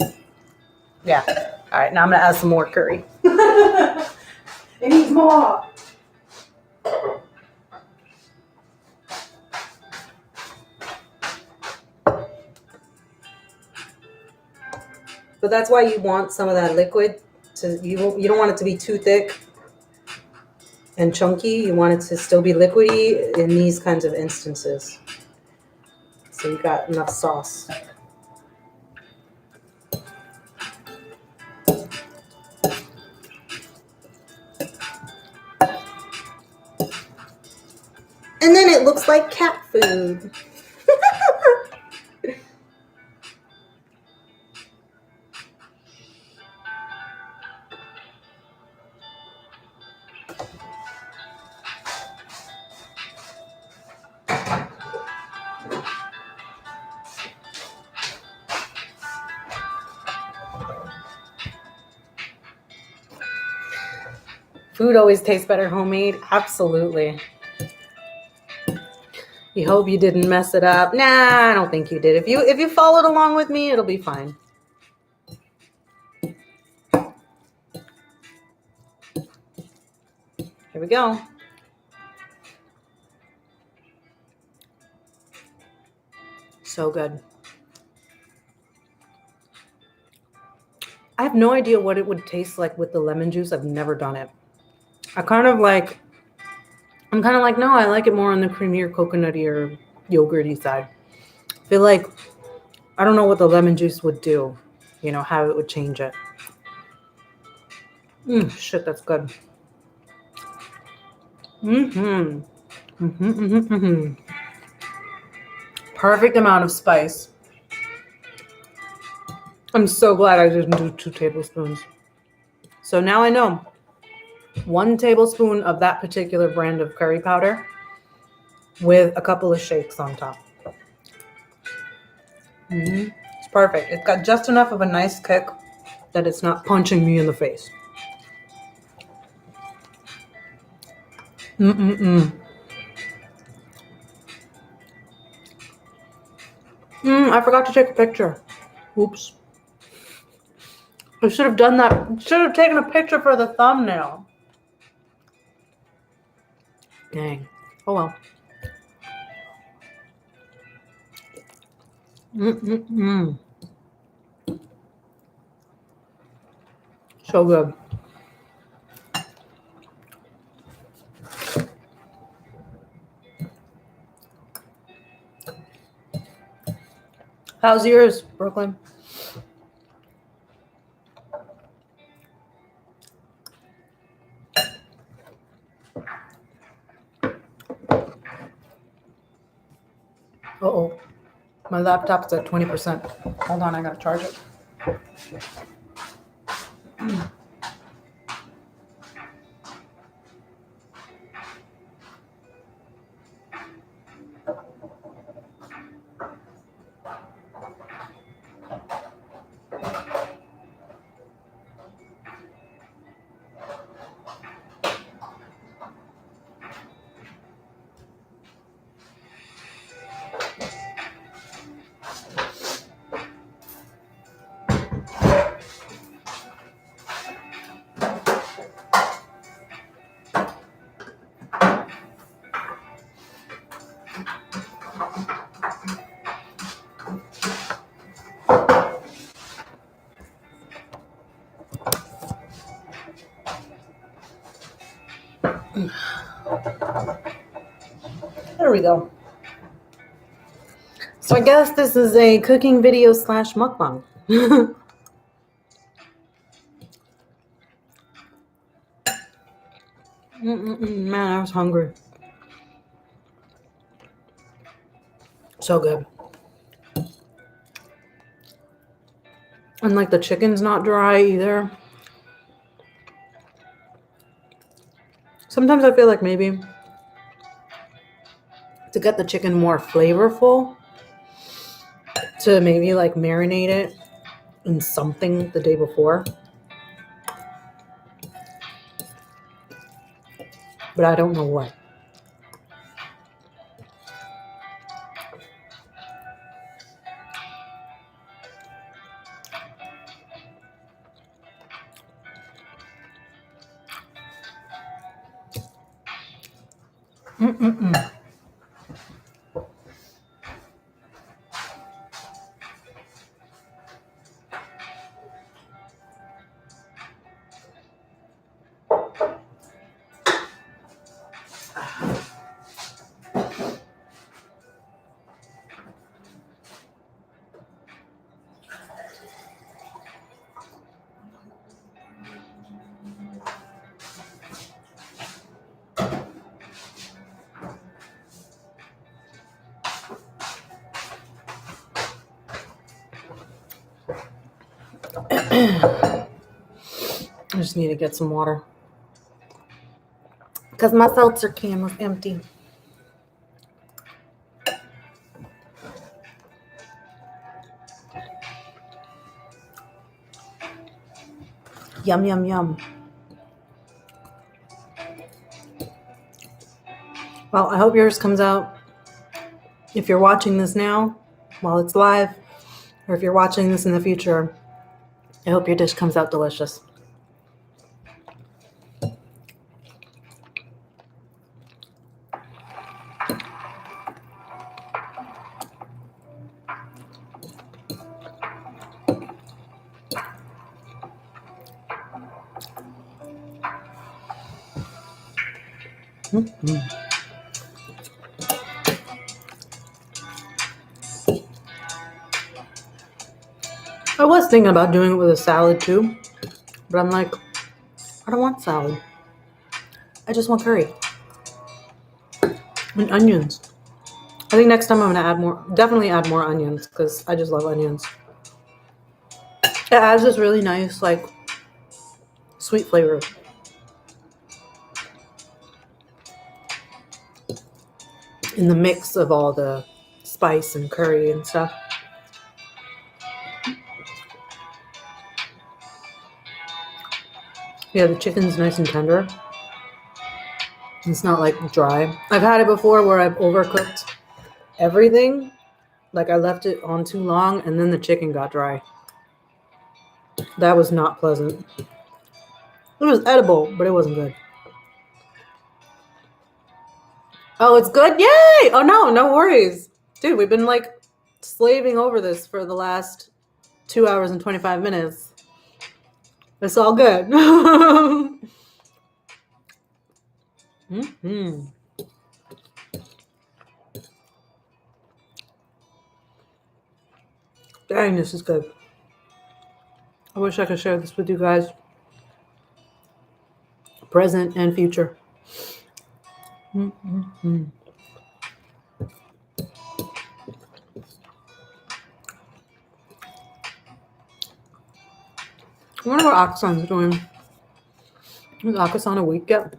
Yeah. All right. Now I'm going to add some more curry. It needs more. But that's why you want some of that liquid. You don't want it to be too thick and chunky. You want it to still be liquidy in these kinds of instances. So you got enough sauce. And then it looks like cat food. Food always tastes better homemade. Absolutely. You hope you didn't mess it up. Nah, I don't think you did. If you followed along with me, it'll be fine. Here we go. So good. I have no idea what it would taste like with the lemon juice. I've never done it. I'm kind of like, no, I like it more on the creamier, coconutty or yogurty side. I feel like, I don't know what the lemon juice would do, how it would change it. Shit, that's good. Perfect amount of spice. I'm so glad I didn't do 2 tablespoons. So now I know 1 tablespoon of that particular brand of curry powder with a couple of shakes on top. It's perfect. It's got just enough of a nice kick that it's not punching me in the face. I forgot to take a picture. Oops. I should have done that. Should have taken a picture for the thumbnail. Dang. Oh well. Mm-mm-mm. So good. How's yours, Brooklyn? Uh-oh. My laptop's at 20%. Hold on, I gotta charge it. There we go. So I guess this is a cooking video / mukbang. Man, I was hungry. So good. And like the chicken's not dry either. Sometimes I feel like maybe to get the chicken more flavorful, to maybe like marinate it in something the day before. But I don't know what. I just need to get some water. Because my seltzer can was empty. Yum, yum, yum. Well, I hope yours comes out. If you're watching this now, while it's live, or if you're watching this in the future, I hope your dish comes out delicious. I was thinking about doing it with a salad too, but I'm like, I don't want salad. I just want curry and onions. I think next time I'm gonna definitely add more onions because I just love onions. It adds this really nice, like, sweet flavor. In the mix of all the spice and curry and stuff. Yeah, the chicken's nice and tender. It's not like dry. I've had it before where I've overcooked everything. Like I left it on too long and then the chicken got dry. That was not pleasant. It was edible, but it wasn't good. Oh, it's good? Yay! Oh, no worries. Dude, we've been like slaving over this for the last 2 hours and 25 minutes. It's all good. Mm-hmm. Dang, this is good. I wish I could share this with you guys. Present and future. Mm-hmm. I wonder what Akasan's doing. Is Akasan awake yet?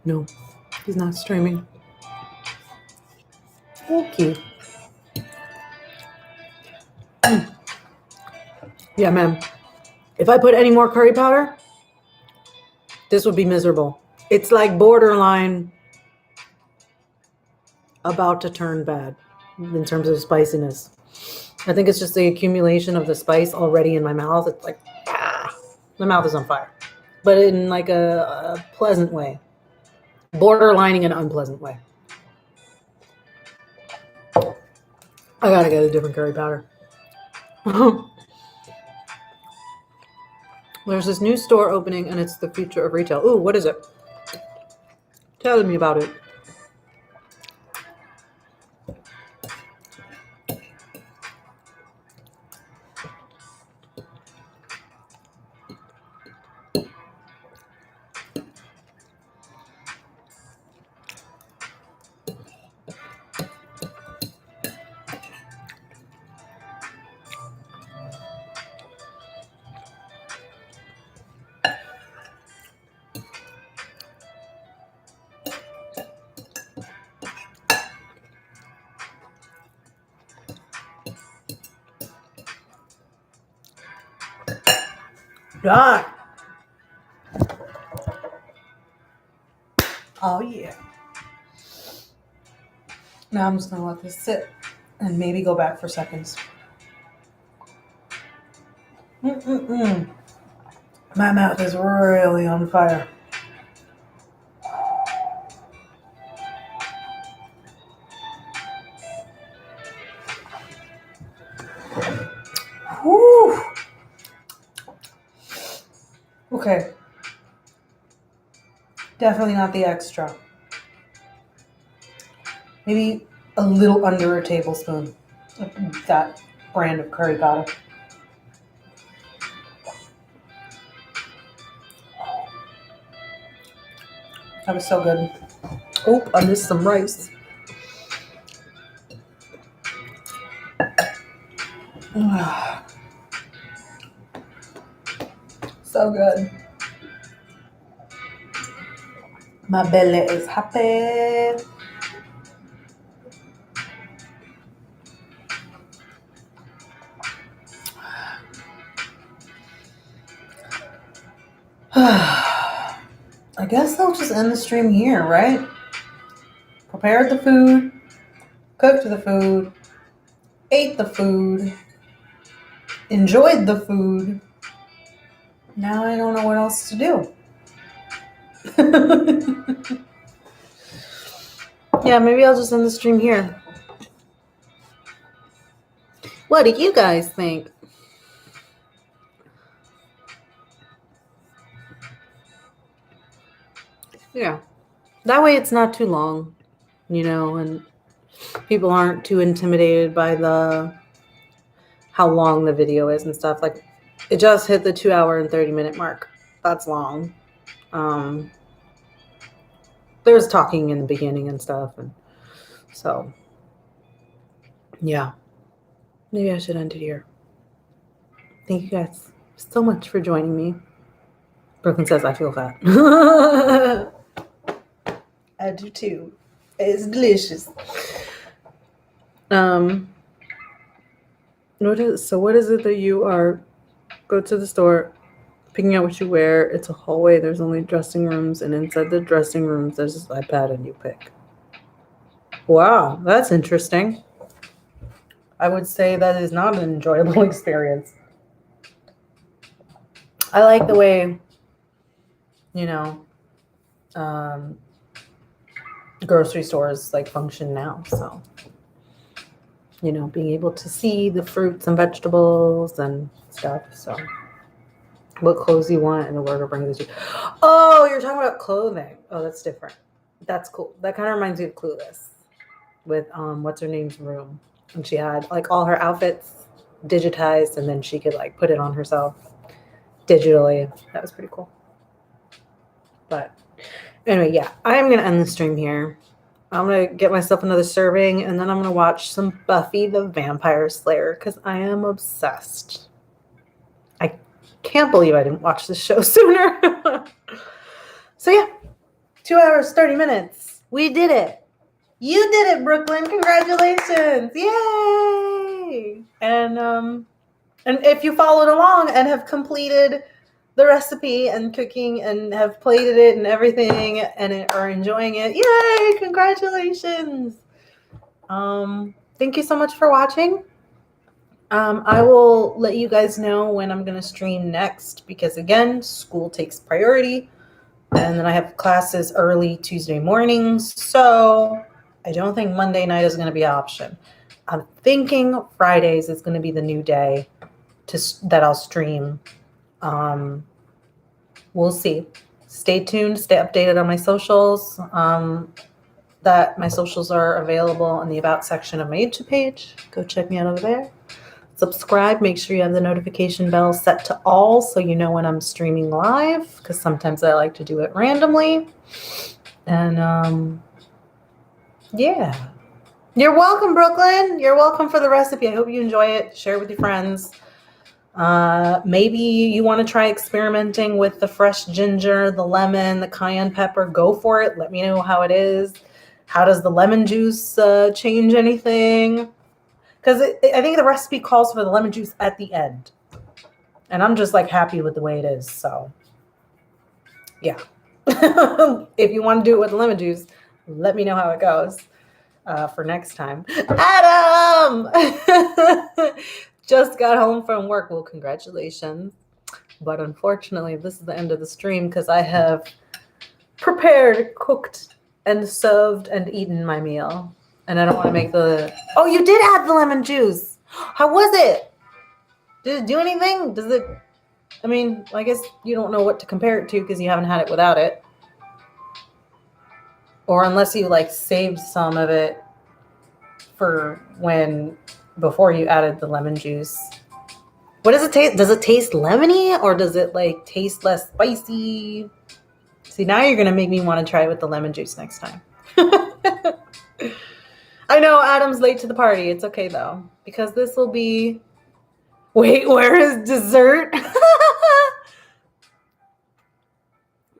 No, he's not streaming. Okay. Yeah, man. If I put any more curry powder, this would be miserable. It's like borderline about to turn bad in terms of spiciness. I think it's just the accumulation of the spice already in my mouth. It's like, my mouth is on fire. But in like a pleasant way. Borderlining an unpleasant way. I gotta get a different curry powder. There's this new store opening and it's the future of retail. Ooh, what is it? Tell me about it. Done. Oh yeah. Now I'm just gonna let this sit and maybe go back for seconds. My mouth is really on fire. Whew. Okay. Definitely not the extra. Maybe a little under a tablespoon of that brand of curry powder. That was so good. Oh, I missed some rice. So good. My belly is happy. I guess I'll just end the stream here, right? Prepared the food, cooked the food, ate the food, enjoyed the food. Now I don't know what else to do. Yeah, maybe I'll just end the stream here. What do you guys think? Yeah. That way it's not too long, and people aren't too intimidated by how long the video is and stuff. Like, it just hit the 2 hour and 30-minute mark. That's long. There's talking in the beginning and stuff, and so yeah, maybe I should end it here. Thank you guys so much for joining me. Brooklyn says I feel fat. I do too. It's delicious. What is it that you are? Go to the store, picking out what you wear. It's a hallway. There's only dressing rooms, and inside the dressing rooms, there's this iPad, and you pick. Wow, that's interesting. I would say that is not an enjoyable experience. I like the way, you know, grocery stores like function now. So, you know, being able to see the fruits and vegetables and stuff. So, what clothes you want and the worker brings it to you. Oh, you're talking about clothing. Oh, that's different. That's cool. That kind of reminds me of Clueless with what's her name's room. And she had like all her outfits digitized and then she could like put it on herself digitally. That was pretty cool. But anyway, yeah, I'm going to end the stream here. I'm going to get myself another serving and then I'm going to watch some Buffy the Vampire Slayer because I am obsessed. I can't believe I didn't watch this show sooner. So yeah, 2 hours, 30 minutes. We did it. You did it, Brooklyn. Congratulations. Yay. And if you followed along and have completed the recipe and cooking and have plated it and everything and are enjoying it, yay, congratulations. Thank you so much for watching. I will let you guys know when I'm going to stream next because, again, school takes priority. And then I have classes early Tuesday mornings. So I don't think Monday night is going to be an option. I'm thinking Fridays is going to be the new day that I'll stream. We'll see. Stay tuned. Stay updated on my socials. That my socials are available in the About section of my YouTube page. Go check me out over there. Subscribe. Make sure you have the notification bell set to all so you know when I'm streaming live because sometimes I like to do it randomly. And yeah. You're welcome, Brooklyn. You're welcome for the recipe. I hope you enjoy it. Share it with your friends. Maybe you want to try experimenting with the fresh ginger, the lemon, the cayenne pepper. Go for it. Let me know how it is. How does the lemon juice change anything? Because I think the recipe calls for the lemon juice at the end. And I'm just like happy with the way it is. So, yeah. If you want to do it with the lemon juice, let me know how it goes for next time. Adam! Just got home from work. Well, congratulations. But unfortunately, this is the end of the stream because I have prepared, cooked, and served and eaten my meal. And I don't want to make the... Oh, you did add the lemon juice. How was it? Did it do anything? Does it... I mean, I guess you don't know what to compare it to because you haven't had it without it. Or unless you, like, saved some of it for before you added the lemon juice. What does it taste? Does it taste lemony or does it, like, taste less spicy? See, now you're going to make me want to try it with the lemon juice next time. I know Adam's late to the party. It's okay, though, because this will be... Wait, where is dessert?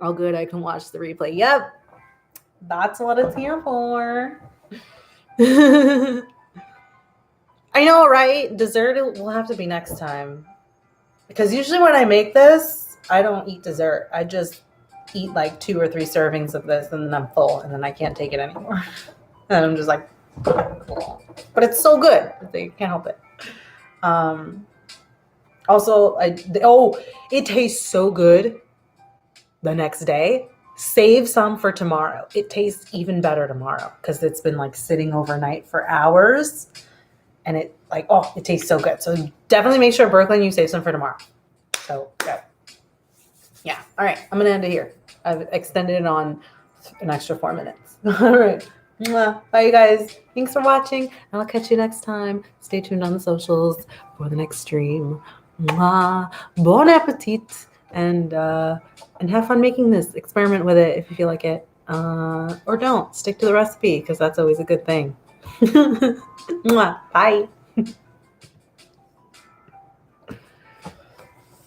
Oh, good. I can watch the replay. Yep. That's what it's here for. I know, right? Dessert will have to be next time. Because usually when I make this, I don't eat dessert. I just eat like 2 or 3 servings of this and then I'm full and then I can't take it anymore. And I'm just like... But it's so good. You can't help it. Also, it tastes so good the next day. Save some for tomorrow. It tastes even better tomorrow because it's been like sitting overnight for hours. And it tastes so good. So definitely make sure, Brooklyn, you save some for tomorrow. So, yeah. All right. I'm going to end it here. I've extended it on an extra 4 minutes. All right. Mwah. Bye, you guys. Thanks for watching. And I'll catch you next time. Stay tuned on the socials for the next stream. Mwah. Bon appetit. And have fun making this. Experiment with it if you feel like it. Or don't. Stick to the recipe because that's always a good thing. Mwah. Bye.